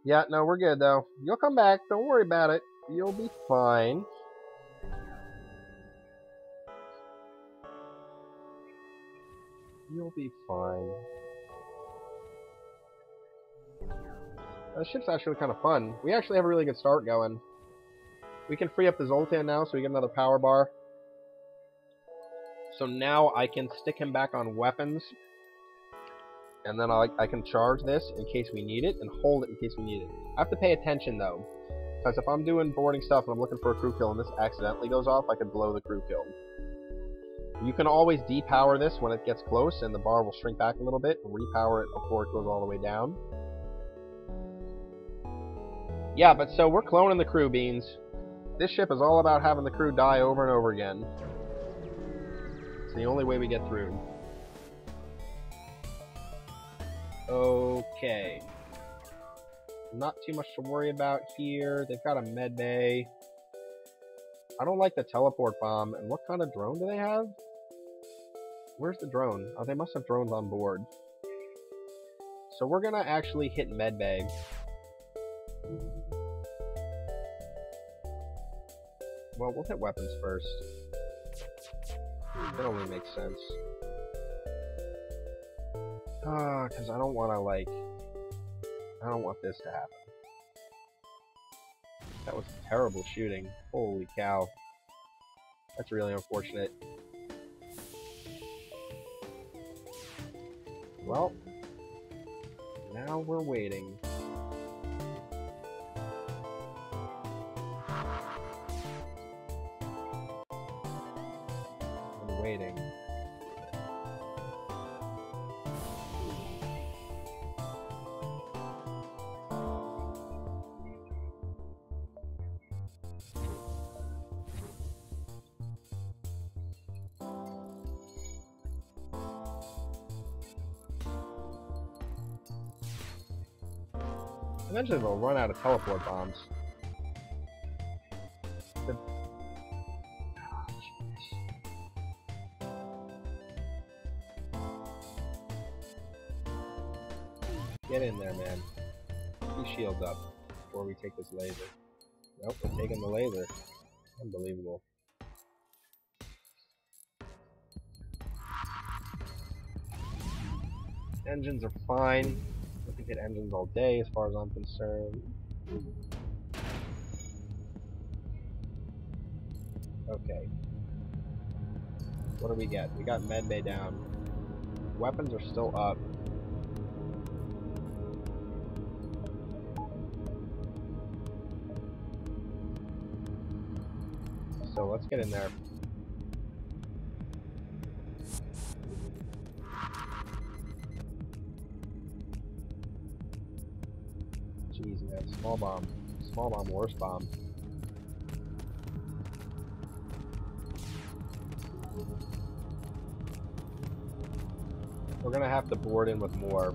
Yeah, no, we're good, though. You'll come back. Don't worry about it. You'll be fine. You'll be fine. The ship's actually kind of fun. We actually have a really good start going. We can free up the Zoltan now, so we get another power bar. So now I can stick him back on weapons. And then I can charge this in case we need it, and hold it in case we need it. I have to pay attention, though. Because if I'm doing boarding stuff and I'm looking for a crew kill and this accidentally goes off, I could blow the crew kill. You can always depower this when it gets close, and the bar will shrink back a little bit, and repower it before it goes all the way down. Yeah, but so we're cloning the crew, Beans. This ship is all about having the crew die over and over again. It's the only way we get through. Okay. Not too much to worry about here. They've got a med bay. I don't like the teleport bomb. And what kind of drone do they have? Where's the drone? Oh, they must have drones on board. So we're gonna actually hit medbay. Well, we'll hit weapons first. That only makes sense. Because I don't want to, I don't want this to happen. That was terrible shooting. Holy cow. That's really unfortunate. Well, now we're waiting. And waiting. Eventually they'll run out of teleport bombs. Get in there, man. Keep shields up before we take this laser. Nope, we're taking the laser. Unbelievable. Engines are fine. We can hit engines all day as far as I'm concerned. Okay. What do we get? We got medbay down. Weapons are still up. So let's get in there. Jeez, man. Small bomb. Small bomb, worst bomb. We're gonna have to board in with more.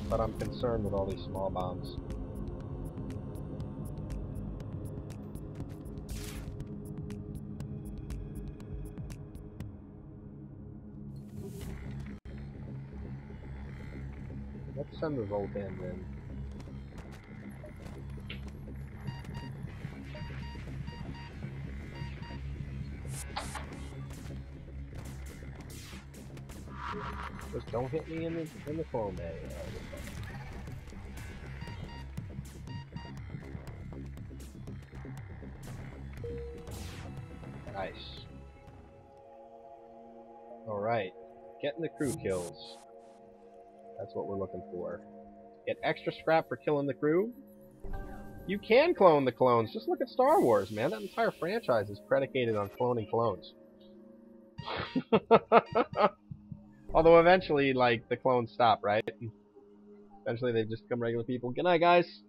But I'm concerned with all these small bombs. Let's send the Voltans in. Just don't hit me in the clone bay. Nice. Alright. Getting the crew kills. That's what we're looking for. Get extra scrap for killing the crew. You can clone the clones. Just look at Star Wars, man. That entire franchise is predicated on cloning clones. Although eventually, like, the clones stop, right? Eventually they just become regular people. Good night, guys.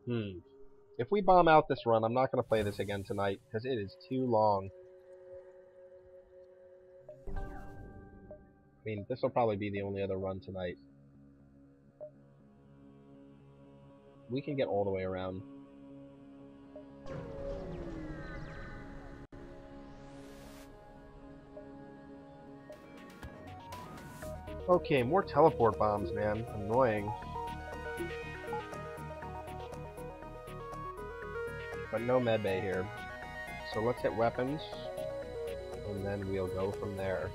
If we bomb out this run, I'm not going to play this again tonight, because it is too long. I mean, this will probably be the only other run tonight. We can get all the way around. Okay, more teleport bombs, man. Annoying. But no medbay here. So let's hit weapons, and then we'll go from there.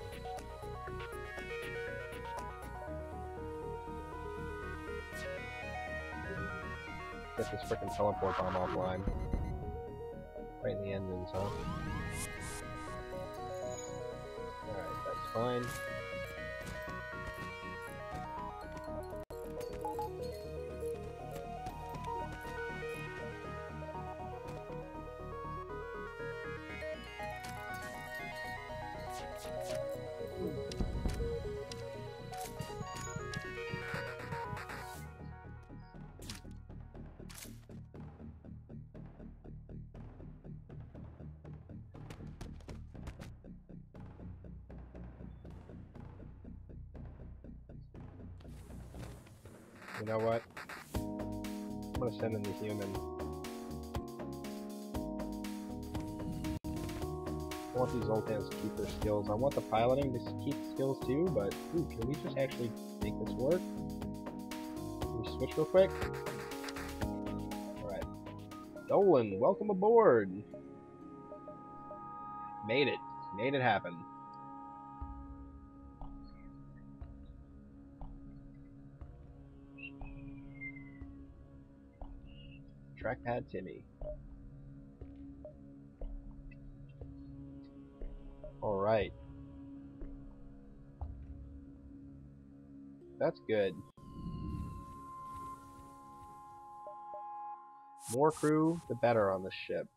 Get this frickin' teleport bomb offline. Right in the engines, huh? Alright, that's fine. You know what? I'm gonna send in the human. I want these Zoltans to keep their skills. I want the piloting to keep skills too, but ooh, can we just actually make this work? Can we switch real quick? Alright. Dolan, welcome aboard! Made it. Made it happen. Trackpad Timmy. Alright. That's good. More crew, the better on this ship.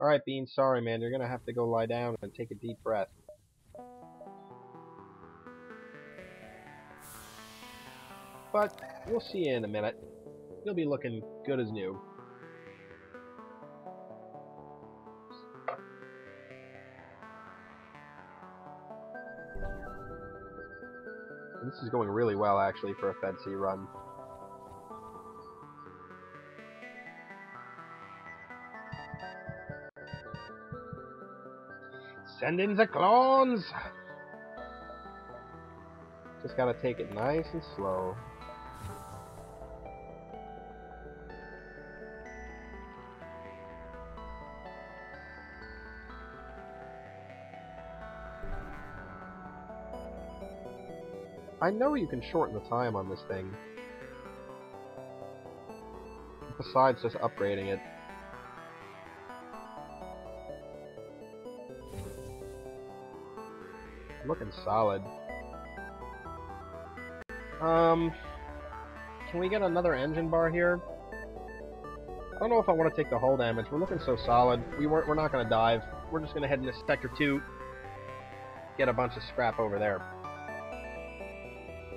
Alright, Bean, sorry man, you're gonna have to go lie down and take a deep breath. But we'll see you in a minute. You'll be looking good as new. And this is going really well, actually, for a Fed C run. Send in the clones! Just gotta take it nice and slow. I know you can shorten the time on this thing. Besides just upgrading it. Looking solid. Can we get another engine bar here? I don't know if I want to take the hull damage. We're looking so solid. We're not going to dive. We're just going to head into Sector 2. Get a bunch of scrap over there.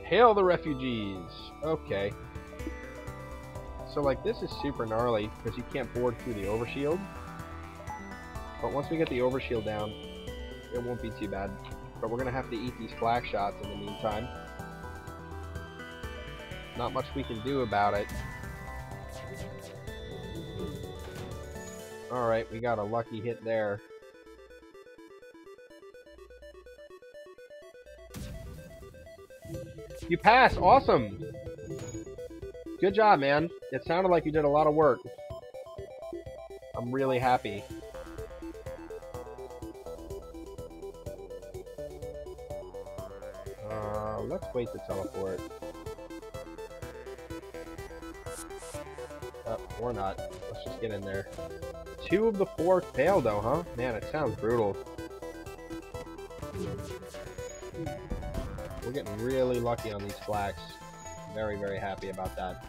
Hail the refugees! Okay. So, like, this is super gnarly, because you can't board through the overshield. But once we get the overshield down, it won't be too bad. But we're going to have to eat these flak shots in the meantime. Not much we can do about it. Alright, we got a lucky hit there. You passed! Awesome! Good job, man. It sounded like you did a lot of work. I'm really happy. Let's wait to teleport. Or not. Let's just get in there. 2 of the 4 failed though, huh? Man, it sounds brutal. We're getting really lucky on these flags. Very, very happy about that.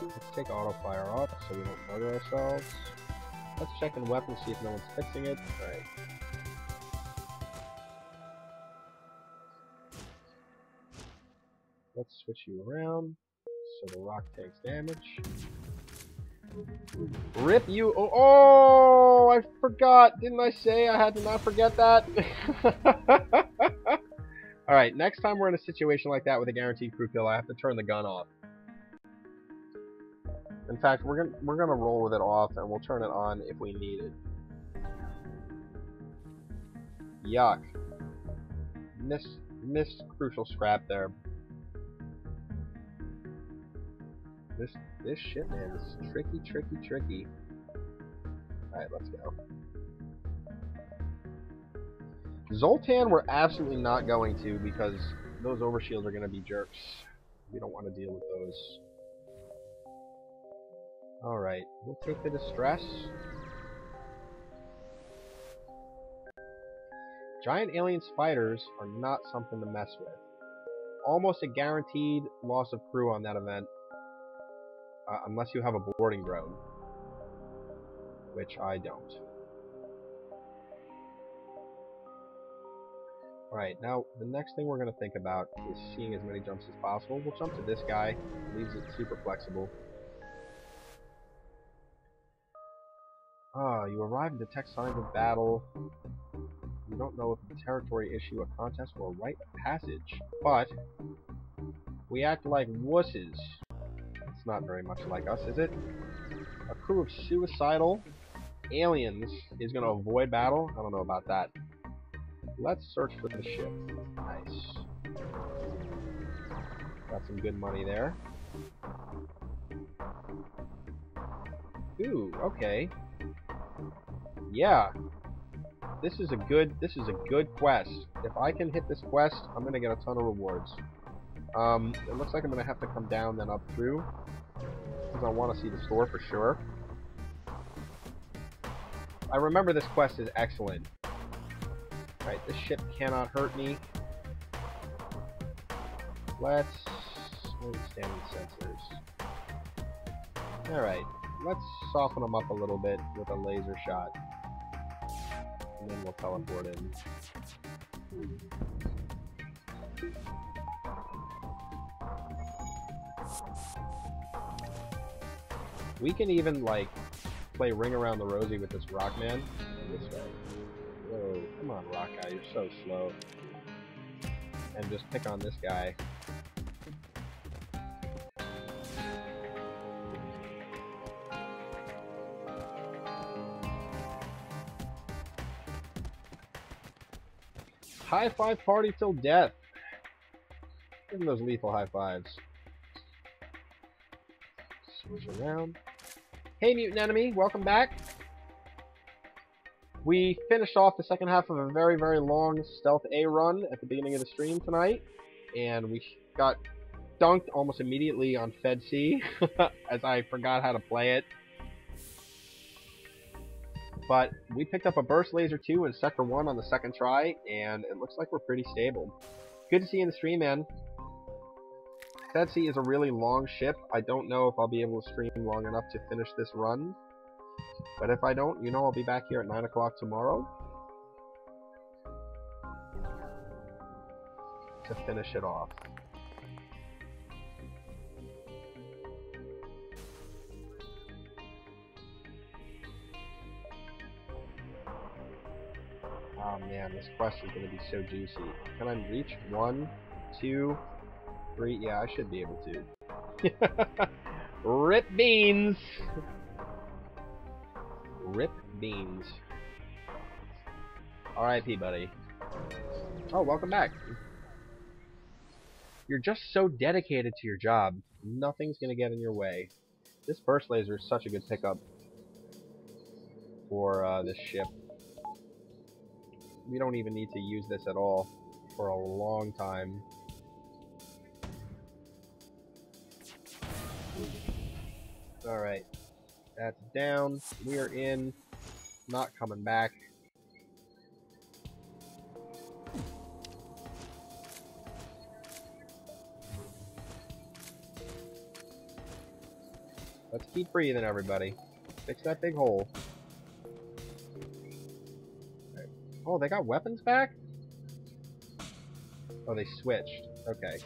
Let's take auto fire off so we don't murder ourselves. Let's check in weapons, see if no one's fixing it. Alright. Let's switch you around so the rock takes damage. Rip you! Oh, I forgot! Didn't I say I had to not forget that? Alright, next time we're in a situation like that with a guaranteed crew kill, I have to turn the gun off. In fact, we're gonna roll with it off, and we'll turn it on if we need it. Yuck. Missed crucial scrap there. This shit, man, is tricky, tricky, tricky. Alright, let's go. Zoltan we're absolutely not going to, because those overshields are going to be jerks. We don't want to deal with those. Alright, we'll take the distress. Giant alien spiders are not something to mess with. Almost a guaranteed loss of crew on that event. Unless you have a boarding drone. Which I don't. Alright, now the next thing we're going to think about is seeing as many jumps as possible. We'll jump to this guy. Leaves it super flexible. You arrive and detect signs of battle. You don't know if the territory issue a contest or a rite of passage. But we act like wusses. It's not very much like us, is it? A crew of suicidal aliens is going to avoid battle? I don't know about that. Let's search for the ship. Nice. Got some good money there. Ooh, okay. Yeah. This is a good quest. If I can hit this quest, I'm going to get a ton of rewards. It looks like I'm gonna have to come down then up through, because I want to see the store for sure. I remember this quest is excellent. Alright, this ship cannot hurt me. Let's standard sensors. Alright, let's soften them up a little bit with a laser shot. And then we'll teleport in. We can even, like, play Ring Around the Rosie with this Rockman. This way. Whoa, come on, Rock Guy, you're so slow. And just pick on this guy. High five party till death. Give them those lethal high fives. Switch around. Hey, mutant enemy, welcome back. We finished off the second half of a very, very long Stealth A run at the beginning of the stream tonight, and we got dunked almost immediately on Fed C, as I forgot how to play it. But we picked up a Burst Laser 2 in Sector 1 on the second try, and it looks like we're pretty stable. Good to see you in the stream, man. Fed C is a really long ship. I don't know if I'll be able to stream long enough to finish this run. But if I don't, you know I'll be back here at 9 o'clock tomorrow to finish it off. Oh man, this quest is going to be so juicy. Can I reach 1, 2, 3? Yeah, I should be able to. Rip beans! Rip beans. R.I.P. buddy. Oh, welcome back. You're just so dedicated to your job. Nothing's gonna get in your way. This burst laser is such a good pickup for this ship. We don't even need to use this at all for a long time. Alright. That's down. We are in. Not coming back. Let's keep breathing, everybody. Fix that big hole. Right. Oh, they got weapons back? Oh, they switched. Okay.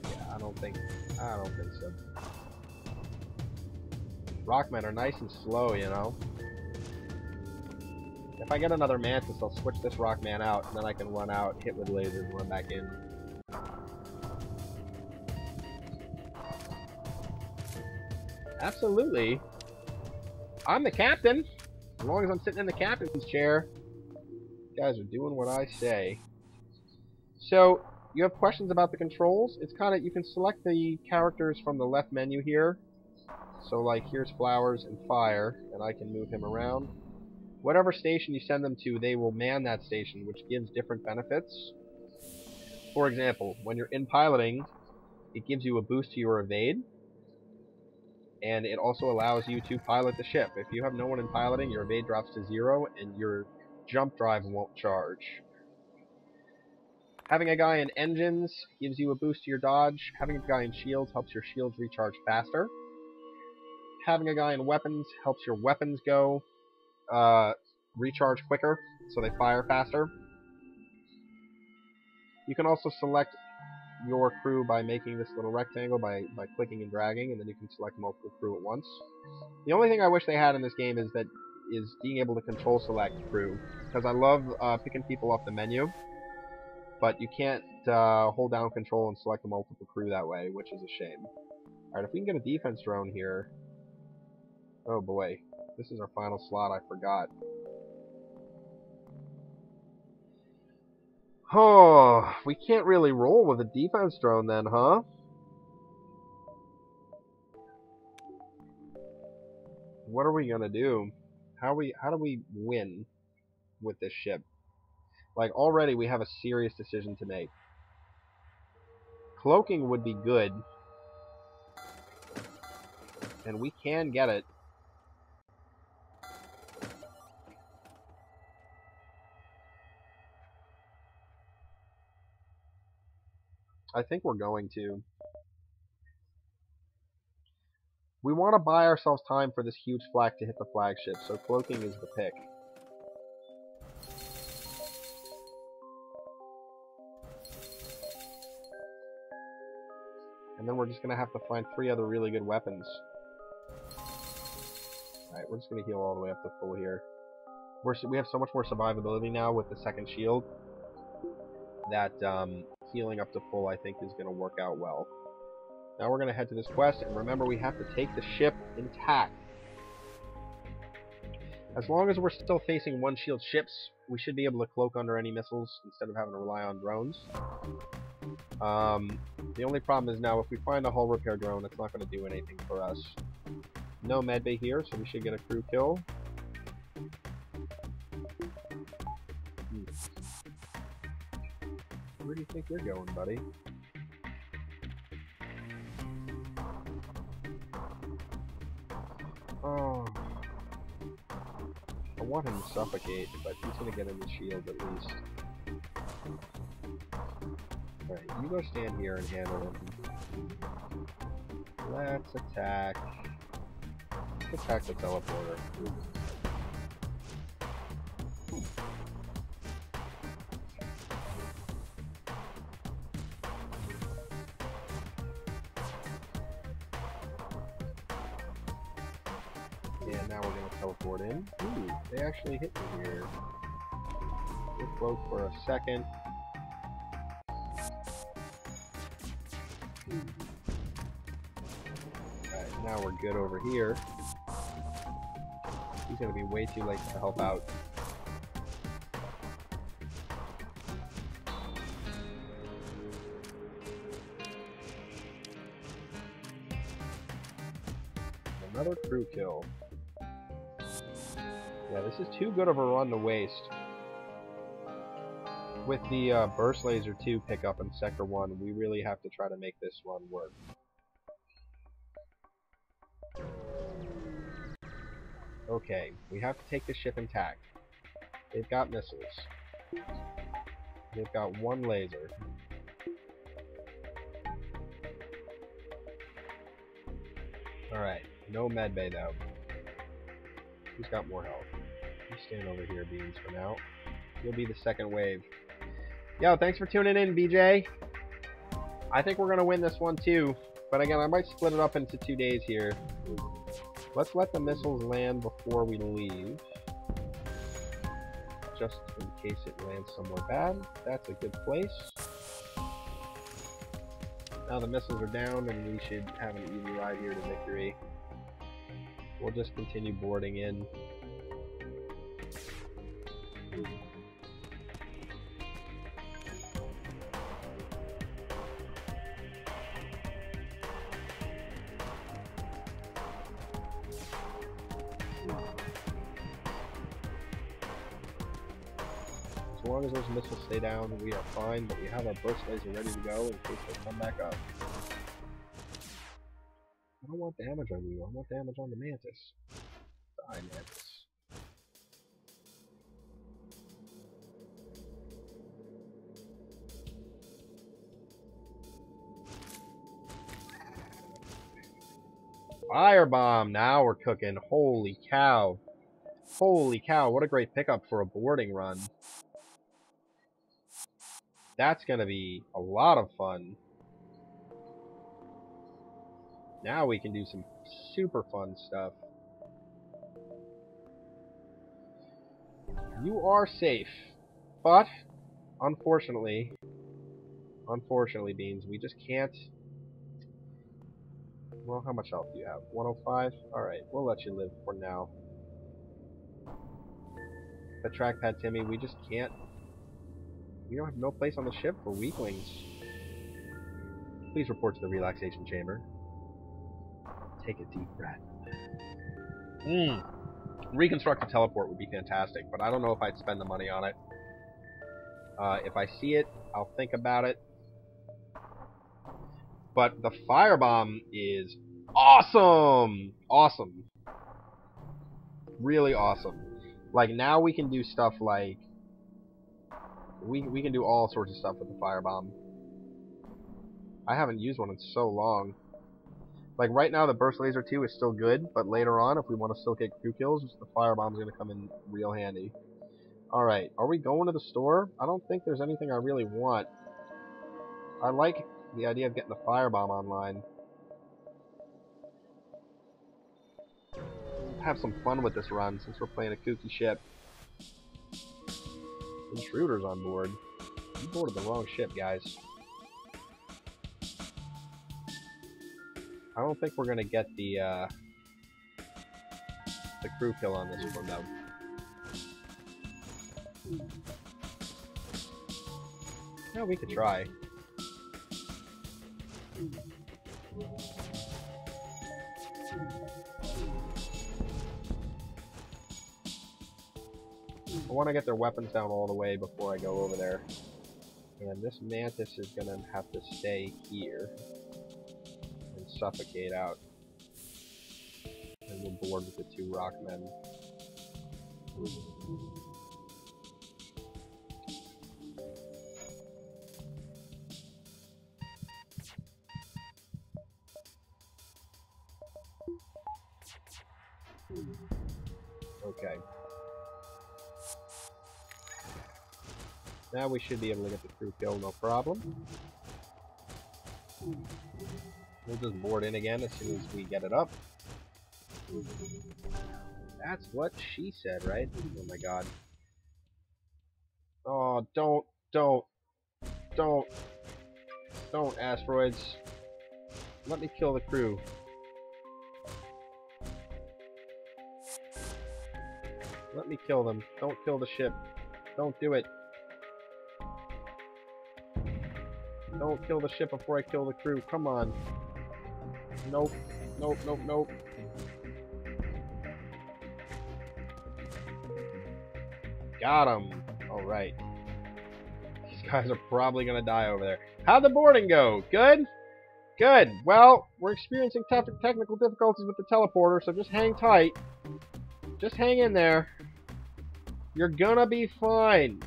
Yeah, I don't think so. Rockmen are nice and slow, you know? If I get another Mantis, I'll switch this Rockman out, and then I can run out, hit with lasers, and run back in. Absolutely. I'm the captain. As long as I'm sitting in the captain's chair. You guys are doing what I say. So, you have questions about the controls? It's kind of, you can select the characters from the left menu here. So, like, here's Flowers and Fire, and I can move him around. Whatever station you send them to, they will man that station, which gives different benefits. For example, when you're in piloting, it gives you a boost to your evade. And it also allows you to pilot the ship. If you have no one in piloting, your evade drops to 0, and your jump drive won't charge. Having a guy in engines gives you a boost to your dodge. Having a guy in shields helps your shields recharge faster. Having a guy in weapons helps your weapons go recharge quicker, so they fire faster. You can also select your crew by making this little rectangle by clicking and dragging, and then you can select multiple crew at once. The only thing I wish they had in this game is being able to control select crew, because I love picking people off the menu, but you can't hold down control and select a multiple crew that way, which is a shame. Alright, if we can get a defense drone here. Oh boy, this is our final slot, I forgot. Oh, we can't really roll with a defense drone then, huh? What are we gonna do? How do we win with this ship? Like, already we have a serious decision to make. Cloaking would be good. And we can get it. I think we're going to. We want to buy ourselves time for this huge flak to hit the flagship, so cloaking is the pick. And then we're just going to have to find 3 other really good weapons. Alright, we're just going to heal all the way up to full here. We have so much more survivability now with the second shield that healing up to full, I think, is going to work out well. Now we're going to head to this quest, and remember, we have to take the ship intact. As long as we're still facing one-shield ships, we should be able to cloak under any missiles instead of having to rely on drones. The only problem is now, if we find a hull repair drone, it's not going to do anything for us. No medbay here, so we should get a crew kill. Where do you think you're going, buddy? Oh. I want him to suffocate, but he's gonna get in the shield at least. Alright, you go stand here and handle him. Let's attack. Let's attack the teleporter. And now we're going to teleport in. Ooh, they actually hit me here. We'll float for a second. Alright, now we're good over here. He's going to be way too late to help out. Another crew kill. Yeah, this is too good of a run to waste. With the Burst Laser 2 pickup in Sector 1, we really have to try to make this run work. Okay, we have to take the ship intact. They've got missiles. They've got 1 laser. Alright, no medbay though. Who's got more health? You stand over here, Beans, for now. You'll be the second wave. Yo, thanks for tuning in, BJ. I think we're gonna win this one too. But again, I might split it up into 2 days here. Let's let the missiles land before we leave. Just in case it lands somewhere bad. That's a good place. Now the missiles are down and we should have an easy ride here to victory. We'll just continue boarding in. As long as those missiles stay down, we are fine, but we have our burst laser ready to go in case they come back up. I don't want damage on you, I want damage on the Mantis. Die, Mantis. Firebomb! Now we're cooking. Holy cow. Holy cow, what a great pickup for a boarding run. That's gonna be a lot of fun. Now we can do some super fun stuff. You are safe, but unfortunately, Beans, we just can't. Well, how much health do you have? 105? Alright, we'll let you live for now. The trackpad, Timmy, we just can't. We don't have no place on the ship for weaklings. Please report to the relaxation chamber. Take a deep breath. Reconstruct a teleport would be fantastic, but I don't know if I'd spend the money on it. If I see it, I'll think about it. But the firebomb is awesome! Awesome. Really awesome. Like, now we can do stuff like... We can do all sorts of stuff with the firebomb. I haven't used one in so long. Like, right now, the Burst Laser 2 is still good, but later on, if we want to still get crew kills, the firebomb's going to come in real handy. Alright, are we going to the store? I don't think there's anything I really want. I like the idea of getting the firebomb online. Have some fun with this run, since we're playing a kooky ship. Intruders on board. You boarded the wrong ship, guys. I don't think we're gonna get the crew kill on this one, though. Yeah, we could try. I want to get their weapons down all the way before I go over there. And this Mantis is gonna have to stay here and suffocate out. And we'll board with the 2 Rockmen. Okay. Now we should be able to get the crew kill, no problem. We'll just board in again as soon as we get it up. That's what she said, right? Oh my god. Oh, don't, asteroids. Let me kill the crew. Let me kill them. Don't kill the ship. Don't do it. Don't kill the ship before I kill the crew. Come on. Nope. Nope, nope, nope. Got him. Alright. These guys are probably gonna die over there. How'd the boarding go? Good? Good. Well, we're experiencing tough technical difficulties with the teleporter, so just hang tight. Just hang in there. You're gonna be fine.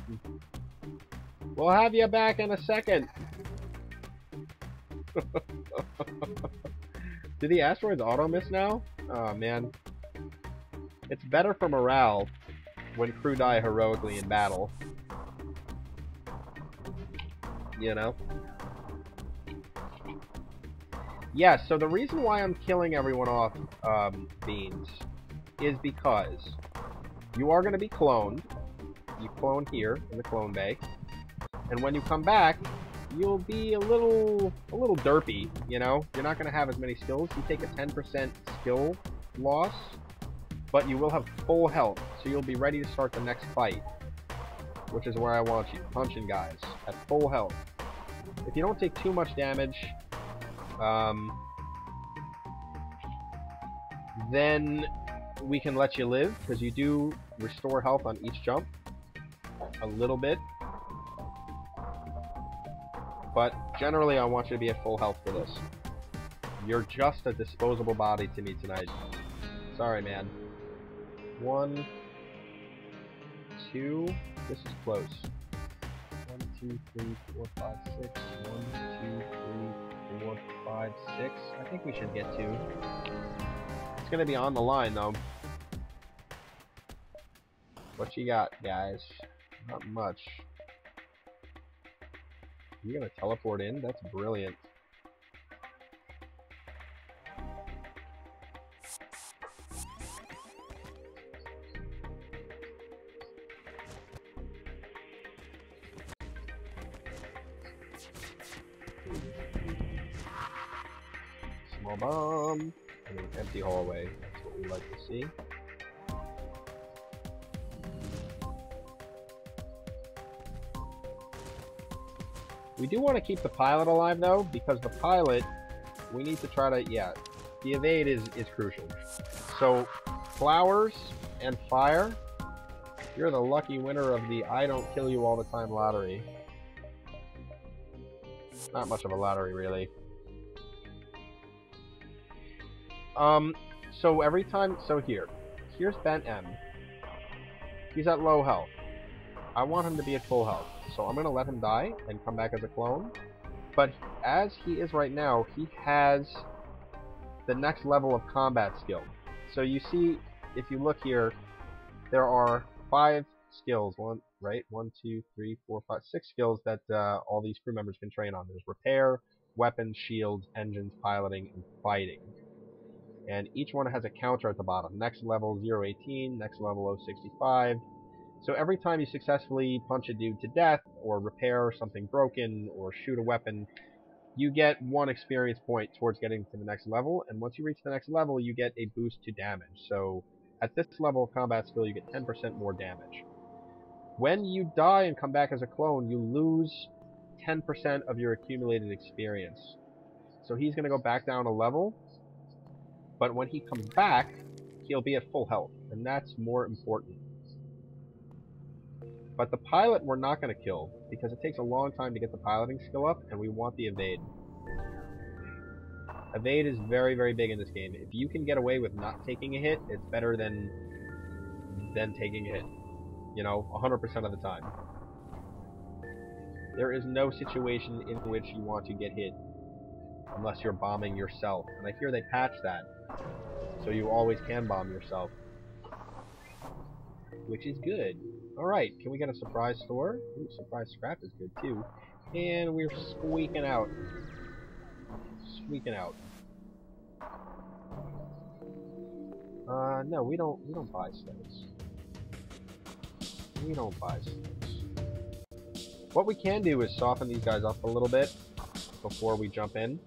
We'll have you back in a second. Do the asteroids auto-miss now? Oh, man. It's better for morale when crew die heroically in battle. You know? Yeah, so the reason why I'm killing everyone off, Beans, is because you are going to be cloned. You clone here in the clone bay. And when you come back, you'll be a little derpy, you know? You're not going to have as many skills. You take a 10% skill loss, but you will have full health, so you'll be ready to start the next fight, which is where I want you, punching guys at full health. If you don't take too much damage, then we can let you live, because you do restore health on each jump a little bit. But generally, I want you to be at full health for this. You're just a disposable body to me tonight. Sorry, man. 1, 2. This is close. 1, 2, 3, 4, 5, 6. 1, 2, 3, 4, 5, 6. I think we should get 2. It's gonna be on the line, though. What you got, guys? Not much. You're gonna teleport in? That's brilliant. Small bomb. And an empty hallway. That's what we like to see. We do want to keep the pilot alive, though, because the pilot, we need to try to, yeah, the evade is crucial. So, flowers and fire You're the lucky winner of the I don't kill you all the time lottery. Not much of a lottery, really. So every time, here's Ben M. He's at low health. I want him to be at full health, so I'm gonna let him die and come back as a clone. But as he is right now, he has the next level of combat skill. So you see, if you look here, there are 5 skills. 1, 2, 3, 4, 5, 6 skills that all these crew members can train on. There's repair, weapons, shields, engines, piloting, and fighting. And each one has a counter at the bottom. Next level 018, next level 065. So every time you successfully punch a dude to death, or repair something broken, or shoot a weapon, you get 1 experience point towards getting to the next level, and once you reach the next level, you get a boost to damage. So at this level of combat skill, you get 10% more damage. When you die and come back as a clone, you lose 10% of your accumulated experience. So he's going to go back down a level, but when he comes back, he'll be at full health, and that's more important. But the pilot we're not going to kill, because it takes a long time to get the piloting skill up, and we want the evade. Evade is very, very big in this game. If you can get away with not taking a hit, it's better than taking a hit. You know, 100% of the time. There is no situation in which you want to get hit unless you're bombing yourself. And I hear they patched that, so you always can bomb yourself, which is good. Alright, can we get a surprise store? Ooh, surprise scrap is good too. And we're squeaking out. Squeaking out. No, we don't buy stones. We don't buy stones. What we can do is soften these guys up a little bit before we jump in.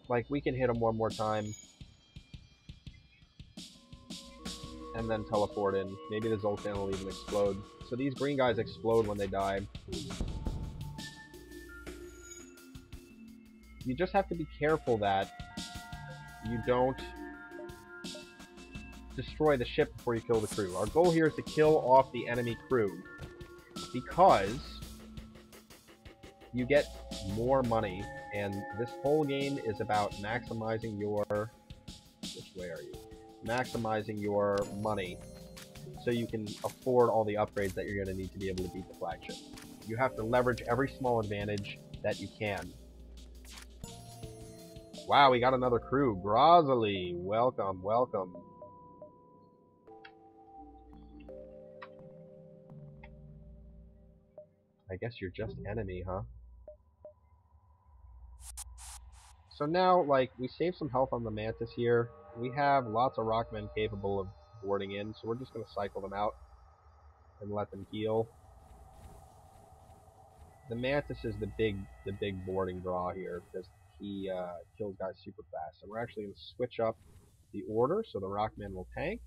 Like, we can hit them one more time and then teleport in. Maybe the Zoltan will even explode. So these green guys explode when they die. You just have to be careful that you don't destroy the ship before you kill the crew. Our goal here is to kill off the enemy crew, because you get more money, and this whole game is about maximizing your... Which way are you? Maximizing your money, so you can afford all the upgrades that you're going to need to be able to beat the flagship. You have to leverage every small advantage that you can. Wow, we got another crew. Grazali, welcome, welcome. I guess you're just enemy, huh? So now, like, we saved some health on the Mantis here. We have lots of Rockmen capable of boarding in, so we're just going to cycle them out and let them heal. The Mantis is the big boarding draw here, because he kills guys super fast. So we're actually going to switch up the order, so the Rockmen will tank.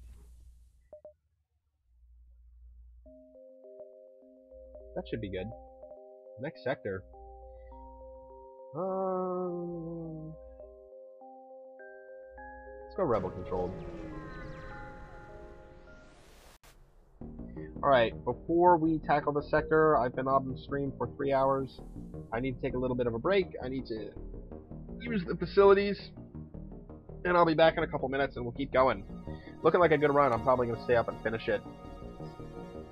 That should be good. Next sector. Let's go rebel controlled. Alright, before we tackle the sector, I've been on stream for 3 hours. I need to take a little bit of a break. I need to use the facilities. And I'll be back in a couple minutes and we'll keep going. Looking like a good run. I'm probably going to stay up and finish it.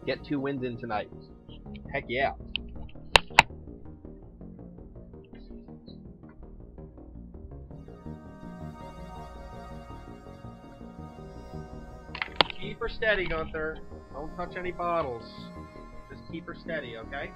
Get 2 wins in tonight. Heck yeah. Keep her steady, Gunther. Don't touch any bottles. Just keep her steady, okay?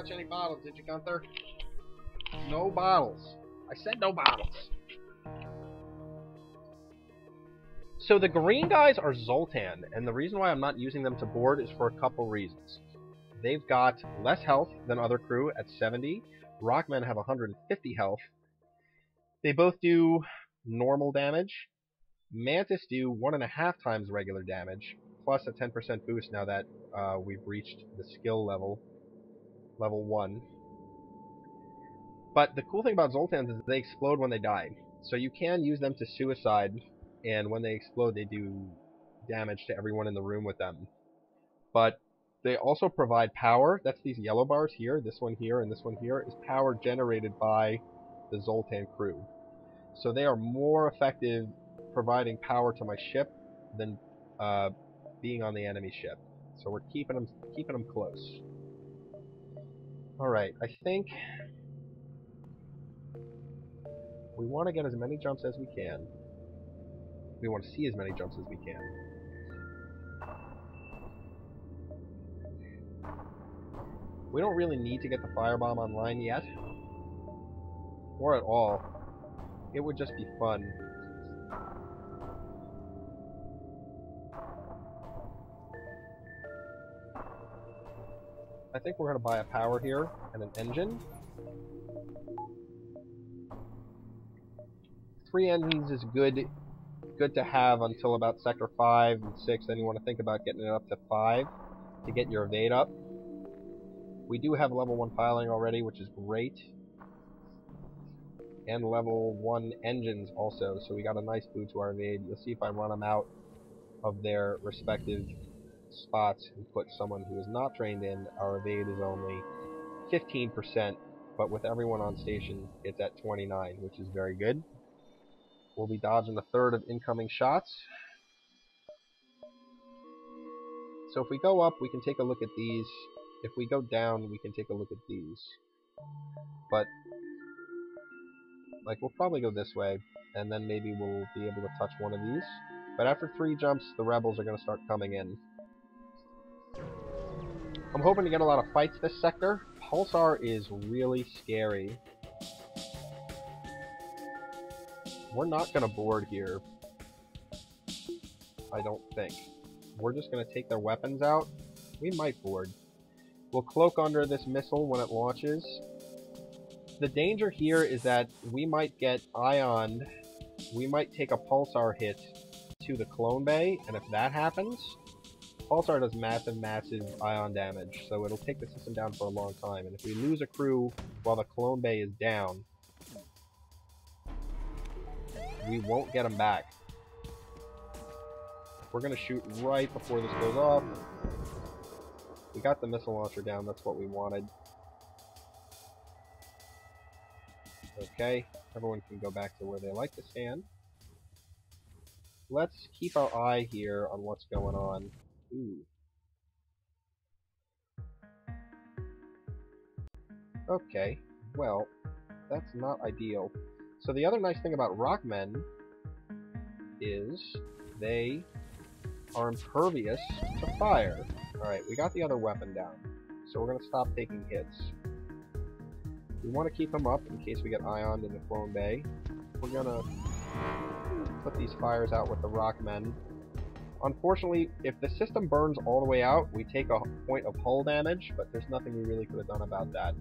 touch any bottles, did you, Gunther? No bottles. I said no bottles. So the green guys are Zoltan, and the reason why I'm not using them to board is for a couple reasons. They've got less health than other crew at 70. Rockmen have 150 health. They both do normal damage. Mantis do 1.5 times regular damage, plus a 10% boost now that we've reached the skill level 1. But the cool thing about Zoltans is they explode when they die. So you can use them to suicide, and when they explode they do damage to everyone in the room with them. But they also provide power. That's these yellow bars here, this one here, and this one here, is power generated by the Zoltan crew. So they are more effective providing power to my ship than being on the enemy ship. So we're keeping them close. Alright, I think we want to get as many jumps as we can. We want to see as many jumps as we can. We don't really need to get the firebomb online yet. Or at all. It would just be fun. I think we're going to buy a power here and an engine. 3 engines is good to have until about Sector 5 and 6. Then you want to think about getting it up to 5 to get your evade up. We do have level 1 piloting already, which is great. And level 1 engines also, so we got a nice boost to our evade. You'll see if I run them out of their respective spots and put someone who is not trained in, our evade is only 15%, but with everyone on station, it's at 29, which is very good. We'll be dodging a third of incoming shots. So if we go up, we can take a look at these. If we go down, we can take a look at these. But like, we'll probably go this way, and then maybe we'll be able to touch one of these. But after 3 jumps, the rebels are going to start coming in. I'm hoping to get a lot of fights this sector. Pulsar is really scary. We're not going to board here. I don't think. We're just going to take their weapons out. We might board. We'll cloak under this missile when it launches. The danger here is that we might get ioned. We might take a pulsar hit to the clone bay, and if that happens, pulsar does massive ion damage, so it'll take the system down for a long time. And if we lose a crew while the clone bay is down, we won't get them back. We're going to shoot right before this goes off. We got the missile launcher down, that's what we wanted. Okay, everyone can go back to where they like to stand. Let's keep our eye here on what's going on. Ooh. Okay, well, that's not ideal. So the other nice thing about Rockmen is they are impervious to fire. Alright, we got the other weapon down, so we're going to stop taking hits. We want to keep them up in case we get ioned in the clone bay. We're going to put these fires out with the Rockmen. Unfortunately, if the system burns all the way out, we take a point of hull damage, but there's nothing we really could have done about that.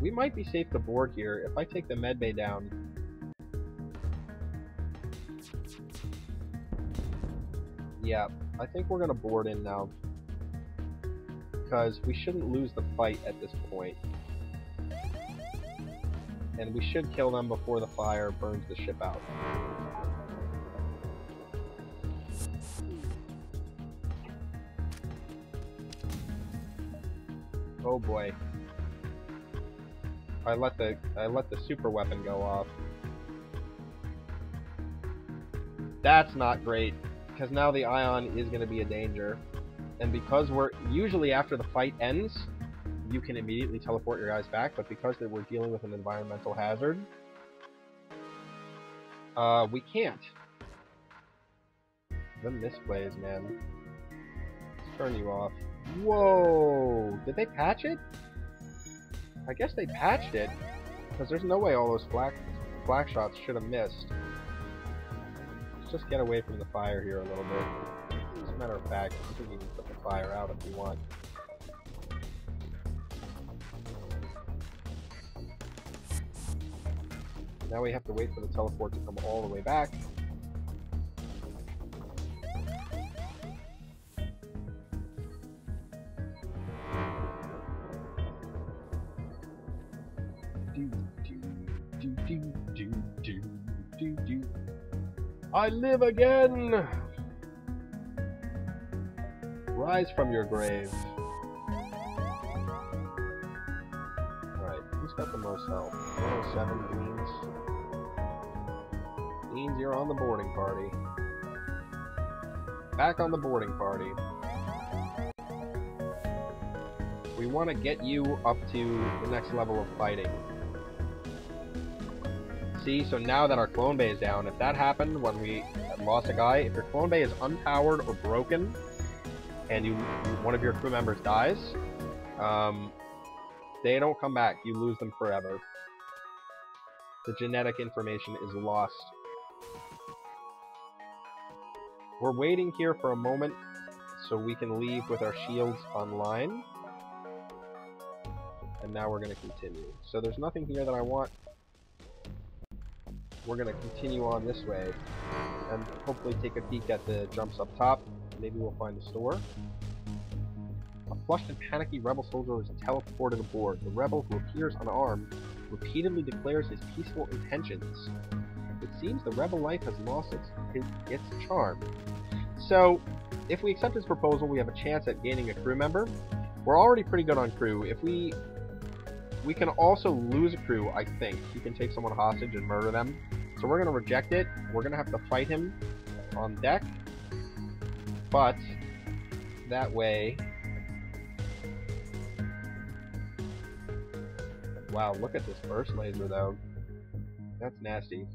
We might be safe to board here. If I take the medbay down, yeah, I think we're gonna board in now, because we shouldn't lose the fight at this point. And we should kill them before the fire burns the ship out. Oh boy. I let the super weapon go off. That's not great, because now the ion is going to be a danger. And because we're usually after the fight ends, you can immediately teleport your guys back, but because we're dealing with an environmental hazard, we can't. The misplays, man. Let's turn you off. Whoa! Did they patch it? I guess they patched it, because there's no way all those flak shots should have missed. Let's just get away from the fire here a little bit. As a matter of fact, I think you can put the fire out if you want. Now we have to wait for the teleport to come all the way back. I live again! Rise from your grave. Alright, who's got the most health? 107 Beans. Beans, you're on the boarding party. Back on the boarding party. We want to get you up to the next level of fighting. See, so now that our clone bay is down, if that happened when we lost a guy, if your clone bay is unpowered or broken, and one of your crew members dies, they don't come back. You lose them forever. The genetic information is lost. We're waiting here for a moment so we can leave with our shields online. And now we're going to continue. So there's nothing here that I want. We're going to continue on this way and hopefully take a peek at the jumps up top. Maybe we'll find a store. A flushed and panicky rebel soldier is teleported aboard. The rebel, who appears unarmed, repeatedly declares his peaceful intentions. It seems the rebel life has lost its charm. So, if we accept his proposal, we have a chance at gaining a crew member. We're already pretty good on crew. If we can also lose a crew, I think. We can take someone hostage and murder them. So we're going to reject it. We're going to have to fight him on deck. But, that way... Wow, look at this burst laser, though. That's nasty.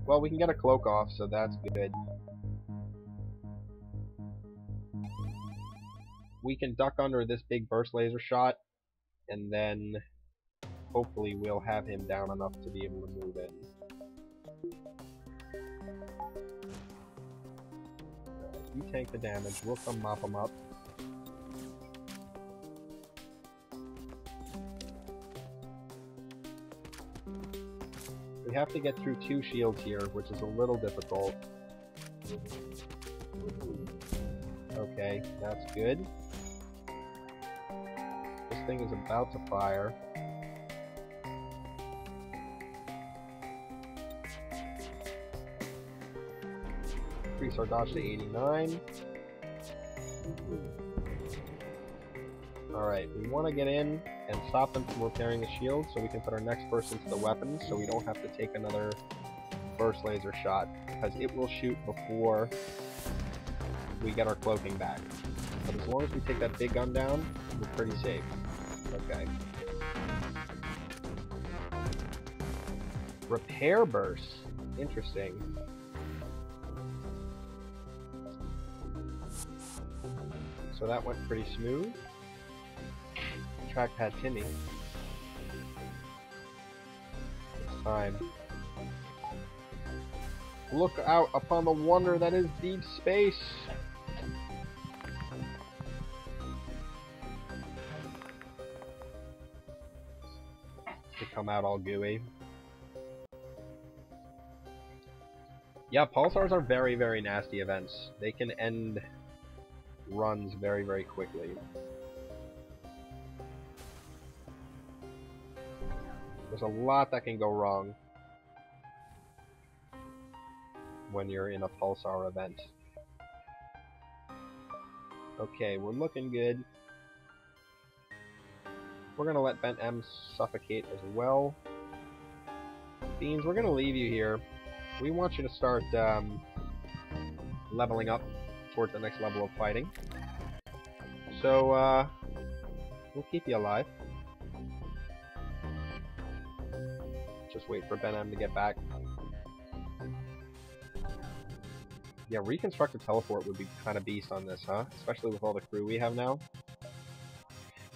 Well, we can get a cloak off, so that's good. We can duck under this big burst laser shot, and then hopefully we'll have him down enough to be able to move in. You tank the damage, we'll come mop him up. We have to get through 2 shields here, which is a little difficult. Okay, that's good. This thing is about to fire. Increase our dodge to 89. Alright, we want to get in and stop them from repairing the shield so we can put our next burst into the weapons so we don't have to take another burst laser shot, because it will shoot before we get our cloaking back. But as long as we take that big gun down, we're pretty safe. Okay. Repair burst. Interesting. So that went pretty smooth. Trackpad Timmy. It's time. Look out upon the wonder that is deep space! To come out all gooey. Yeah, pulsars are very, very nasty events. They can end runs very, very quickly. There's a lot that can go wrong when you're in a pulsar event. Okay, we're looking good. We're gonna let Bent M suffocate as well. Beans, we're gonna leave you here. We want you to start leveling up towards the next level of fighting. So, we'll keep you alive. Just wait for Ben M to get back. Yeah, reconstructed teleport would be kind of beast on this, huh? Especially with all the crew we have now.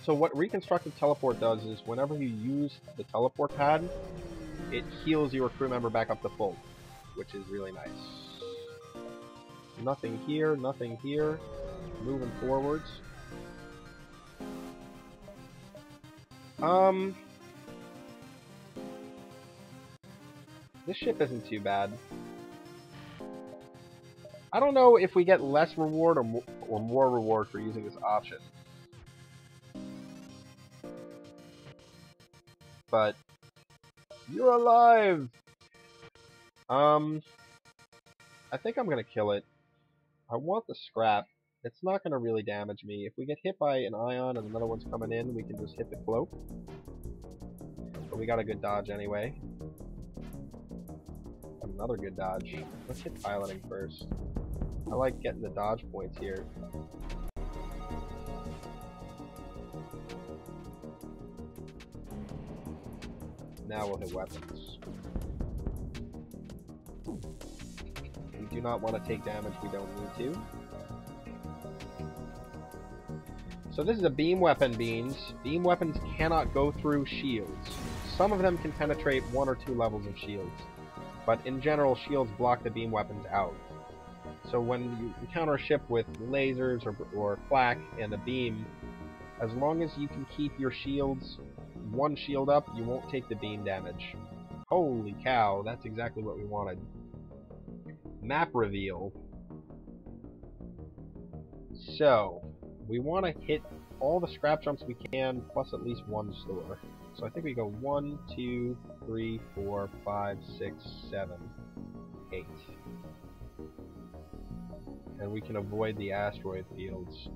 So what Reconstructed Teleport does is whenever you use the teleport pad, it heals your crew member back up to full, which is really nice. Nothing here, nothing here. Moving forwards. This ship isn't too bad. I don't know if we get less reward or more reward for using this option. But you're alive! I think I'm gonna kill it. I want the scrap. It's not gonna really damage me. If we get hit by an ion and another one's coming in, we can just hit the cloak. But we got a good dodge anyway. Another good dodge. Let's hit piloting first. I like getting the dodge points here. Now we'll hit weapons. We do not want to take damage we don't need to. So this is a beam weapon, Beans. Beam weapons cannot go through shields. Some of them can penetrate 1 or 2 levels of shields. But in general, shields block the beam weapons out. So when you encounter a ship with lasers or flak and a beam, as long as you can keep your shields 1 shield up, you won't take the beam damage. Holy cow, that's exactly what we wanted. Map reveal. So, we want to hit all the scrap jumps we can, plus at least 1 store. So I think we go 1, 2, 3, 4, 5, 6, 7, 8. And we can avoid the asteroid fields.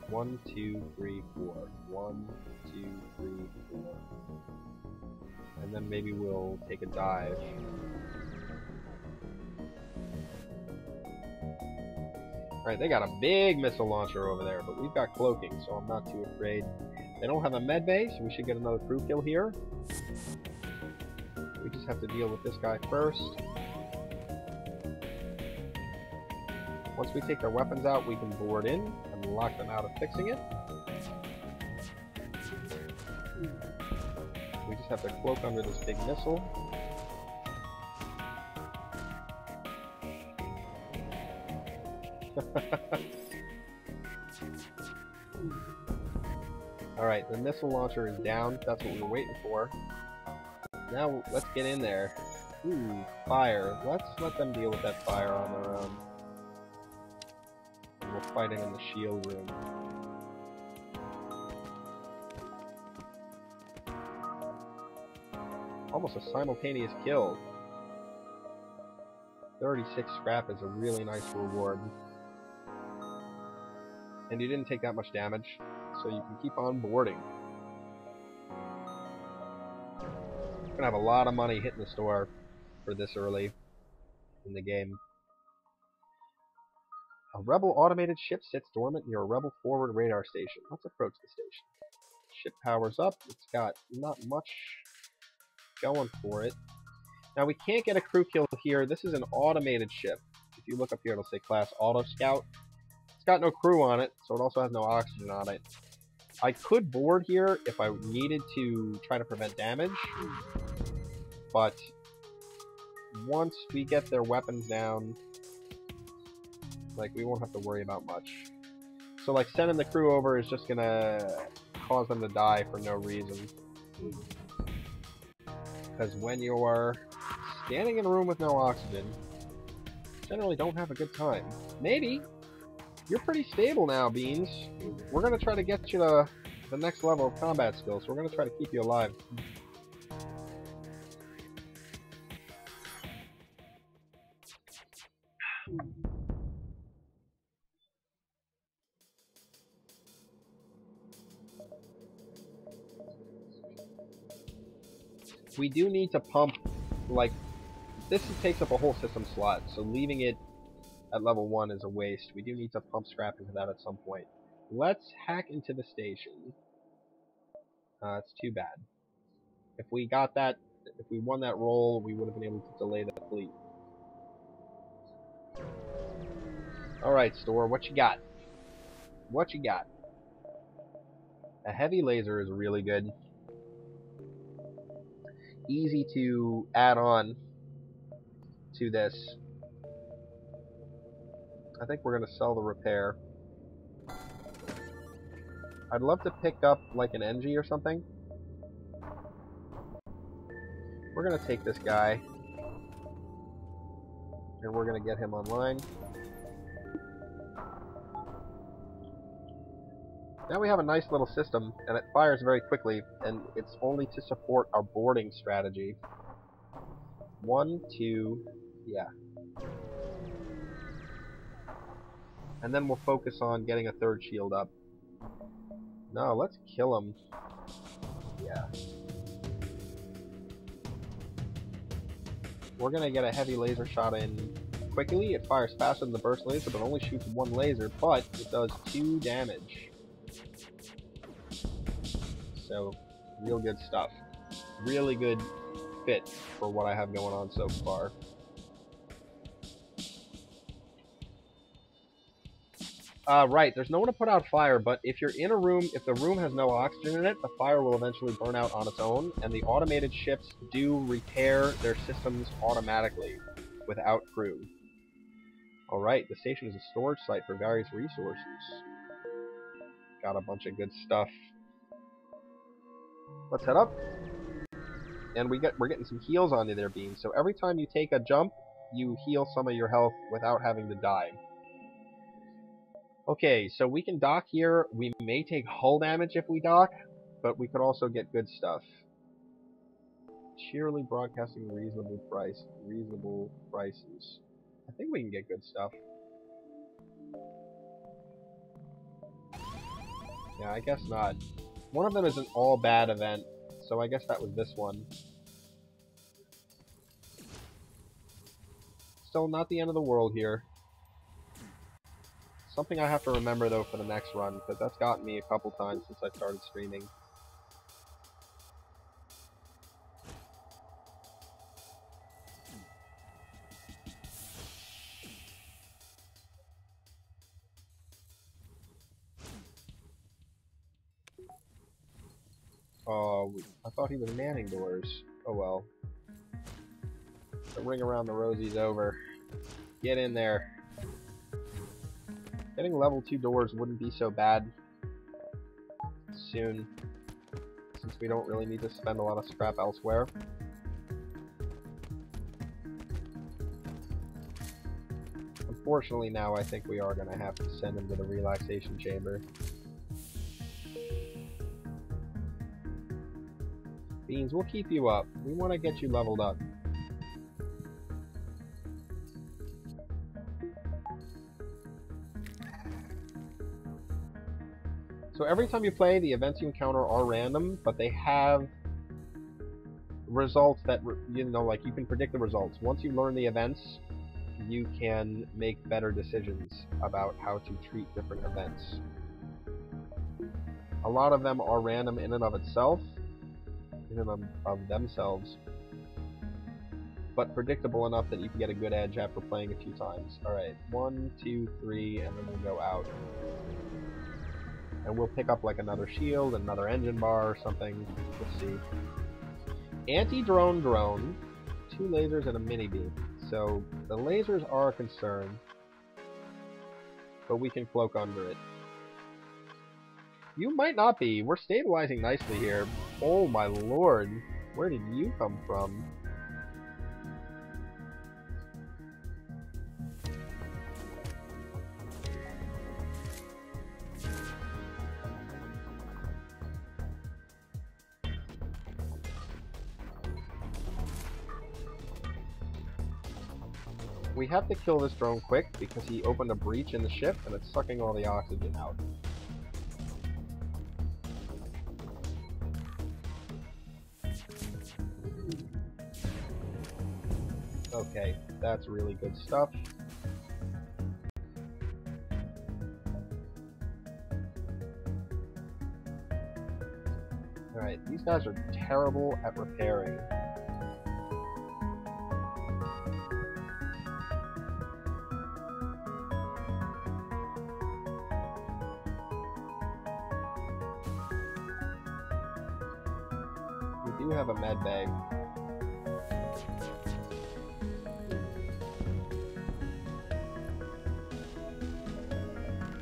1, 2, 3, 4. 1, 2, 3, 4. And then maybe we'll take a dive. Alright, they got a big missile launcher over there, but we've got cloaking, so I'm not too afraid. They don't have a med bay, so we should get another crew kill here. We just have to deal with this guy first. Once we take their weapons out, we can board in and lock them out of fixing it. We just have to cloak under this big missile. Alright, the missile launcher is down. That's what we were waiting for. Now, let's get in there. Ooh, fire. Let's let them deal with that fire on their own. And we'll fight it in the shield room. Almost a simultaneous kill. 36 scrap is a really nice reward. And you didn't take that much damage, so you can keep on boarding. We're gonna have a lot of money hitting the store for this early in the game. A rebel automated ship sits dormant near a rebel forward radar station. Let's approach the station. Ship powers up. It's got not much going for it. Now we can't get a crew kill here. This is an automated ship. If you look up here, it'll say class Auto Scout. It's got no crew on it, so it also has no oxygen on it. I could board here if I needed to try to prevent damage, but once we get their weapons down, like, we won't have to worry about much. So, like, sending the crew over is just gonna cause them to die for no reason. Because when you're standing in a room with no oxygen, you generally don't have a good time. Maybe. You're pretty stable now, Beans. We're gonna try to get you to the next level of combat skills. We're gonna try to keep you alive. We do need to pump, like, this takes up a whole system slot, so leaving it at level 1 is a waste. We do need to pump scrap into that at some point. Let's hack into the station. It's too bad. If we got that, if we won that roll, we would have been able to delay the fleet. Alright, store, what you got? What you got? A heavy laser is really good. Easy to add on to this. I think we're going to sell the repair. I'd love to pick up like an NG or something. We're going to take this guy. And we're going to get him online. Now we have a nice little system, and it fires very quickly, and it's only to support our boarding strategy. 1, 2, yeah. And then we'll focus on getting a third shield up. No, let's kill him. Yeah. We're gonna get a heavy laser shot in quickly. It fires faster than the burst laser, but only shoots 1 laser, but it does 2 damage. So, real good stuff. Really good fit for what I have going on so far. Right, there's no one to put out fire, but if you're in a room, if the room has no oxygen in it, the fire will eventually burn out on its own, and the automated ships do repair their systems automatically, without crew. Alright, the station is a storage site for various resources. Got a bunch of good stuff. Let's head up. And we're getting some heals on you there, Bean. So every time you take a jump, you heal some of your health without having to die. Okay, so we can dock here. We may take hull damage if we dock, but we could also get good stuff. Cheerily broadcasting reasonable prices. I think we can get good stuff. Yeah, I guess not. One of them is an all bad event, so I guess that was this one. Still not the end of the world here. Something I have to remember, though, for the next run, because that's gotten me a couple times since I started streaming. Oh, I thought he was manning doors. Oh well. The ring around the rosie's over. Get in there. Getting level 2 doors wouldn't be so bad soon, since we don't really need to spend a lot of scrap elsewhere. Unfortunately now I think we are going to have to send him to the relaxation chamber. Beans, we'll keep you up. We want to get you leveled up. So every time you play, the events you encounter are random, but they have results that, you know, like you can predict the results. Once you learn the events, you can make better decisions about how to treat different events. A lot of them are random in and of itself, in and of themselves, but predictable enough that you can get a good edge after playing a few times. Alright, 1, 2, 3, and then we'll go out. And we'll pick up like another shield, another engine bar or something. Let's see. Anti-drone drone, 2 lasers and a mini beam. So the lasers are a concern, but we can cloak under it. You might not be. We're stabilizing nicely here. Oh my lord. Where did you come from? We have to kill this drone quick because he opened a breach in the ship and it's sucking all the oxygen out. Okay, that's really good stuff. Alright, these guys are terrible at repairing. do have a med bay.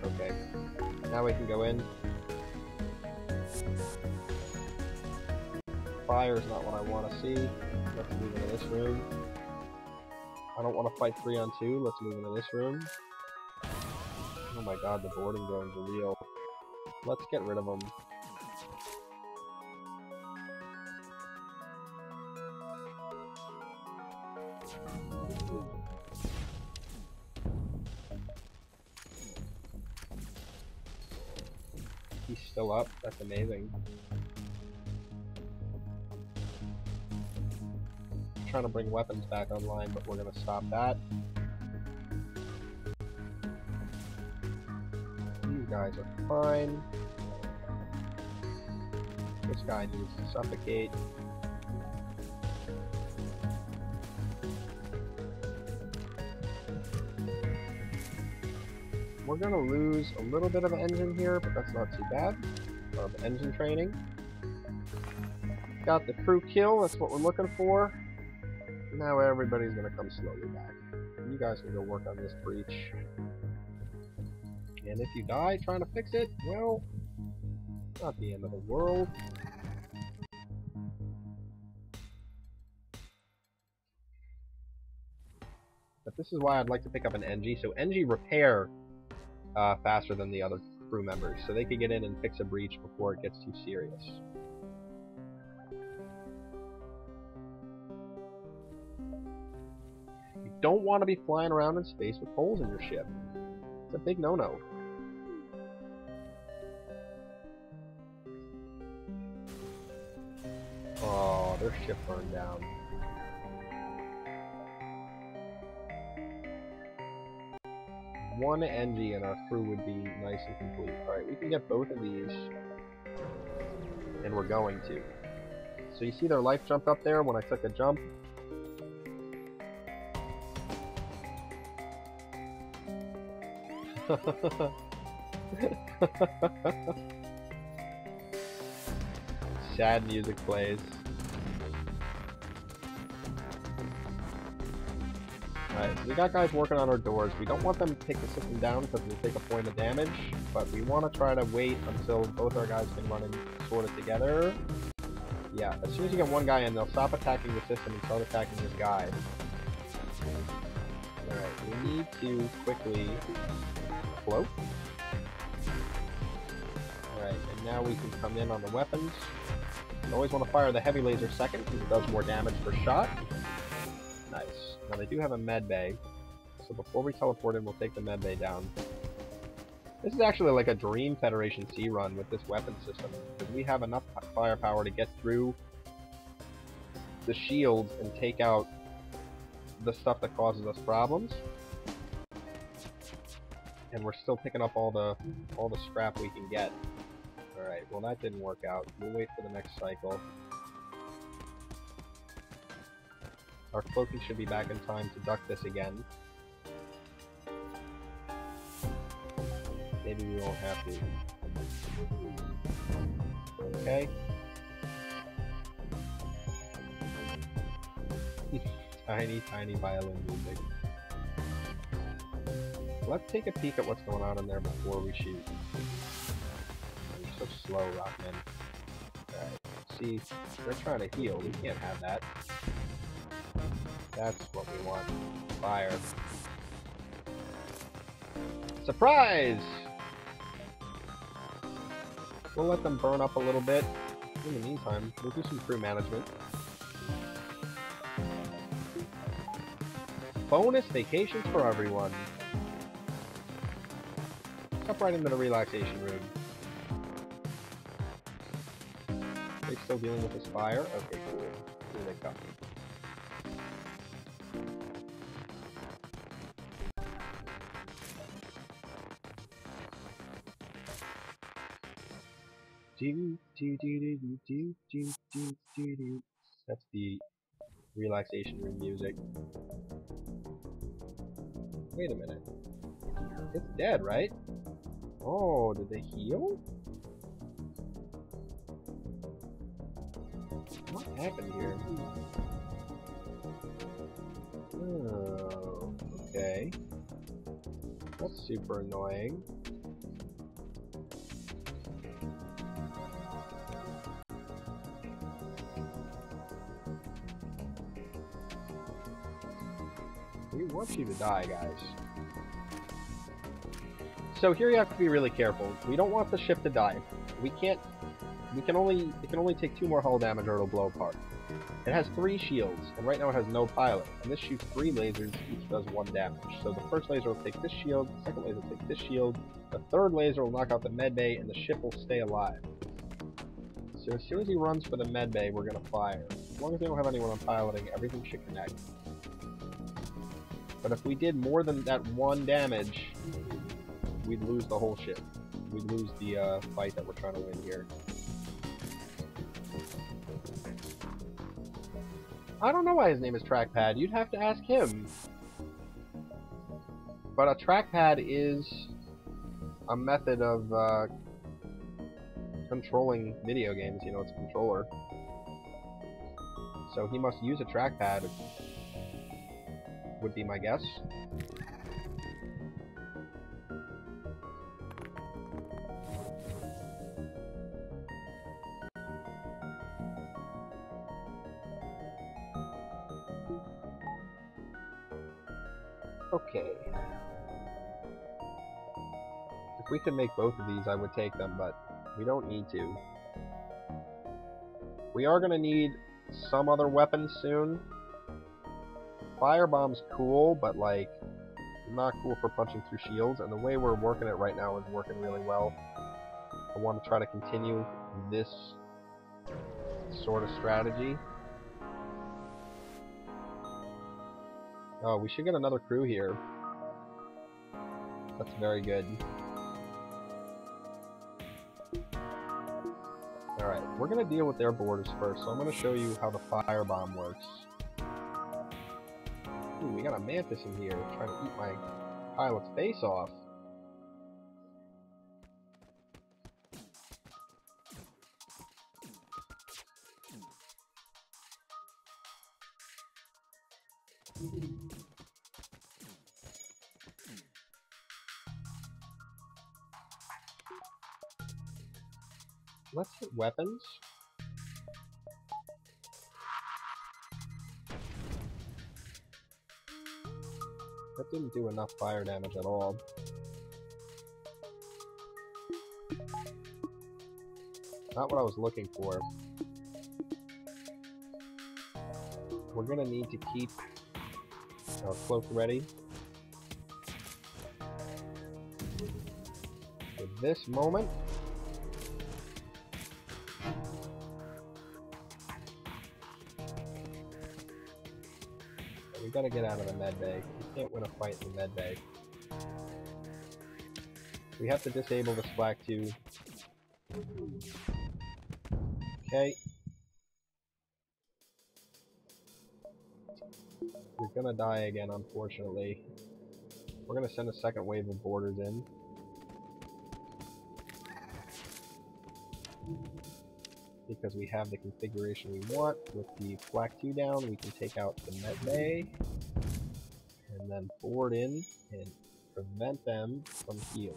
Okay. Now we can go in. Fire's not what I want to see. Let's move into this room. I don't want to fight 3-on-2. Let's move into this room. Oh my god, the boarding drones are real. Let's get rid of them. He's still up. That's amazing. Trying to bring weapons back online, but we're gonna stop that. These guys are fine. This guy needs to suffocate. We're gonna lose a little bit of engine here, but that's not too bad. Of engine training. Got the crew kill, that's what we're looking for. Now everybody's gonna come slowly back. You guys can go work on this breach. And if you die trying to fix it, well, not the end of the world. But this is why I'd like to pick up an NG. So NG repair faster than the other crew members, so they could get in and fix a breach before it gets too serious. You don't want to be flying around in space with holes in your ship. It's a big no-no. Oh, their ship burned down. One NG and our crew would be nice and complete. Alright, we can get both of these. And we're going to. So you see their life jumped up there when I took a jump? Sad music plays. Alright, so we got guys working on our doors. We don't want them to take the system down because we'll take a point of damage, but we want to try to wait until both our guys can run and sort it together. Yeah, as soon as you get one guy in, they'll stop attacking the system and start attacking this guy. Alright, we need to quickly float. Alright, and now we can come in on the weapons. You always want to fire the heavy laser second because it does more damage per shot. Nice. Now they do have a med bay, so before we teleport in, we'll take the med bay down. This is actually like a dream Federation C run with this weapon system, because we have enough firepower to get through the shields and take out the stuff that causes us problems. And we're still picking up all the scrap we can get. Alright, well that didn't work out. We'll wait for the next cycle. Our cloaking should be back in time to duck this again. Maybe we won't have to. Okay. Tiny, tiny violin music. Let's take a peek at what's going on in there before we shoot. You're so slow, Rockman. Alright, see, they're trying to heal. We can't have that. That's what we want. Fire. Surprise! We'll let them burn up a little bit. In the meantime, we'll do some crew management. Bonus vacations for everyone. Step right into the relaxation room. Are they still dealing with this fire? Okay, cool. Here they come. That's the relaxation room music. Wait a minute. It's dead, right? Oh, did they heal? What happened here? Oh, okay. That's super annoying. We want you to die, guys. So here you have to be really careful. We don't want the ship to die. It can only take 2 more hull damage or it'll blow apart. It has 3 shields, and right now it has no pilot. And this shoots 3 lasers, each does 1 damage. So the first laser will take this shield, the second laser will take this shield, the third laser will knock out the medbay, and the ship will stay alive. So as soon as he runs for the medbay, we're gonna fire. As long as they don't have anyone on piloting, everything should connect. But if we did more than that 1 damage, we'd lose the whole ship. We'd lose the fight that we're trying to win here. I don't know why his name is Trackpad. You'd have to ask him. But a trackpad is a method of controlling video games. You know, it's a controller. So he must use a trackpad, would be my guess. Okay. If we could make both of these, I would take them, but we don't need to. We are going to need some other weapons soon. Firebomb's cool, but, like, not cool for punching through shields, and the way we're working it right now is working really well. I want to try to continue this sort of strategy. Oh, we should get another crew here. That's very good. Alright, we're going to deal with their borders first, so I'm going to show you how the firebomb works. Ooh, we got a mantis in here trying to eat my pilot's face off. Let's hit weapons. That didn't do enough fire damage at all. Not what I was looking for. We're gonna need to keep our cloak ready. For this moment. We gotta get out of the medbay. We can't win a fight in the medbay. We have to disable this flak too. Okay. You're gonna die again, unfortunately. We're gonna send a second wave of boarders in. Because we have the configuration we want. With the flak 2 down, we can take out the medbay. And then board in and prevent them from healing.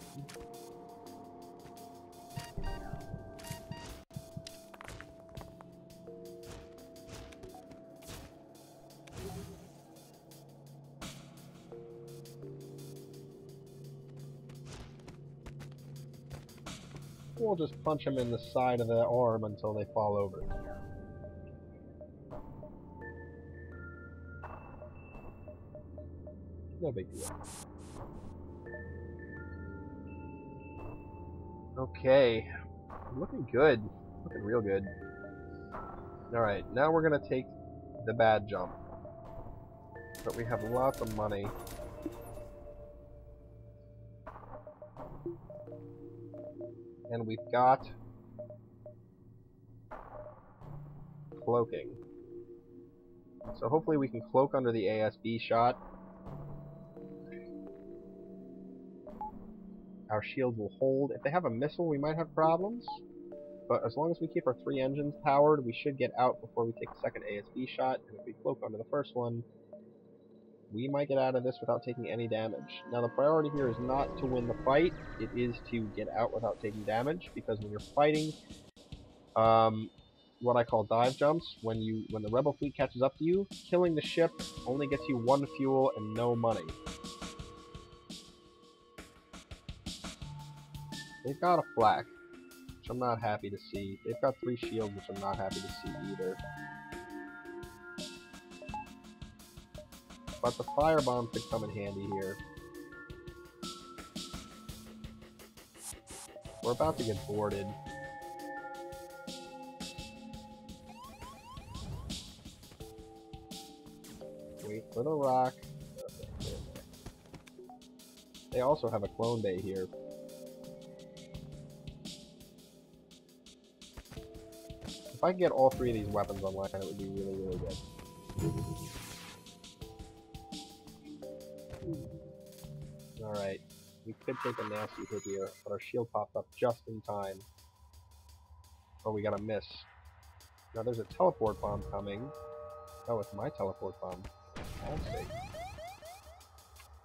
We'll just punch them in the side of the arm until they fall over. No big deal. Okay. Looking good. Looking real good. Alright, now we're gonna take the bad jump. But we have lots of money. And we've got cloaking. So hopefully we can cloak under the ASB shot. Our shield will hold. If they have a missile, we might have problems. but as long as we keep our 3 engines powered, we should get out before we take the second ASB shot, and if we cloak onto the first one, we might get out of this without taking any damage. Now the priority here is not to win the fight, it is to get out without taking damage, because when you're fighting, what I call dive jumps, when the rebel fleet catches up to you, killing the ship only gets you 1 fuel and no money. They've got a flak, which I'm not happy to see. They've got 3 shields, which I'm not happy to see either. But the firebomb could come in handy here. We're about to get boarded. Wait for the rock. Okay. They also have a clone bay here. If I could get all 3 of these weapons online, it would be really, really good. Alright, we could take a nasty hit here, but our shield popped up just in time. Oh, we got a miss. Now there's a teleport bomb coming. Oh, it's my teleport bomb. Fantastic.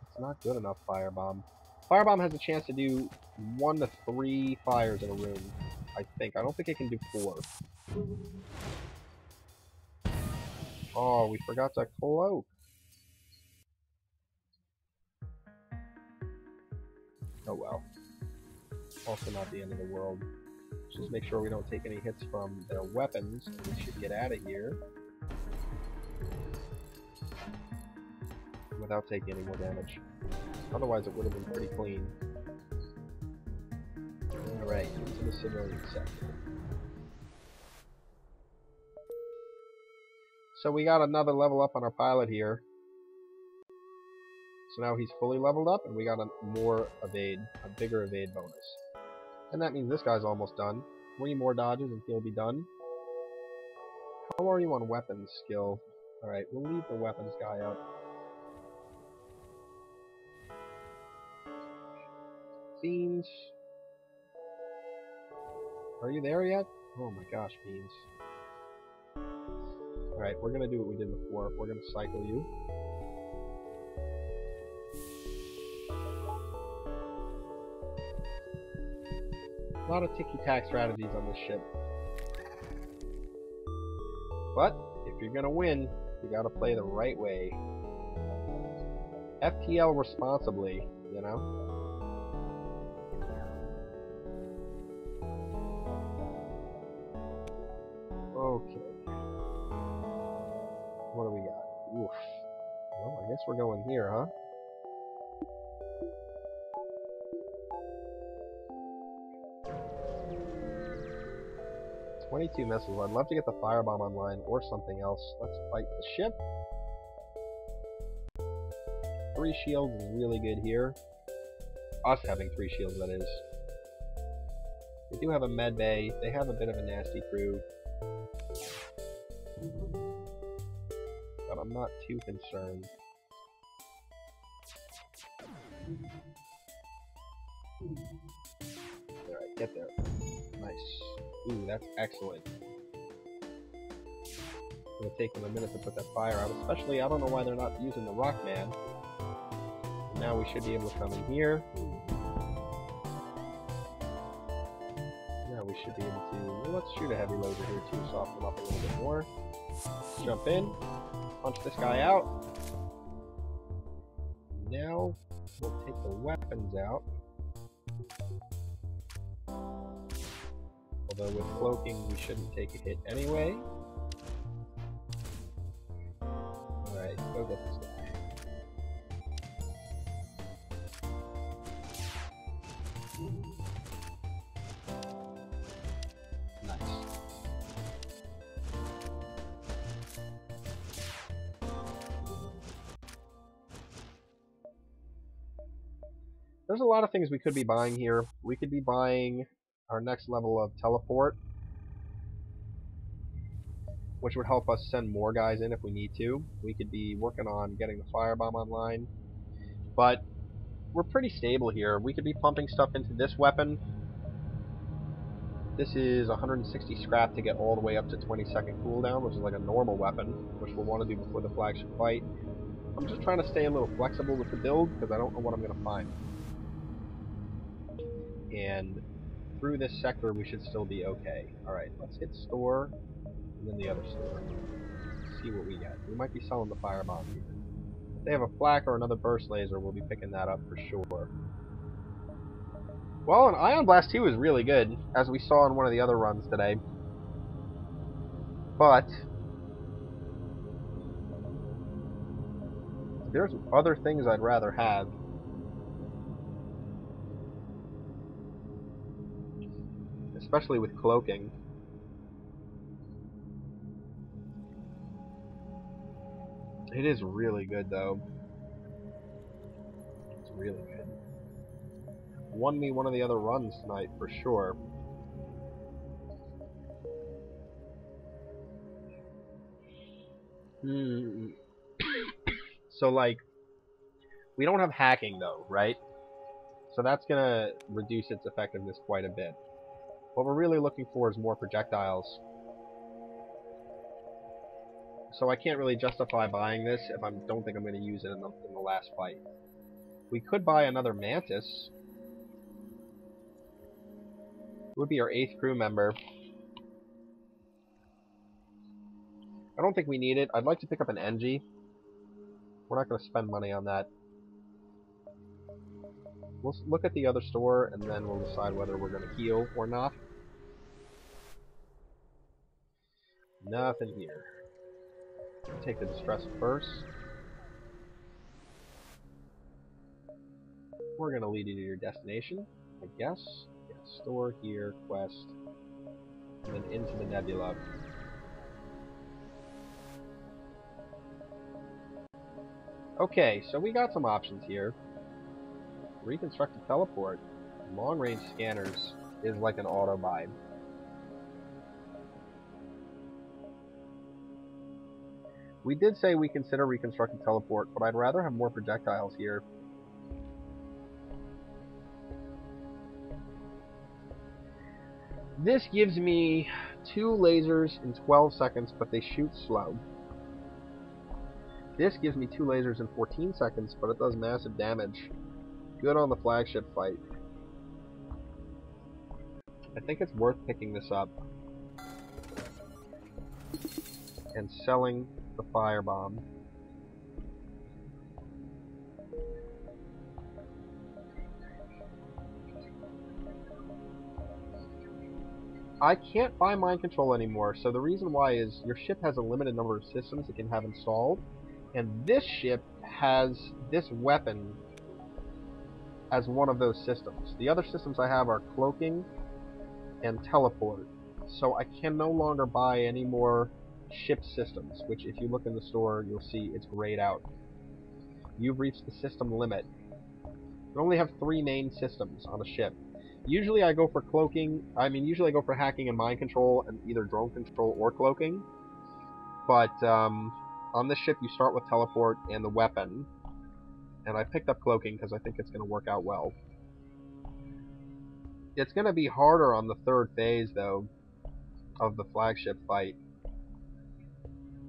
It's not good enough, firebomb. Firebomb has a chance to do 1 to 3 fires in a room, I think. I don't think it can do 4. Oh, we forgot to cloak. Oh well. Also not the end of the world. Just make sure we don't take any hits from their weapons, and we should get out of here without taking any more damage. Otherwise it would have been pretty clean. Alright, into the civilian sector. So we got another level up on our pilot here. So now he's fully leveled up, and we got a bigger evade bonus. And that means this guy's almost done. 3 more dodges and he'll be done. How are you on weapons skill? Alright, we'll leave the weapons guy up. Beans. Are you there yet? Oh my gosh, Beans. Alright, we're gonna do what we did before. We're gonna cycle you. A lot of ticky-tack strategies on this ship. But, if you're gonna win, you gotta play the right way. FTL responsibly, you know? Okay. What do we got? Oof. Well, I guess we're going here, huh? $22 missiles. I'd love to get the firebomb online or something else. Let's fight the ship. 3 shields is really good here. Us having 3 shields, that is. They do have a med bay. They have a bit of a nasty crew. But I'm not too concerned. Alright, get there. Nice. Ooh, that's excellent. It's gonna take them a minute to put that fire out, especially, I don't know why they're not using the Rockman. Now we should be able to come in here. Now we should be able to, well, let's shoot a heavy loader here too, soften them up a little bit more. Jump in, punch this guy out. Now, we'll take the weapons out. Although with cloaking, we shouldn't take a hit anyway. Alright, go get this guy. Nice. There's a lot of things we could be buying here. We could be buying our next level of teleport, which would help us send more guys in if we need to. We could be working on getting the firebomb online, but we're pretty stable here. We could be pumping stuff into this weapon, This is 160 scrap to get all the way up to 20-second cooldown, which is like a normal weapon, which we'll want to do before the flagship fight. I'm just trying to stay a little flexible with the build, because I don't know what I'm going to find. And through this sector, we should still be okay. Alright, let's hit store, and then the other store. See what we get. We might be selling the firebomb here. If they have a flak or another burst laser, we'll be picking that up for sure. Well, an Ion Blast 2 is really good, as we saw in one of the other runs today. But there's other things I'd rather have. Especially with cloaking. It is really good, though. It's really good. Won me one of the other runs tonight, for sure. So, like, we don't have hacking, though, right? So that's gonna reduce its effectiveness quite a bit. What we're really looking for is more projectiles. So I can't really justify buying this if I don't think I'm going to use it in the last fight. We could buy another Mantis. It would be our 8th crew member. I don't think we need it. I'd like to pick up an Engie. We're not going to spend money on that. We'll look at the other store, and then we'll decide whether we're going to heal or not. Nothing here. Take the distress first. We're going to lead you to your destination, I guess. Yeah, store here, quest, and then into the nebula. Okay, so we got some options here. Reconstructed teleport. Long-range scanners is like an auto-buy. We did say we consider reconstructed teleport, but I'd rather have more projectiles here. This gives me 2 lasers in 12 seconds, but they shoot slow. This gives me 2 lasers in 14 seconds, but it does massive damage. Good on the flagship fight. I think it's worth picking this up and selling the firebomb. I can't buy mind control anymore, so the reason why is your ship has a limited number of systems it can have installed, and this ship has this weapon as one of those systems. The other systems I have are cloaking and teleport, so I can no longer buy any more ship systems, which if you look in the store, you'll see it's grayed out. You've reached the system limit. You only have 3 main systems on a ship. Usually I go for cloaking, usually I go for hacking and mind control, and either drone control or cloaking. But, on this ship you start with teleport and the weapon. And I picked up cloaking because I think it's going to work out well. It's going to be harder on the 3rd phase, though, of the flagship fight.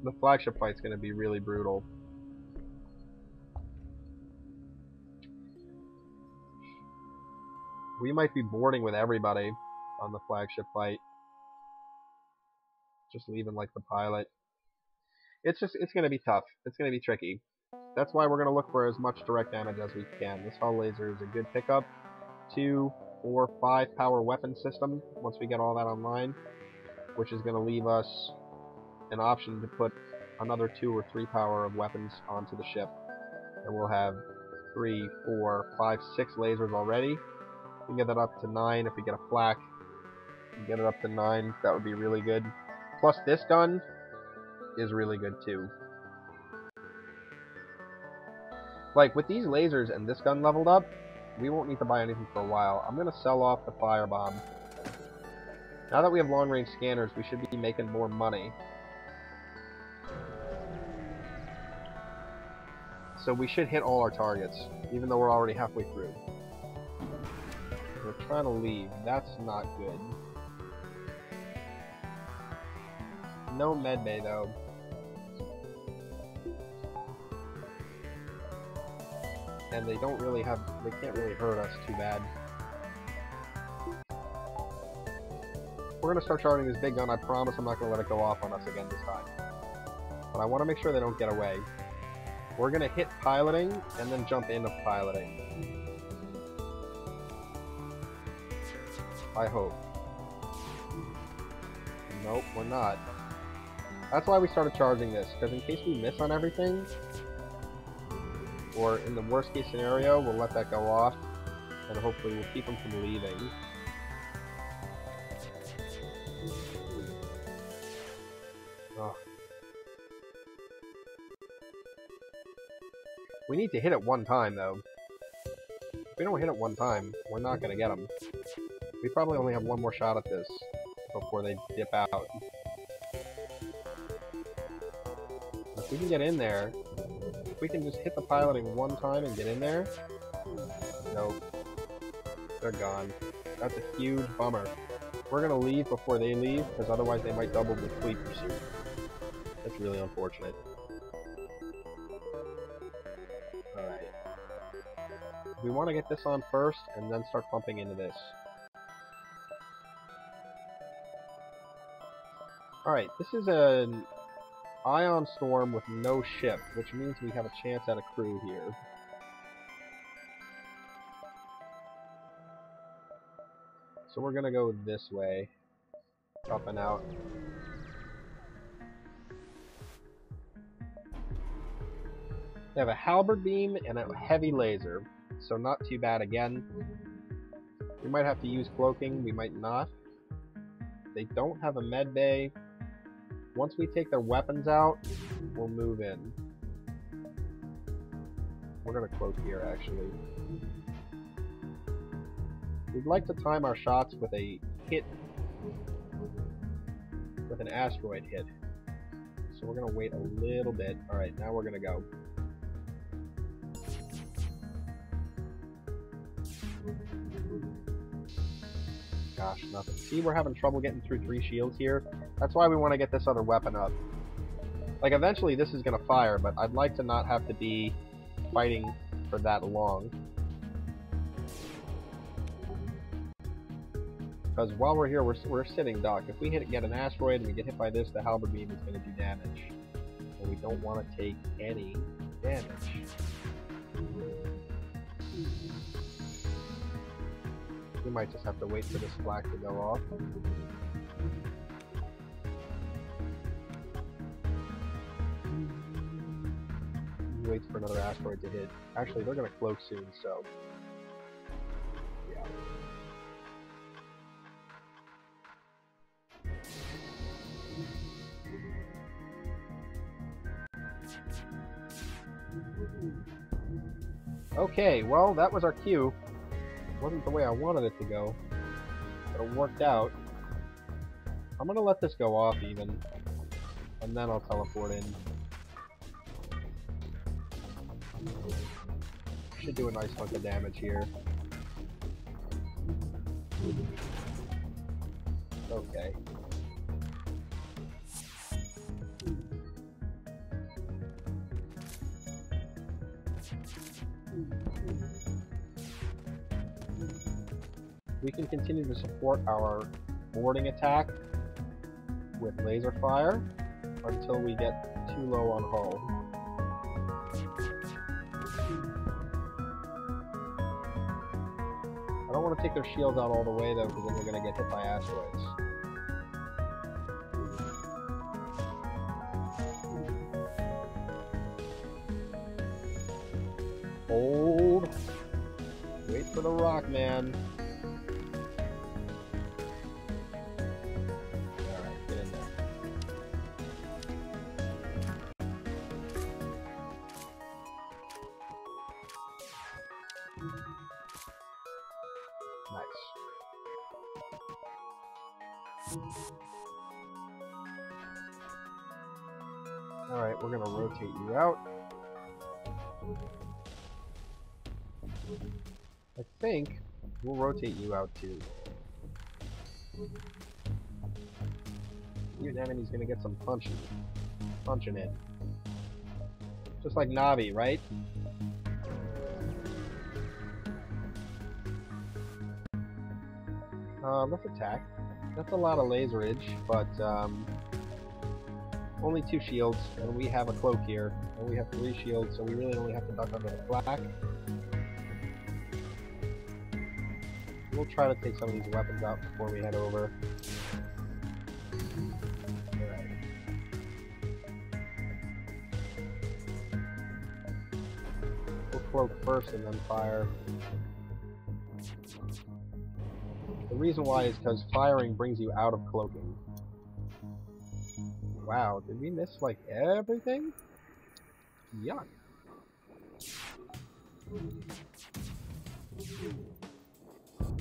The flagship fight's going to be really brutal. We might be boarding with everybody on the flagship fight. Just leaving like the pilot. It's going to be tough. It's going to be tricky. That's why we're going to look for as much direct damage as we can. This hull laser is a good pickup. 2, 4, 5 power weapon system once we get all that online, which is going to leave us an option to put another 2 or 3 power of weapons onto the ship. And we'll have 3, 4, 5, 6 lasers already. We can get that up to 9 if we get a flak. We can get it up to 9. That would be really good. Plus this gun is really good too. Like, with these lasers and this gun leveled up, we won't need to buy anything for a while. I'm going to sell off the firebomb. Now that we have long-range scanners, we should be making more money. So we should hit all our targets, even though we're already halfway through. We're trying to leave. That's not good. no medbay though. And they can't really hurt us too bad. We're gonna start charging this big gun. I promise I'm not gonna let it go off on us again this time. But I want to make sure they don't get away. We're gonna hit piloting and then jump into piloting. I hope. Nope, we're not. That's why we started charging this, because in case we miss on everything, or in the worst case scenario, we'll let that go off, and hopefully we'll keep them from leaving. Oh. We need to hit it one time, though. If we don't hit it one time, we're not going to get them. We probably only have one more shot at this before they dip out. If we can get in there, if we can just hit the piloting one time and get in there, nope, they're gone. That's a huge bummer. We're gonna leave before they leave, because otherwise they might double the fleet pursuit. That's really unfortunate. Alright. We want to get this on first, and then start pumping into this. Alright, this is an ion storm with no ship, which means we have a chance at a crew here. So we're gonna go this way, up and out. They have a halberd beam and a heavy laser, so not too bad again. We might have to use cloaking, we might not. They don't have a med bay. Once we take their weapons out, we'll move in. We're gonna cloak here, actually. We'd like to time our shots with a hit, with an asteroid hit. So we're gonna wait a little bit. Alright, now we're gonna go. Gosh, nothing. See, we're having trouble getting through 3 shields here. That's why we want to get this other weapon up. Like, eventually this is going to fire, but I'd like to not have to be fighting for that long. Because while we're here, we're sitting duck. If we get an asteroid and we get hit by this, the halberd beam is going to do damage. And we don't want to take any damage. We might just have to wait for this flak to go off. Wait for another asteroid to hit. Actually, they're going to cloak soon, so... yeah. Okay, well, that was our cue. Wasn't the way I wanted it to go, but it worked out. I'm gonna let this go off even, and then I'll teleport in. Should do a nice hunk of damage here. Okay. We can continue to support our boarding attack with laser fire until we get too low on hull. I don't want to take their shields out all the way though, because then they're going to get hit by asteroids. Hold. Wait for the rock, man. Alright, we're gonna rotate you out. I think we'll rotate you out too. Mutant enemy's gonna get some punching in. Just like Navi, right? Let's attack. That's a lot of laserage, but only 2 shields, and we have a cloak here, and we have 3 shields, so we really only have to duck under the flak. We'll try to take some of these weapons out before we head over. Alright. We'll cloak first and then fire. The reason why is because firing brings you out of cloaking. Wow, did we miss like everything? Yuck.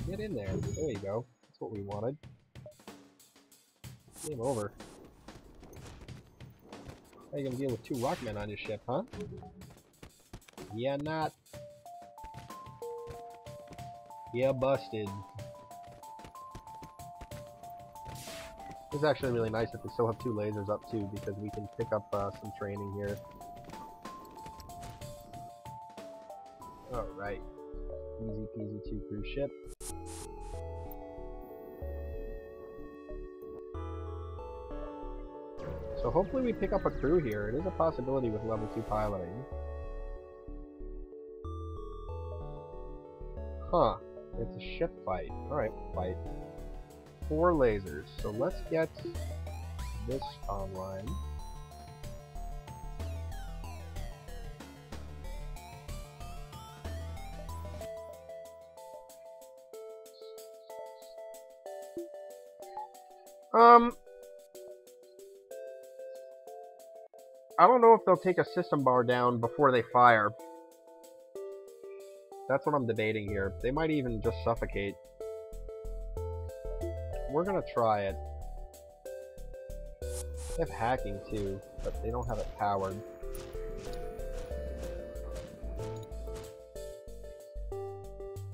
Get in there. There you go. That's what we wanted. Game over. How you gonna deal with 2 rockmen on your ship, huh? Yeah, not. Yeah, busted. It's actually really nice that they still have 2 lasers up too, because we can pick up some training here. Alright. Easy peasy 2 cruise ship. So hopefully we pick up a crew here. It is a possibility with level 2 piloting. Huh. It's a ship fight. Alright, fight. 4 lasers. So let's get this online. I don't know if they'll take a system bar down before they fire. That's what I'm debating here. They might even just suffocate. We're gonna try it. They have hacking too, but they don't have it powered.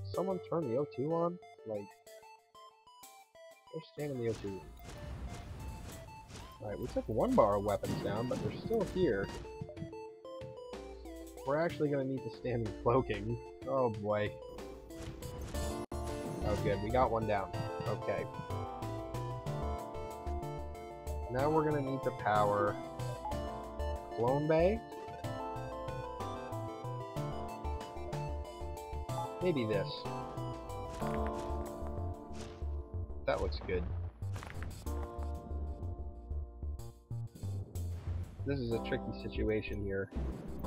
Someone turn the O2 on? Like, they're staying in the O2. Alright, we took 1 bar of weapons down, but they're still here. We're actually gonna need to stand in cloaking. Oh boy. Oh good, we got 1 down. Okay. Now we're gonna need to power Clone Bay. Maybe this. That looks good. This is a tricky situation here.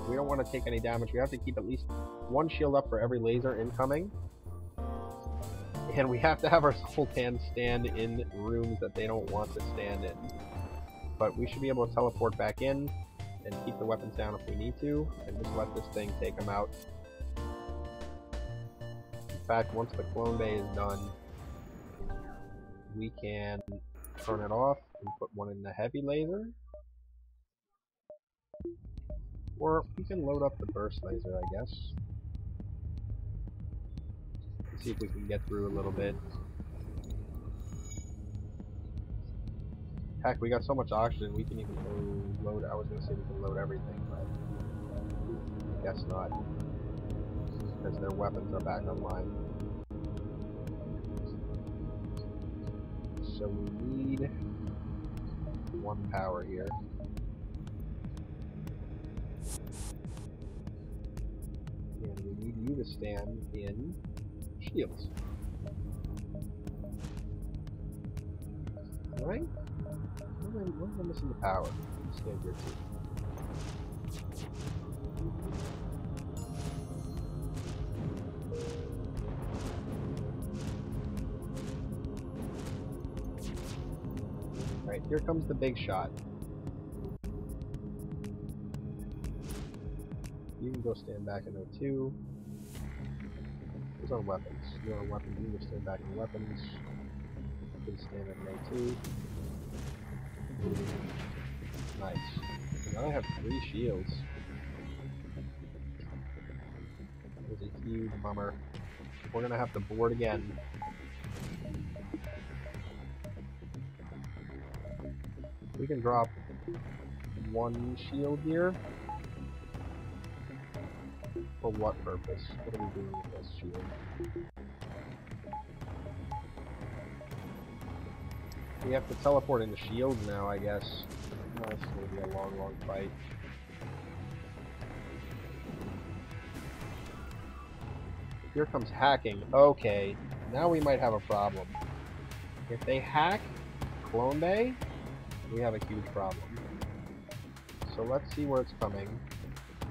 We don't want to take any damage. We have to keep at least 1 shield up for every laser incoming. And we have to have our Sultan stand in rooms that they don't want to stand in. But we should be able to teleport back in and keep the weapons down if we need to, and just let this thing take them out. In fact, once the Clone Bay is done, we can turn it off and put 1 in the heavy laser. Or we can load up the burst laser, I guess. See if we can get through a little bit. Heck, we got so much oxygen, we can even load. I was gonna say we can load everything, but I guess not. Because their weapons are back online. So we need 1 power here. And we need you to stand in shields. Alright? When am I missing the power? Stand here too. Alright, here comes the big shot. You can go stand back in O2. Who's on weapons? You're on weapons, you can stand back in weapons. You can stand in O2. Nice. Now I have 3 shields. That was a huge bummer. We're gonna have to board again. We can drop one shield here. For what purpose? What are we doing with this shield? We have to teleport into shields now, I guess. Oh, this is going to be a long, long fight. Here comes hacking. Okay, now we might have a problem. If they hack Clone Bay, we have a huge problem. So let's see where it's coming.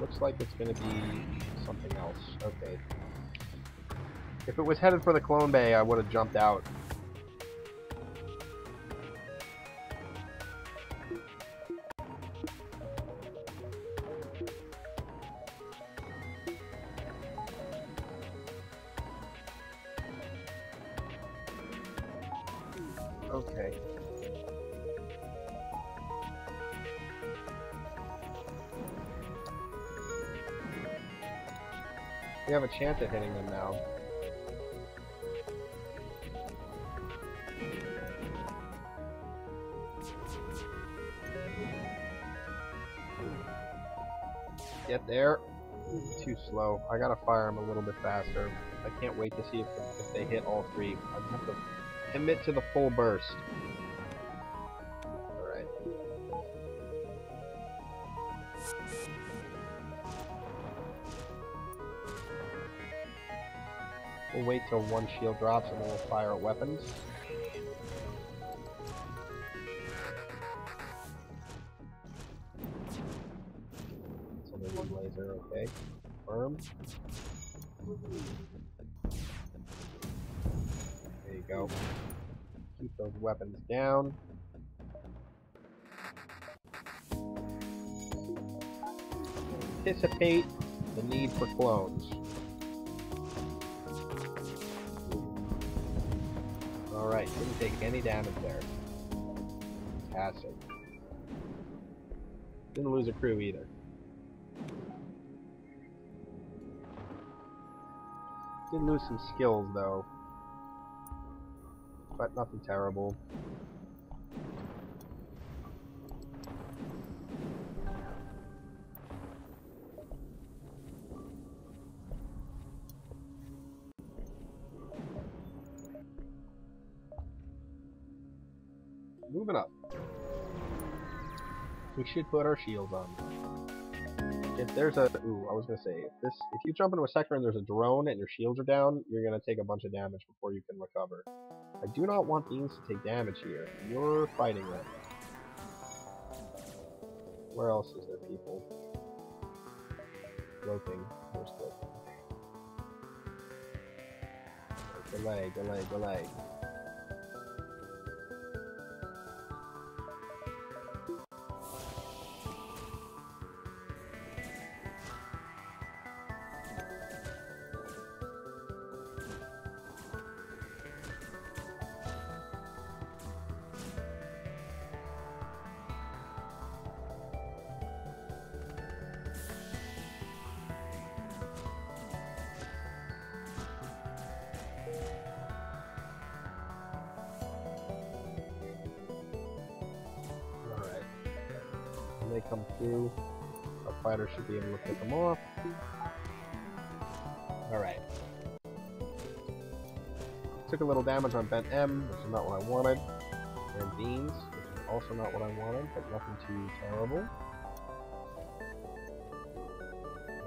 Looks like it's going to be something else. Okay. If it was headed for the Clone Bay, I would have jumped out. Okay. We have a chance at hitting them now. Get there. Too slow. I gotta fire them a little bit faster. I can't wait to see if they hit all three. I have to commit to the full burst. Alright. We'll wait till one shield drops and then we'll fire at weapons. So there's one laser, okay. Confirm. There you go. Keep those weapons down. Anticipate the need for clones. Alright, didn't take any damage there. Fantastic. Didn't lose a crew either. Did lose some skills though. But nothing terrible. Moving up. We should put our shields on. If there's a... Ooh, I was gonna say, if you jump into a sector and there's a drone and your shields are down, you're gonna take a bunch of damage before you can recover. I do not want these to take damage here. You're fighting them. Where else is there people? Floating. Where's floating? Delay, delay, delay. They come through, our fighter should be able to pick them off. Alright. Took a little damage on Bent M, which is not what I wanted. And Beans, which is also not what I wanted, but nothing too terrible.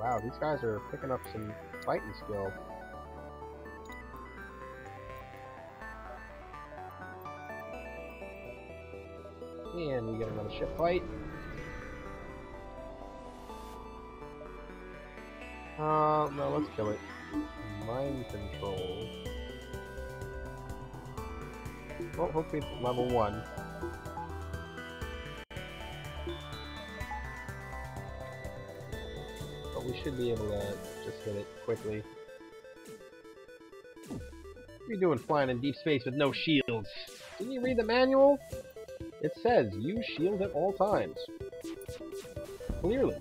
Wow, these guys are picking up some fighting skill. And we get another ship fight. No, let's kill it. Mind control. Well, hopefully it's level 1. But we should be able to just hit it quickly. What are you doing flying in deep space with no shields? Didn't you read the manual? It says, use shield at all times. Clearly.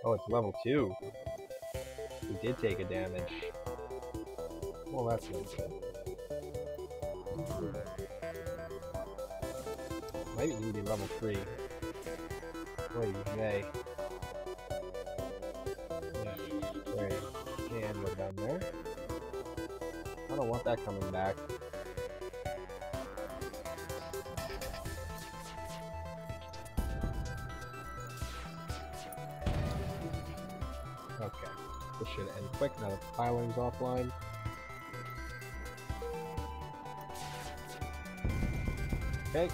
Oh, it's level 2. We did take a damage. Well, that's no good. Might need a level 3. Oy vey. Right. And we're done there. I don't want that coming back. Okay. This should end quick now that the piling's offline. Okay.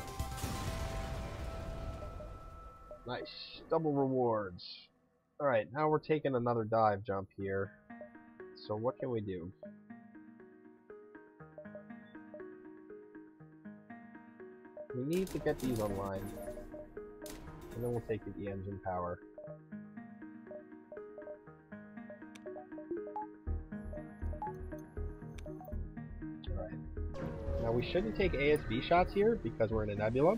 Nice. Double rewards. Alright, now we're taking another dive jump here. So what can we do? We need to get these online. And then we'll take the engine power. Alright. Now we shouldn't take ASB shots here because we're in a nebula.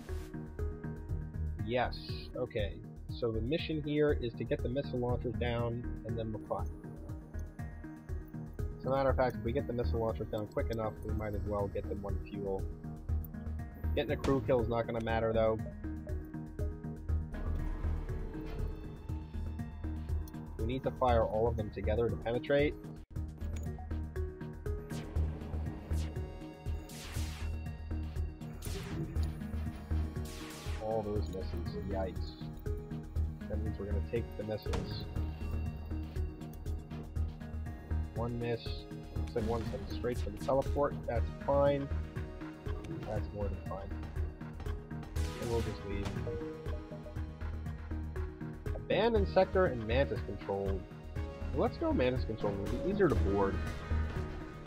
Yes. Okay. So the mission here is to get the missile launchers down, and then we're fine. As a matter of fact, if we get the missile launchers down quick enough, we might as well get them one fuel. Getting a crew kill is not going to matter, though. We need to fire all of them together to penetrate. All those missiles. Yikes. That means we're going to take the missiles. One miss. Looks like one's heading straight for the teleport. That's fine. That's more than fine. And we'll just leave. Abandoned sector and Mantis control. Well, let's go Mantis control. It'll be easier to board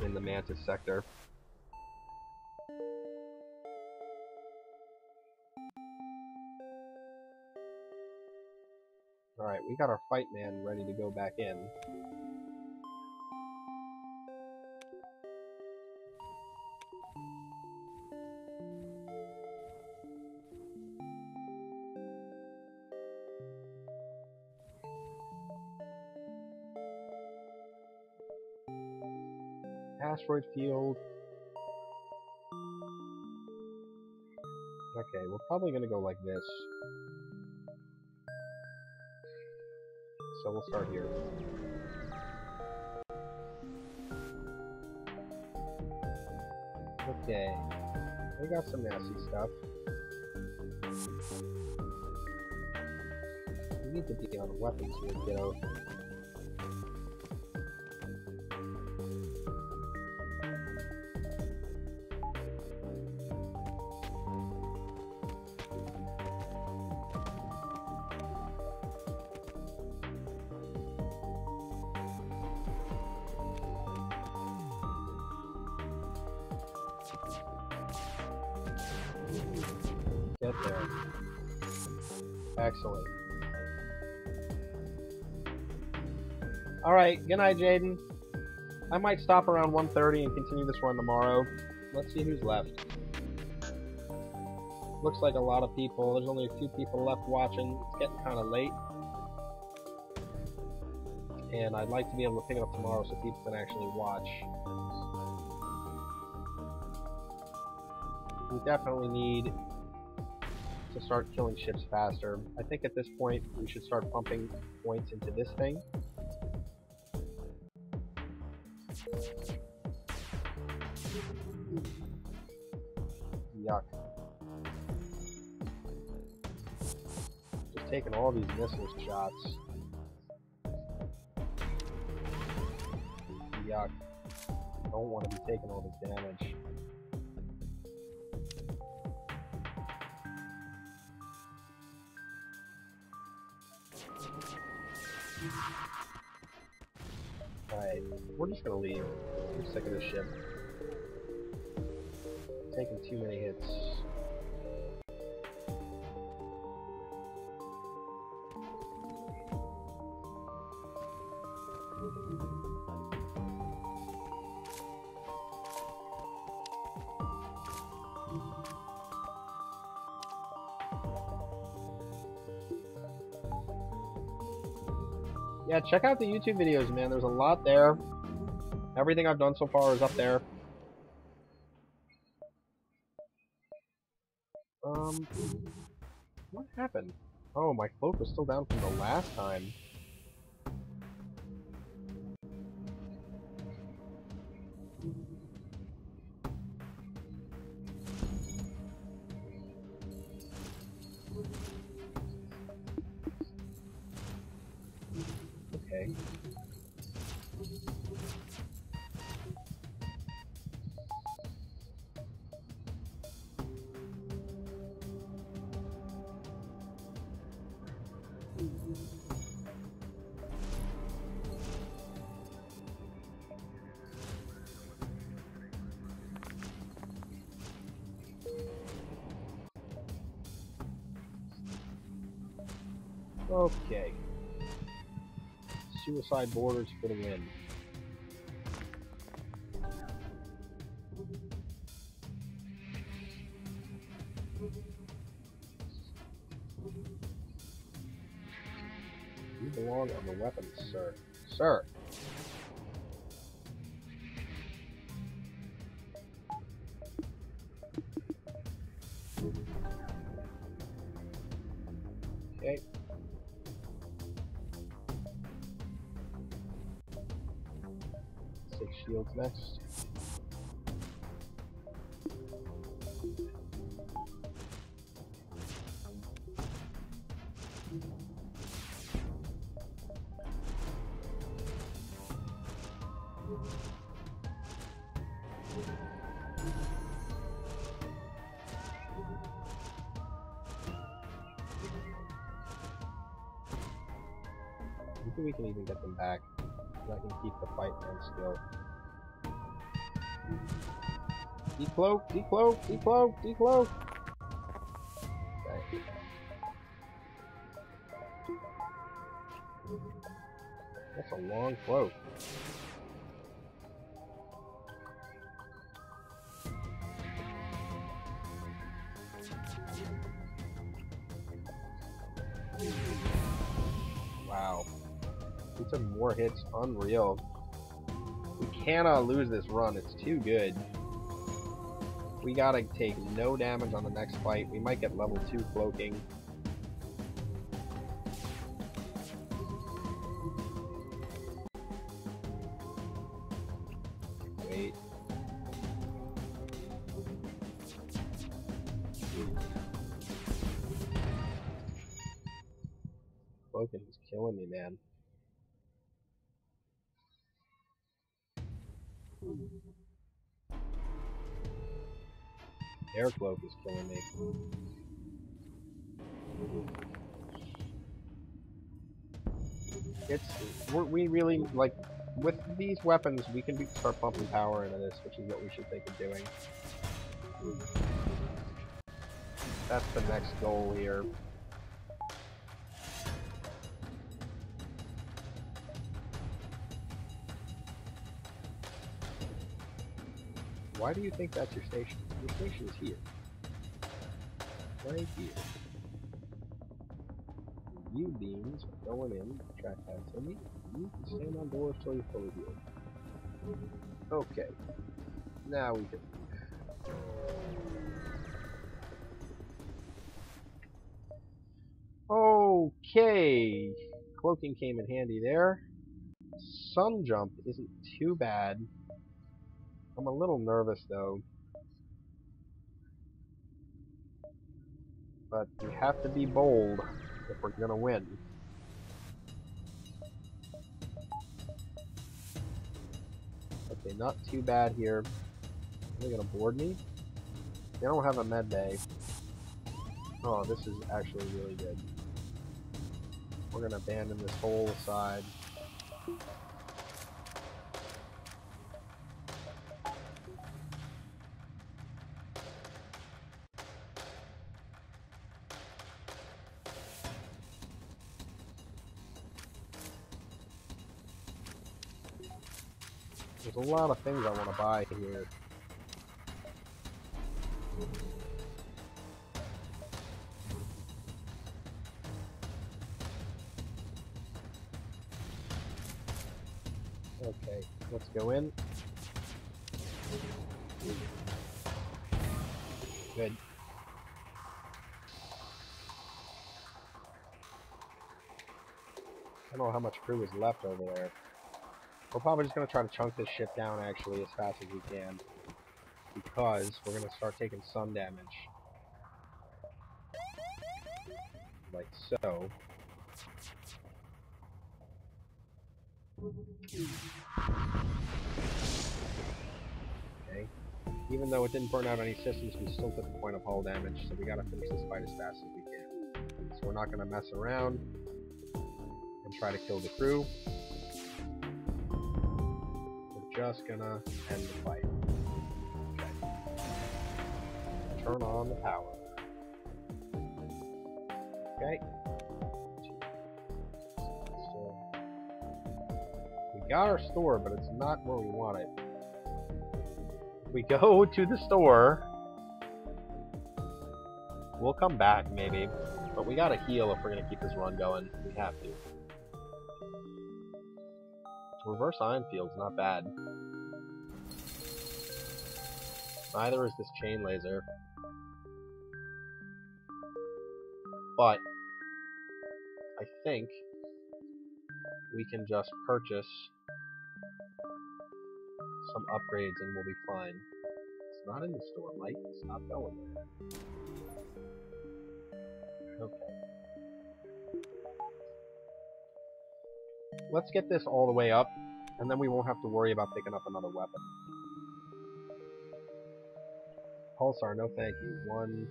in the Mantis sector. Alright, we got our fight man ready to go back in. Asteroid field. Okay, we're probably going to go like this. So we'll start here. Okay, we got some nasty stuff. We need to be on weapons here, kiddo. Get there. Excellent. Alright, good night, Jaden. I might stop around 1:30 and continue this run tomorrow. Let's see who's left. Looks like a lot of people. There's only a few people left watching. It's getting kind of late. And I'd like to be able to pick it up tomorrow so people can actually watch. We definitely need to start killing ships faster. I think at this point we should start pumping points into this thing. Yuck. Just taking all these missile shots. Yuck. Don't want to be taking all this damage. Alright, we're just gonna leave. I'm sick of this ship. Taking too many hits. Yeah, check out the YouTube videos, man. There's a lot there. Everything I've done so far is up there. What happened? Oh, my cloak was still down from the last time. Okay. Okay. Suicide borders for the win. You belong on the weapons, sir. Sir! Okay. 6 shields next. I think we can even get them back. I can keep the fight on skill. Decloak, decloak, decloak, decloak! Okay. That's a long cloak. Wow. We took more hits. Unreal. We cannot lose this run. It's too good. We gotta take no damage on the next fight. We might get level 2 cloaking. Wait. Cloaking is killing me, man. Air cloak is killing me. We really, like, with these weapons, we can start pumping power into this, which is what we should think of doing. That's the next goal here. Why do you think that's your station? Your station is here. Right here. You beams are going in, track that to me. You can stand on doors till you're fully healed. Okay. Now we can leave. Okay. Cloaking came in handy there. Sun jump isn't too bad. I'm a little nervous though. But we have to be bold if we're gonna win. Okay, not too bad here. Are they gonna board me? They don't have a med bay. Oh, this is actually really good. We're gonna abandon this whole side. There's a lot of things I want to buy here. Okay, let's go in. Good. I don't know how much crew is left over there. We're probably just going to try to chunk this ship down, actually, as fast as we can. Because we're going to start taking sun damage. Like so. Okay. Even though it didn't burn out any systems, we still took a point of hull damage, so we gotta finish this fight as fast as we can. So we're not gonna mess around and try to kill the crew. We're just gonna end the fight. Okay. Turn on the power. Okay. We got our store, but it's not where we want it. We go to the store. We'll come back, maybe. But we gotta heal if we're gonna keep this run going. We have to. Reverse ion field's not bad. Neither is this chain laser. But I think we can just purchase some upgrades and we'll be fine. It's not in the store, Mike. Stop going there. Okay. Let's get this all the way up, and then we won't have to worry about picking up another weapon. Pulsar, no thank you. 1,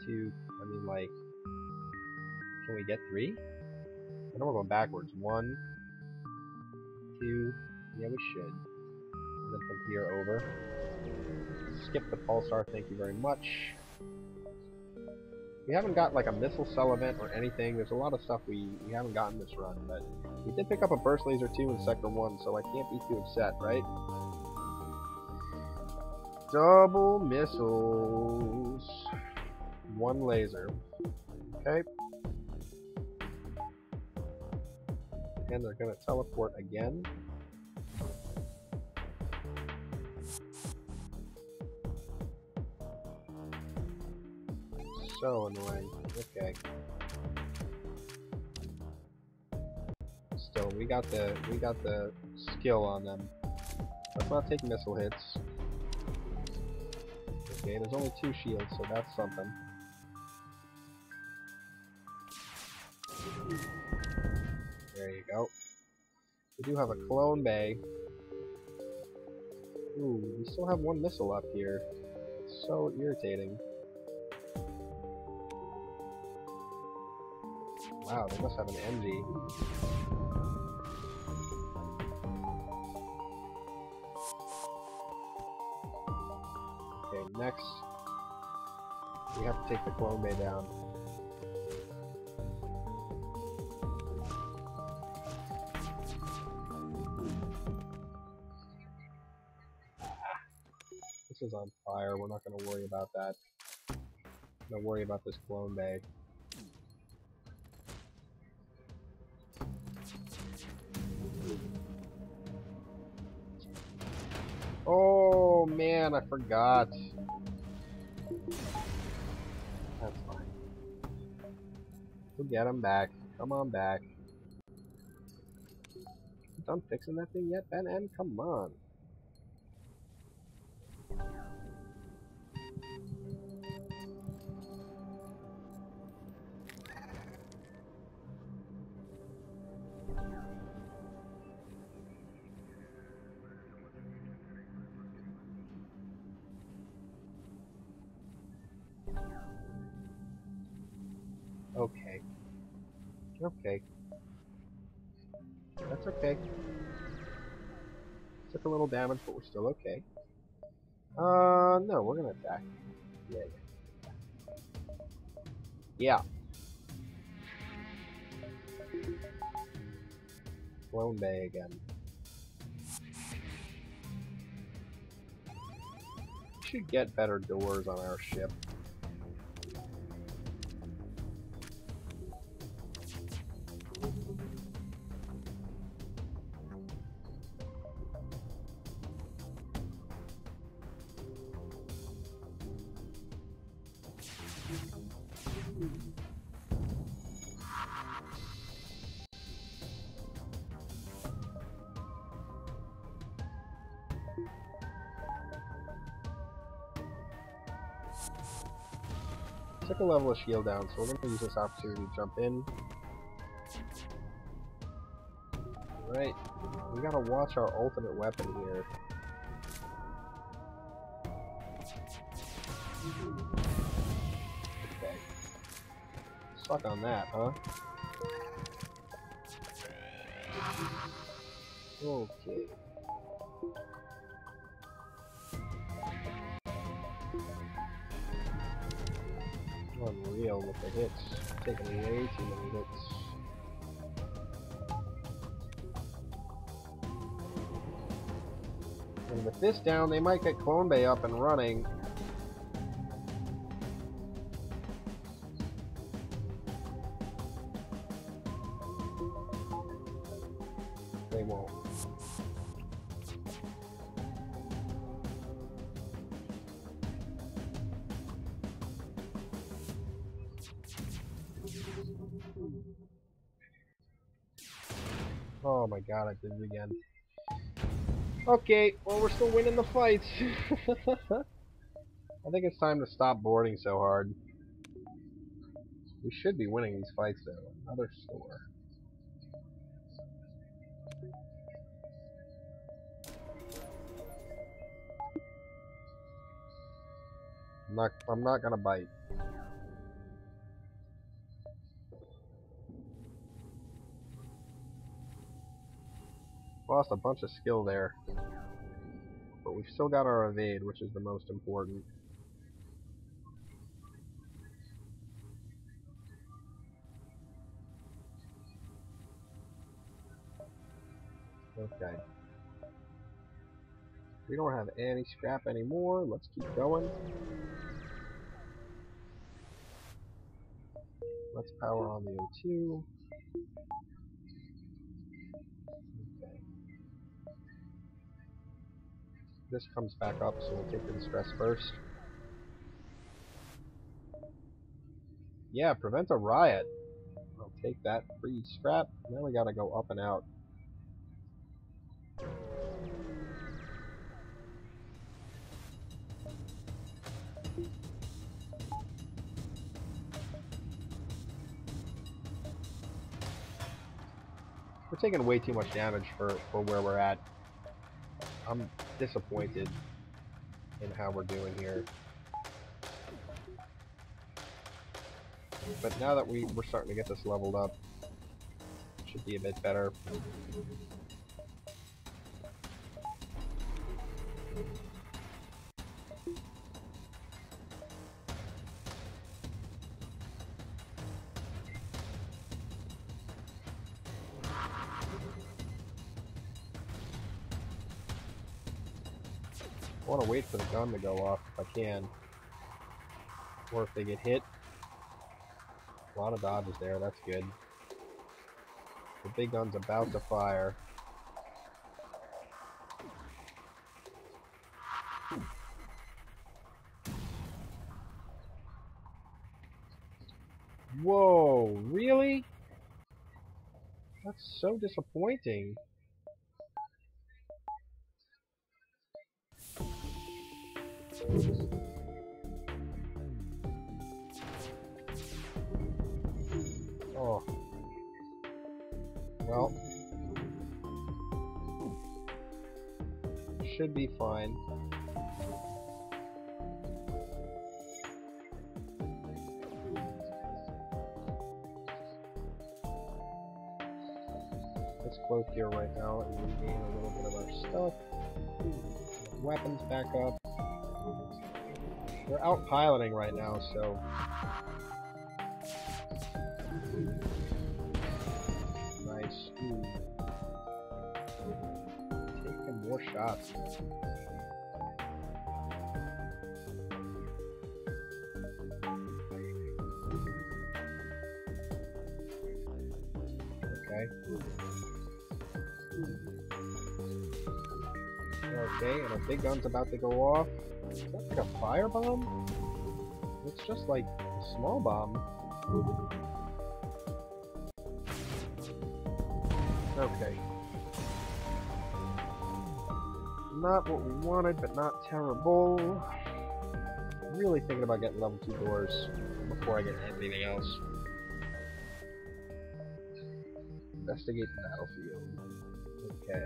2, I mean, like, can we get 3? I know we're going backwards. 1, 2, yeah, we should. And then from here over. Skip the pulsar, thank you very much. We haven't got like a missile cell event or anything. There's a lot of stuff we haven't gotten this run, but we did pick up a burst laser 2 in Sector 1, so I can't be too upset, right? Double missiles. 1 laser. Okay. And they're gonna teleport again. So annoying. Okay. Still, we got the skill on them. Let's not take missile hits. Okay, there's only 2 shields, so that's something. There you go. We do have a clone bay. Ooh, we still have 1 missile up here. It's so irritating. Wow, they must have an MG. Okay, next we have to take the clone bay down. This is on fire, we're not going to worry about that. Don't worry about this clone bay. Oh man, I forgot. That's fine. We'll get him back. Come on back. You done fixing that thing yet, Ben M? Come on. Okay. Okay. That's okay. Took a little damage, but we're still okay. No, we're gonna attack. Yeah. Yeah. Clone bay again. We should get better doors on our ship. took a level of shield down, so we're going to use this opportunity to jump in. Alright, we gotta watch our ultimate weapon here. Okay. Suck on that, huh? Okay. Unreal with the hits. Taking way too many hits. And with this down, they might get Clone Bay up and running. They won't. Oh my god, I did it again. Okay, well we're still winning the fights. I think it's time to stop boarding so hard. We should be winning these fights though. Another store. I'm not gonna bite. Lost a bunch of skill there. But we've still got our evade, which is the most important. Okay. We don't have any scrap anymore. Let's keep going. Let's power on the O2. Okay. This comes back up, so we'll take the distress first. Yeah, prevent a riot. I'll take that free scrap. Now we gotta go up and out. We're taking way too much damage for where we're at. I'm disappointed in how we're doing here. But now that we're starting to get this leveled up, it should be a bit better. I want to wait for the gun to go off if I can. Or if they get hit. A lot of dodges there, that's good. The big gun's about to fire. Whoa, really? That's so disappointing. Oh. Well. Should be fine. Let's cloak here right now and regain a little bit of our stuff. Weapons back up. We're out piloting right now, so nice. Ooh. Taking more shots. Okay. Okay, and our big gun's about to go off. Is that like a firebomb? It's just like a small bomb. Okay. Not what we wanted, but not terrible. Really thinking about getting level 2 doors. before I get anything else. Investigate the battlefield. Okay.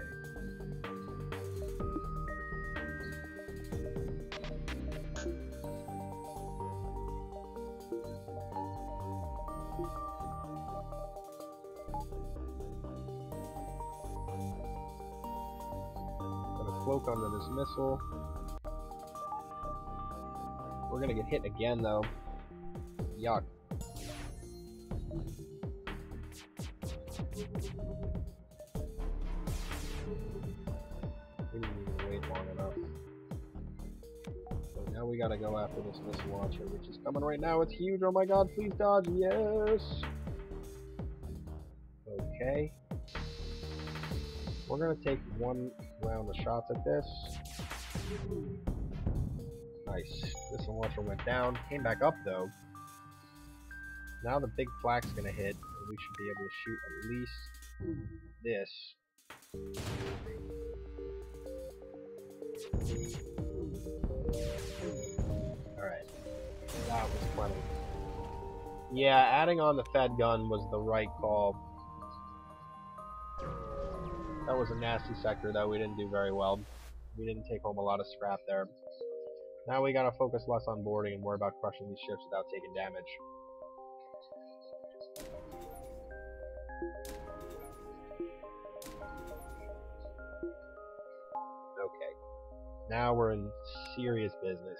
Gonna cloak under this missile. We're gonna get hit again though. Yuck. We didn't even wait long enough. So now we gotta go after this missile launcher, which is coming right now. It's huge. Oh my god, please dodge. Yes! Okay. We're gonna take one round of shots at this. Nice. Missile launcher went down. Came back up though. Now the big flak's gonna hit, and we should be able to shoot at least this. Alright. That was plenty. Yeah, adding on the Fed gun was the right call. That was a nasty sector that we didn't do very well. We didn't take home a lot of scrap there. Now we gotta focus less on boarding and more about crushing these ships without taking damage. Okay. Now we're in serious business.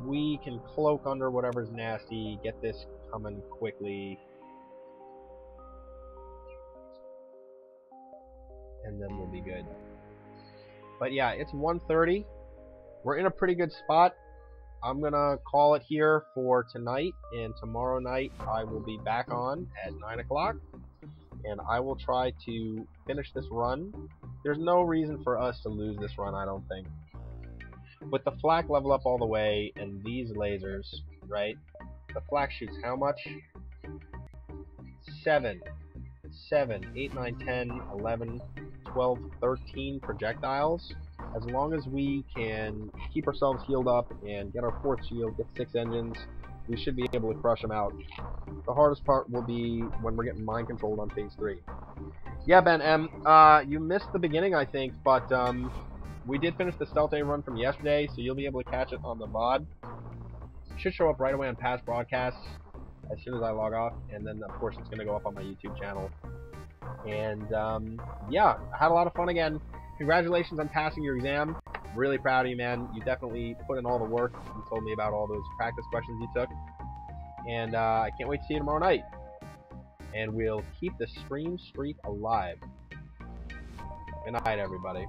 We can cloak under whatever's nasty, get this coming quickly, and then we'll be good. But yeah, it's 1:30. We're in a pretty good spot. I'm gonna call it here for tonight, and tomorrow night I will be back on at 9 o'clock, and I will try to finish this run. There's no reason for us to lose this run, I don't think. With the flak level up all the way, and these lasers, right? The flak shoots how much? 7, 8, 9, 10, 11, 12, 13 projectiles. As long as we can keep ourselves healed up and get our 4th shield, get 6 engines, we should be able to crush them out. The hardest part will be when we're getting mind controlled on phase 3. Yeah, Ben M, you missed the beginning, I think, but we did finish the Stealth A run from yesterday, so you'll be able to catch it on the VOD. It should show up right away on past broadcasts as soon as I log off, and then, of course, it's going to go up on my YouTube channel. And, yeah, I had a lot of fun again. Congratulations on passing your exam. Really proud of you, man. You definitely put in all the work. You told me about all those practice questions you took. And I can't wait to see you tomorrow night. And we'll keep the stream streak alive. Good night, everybody.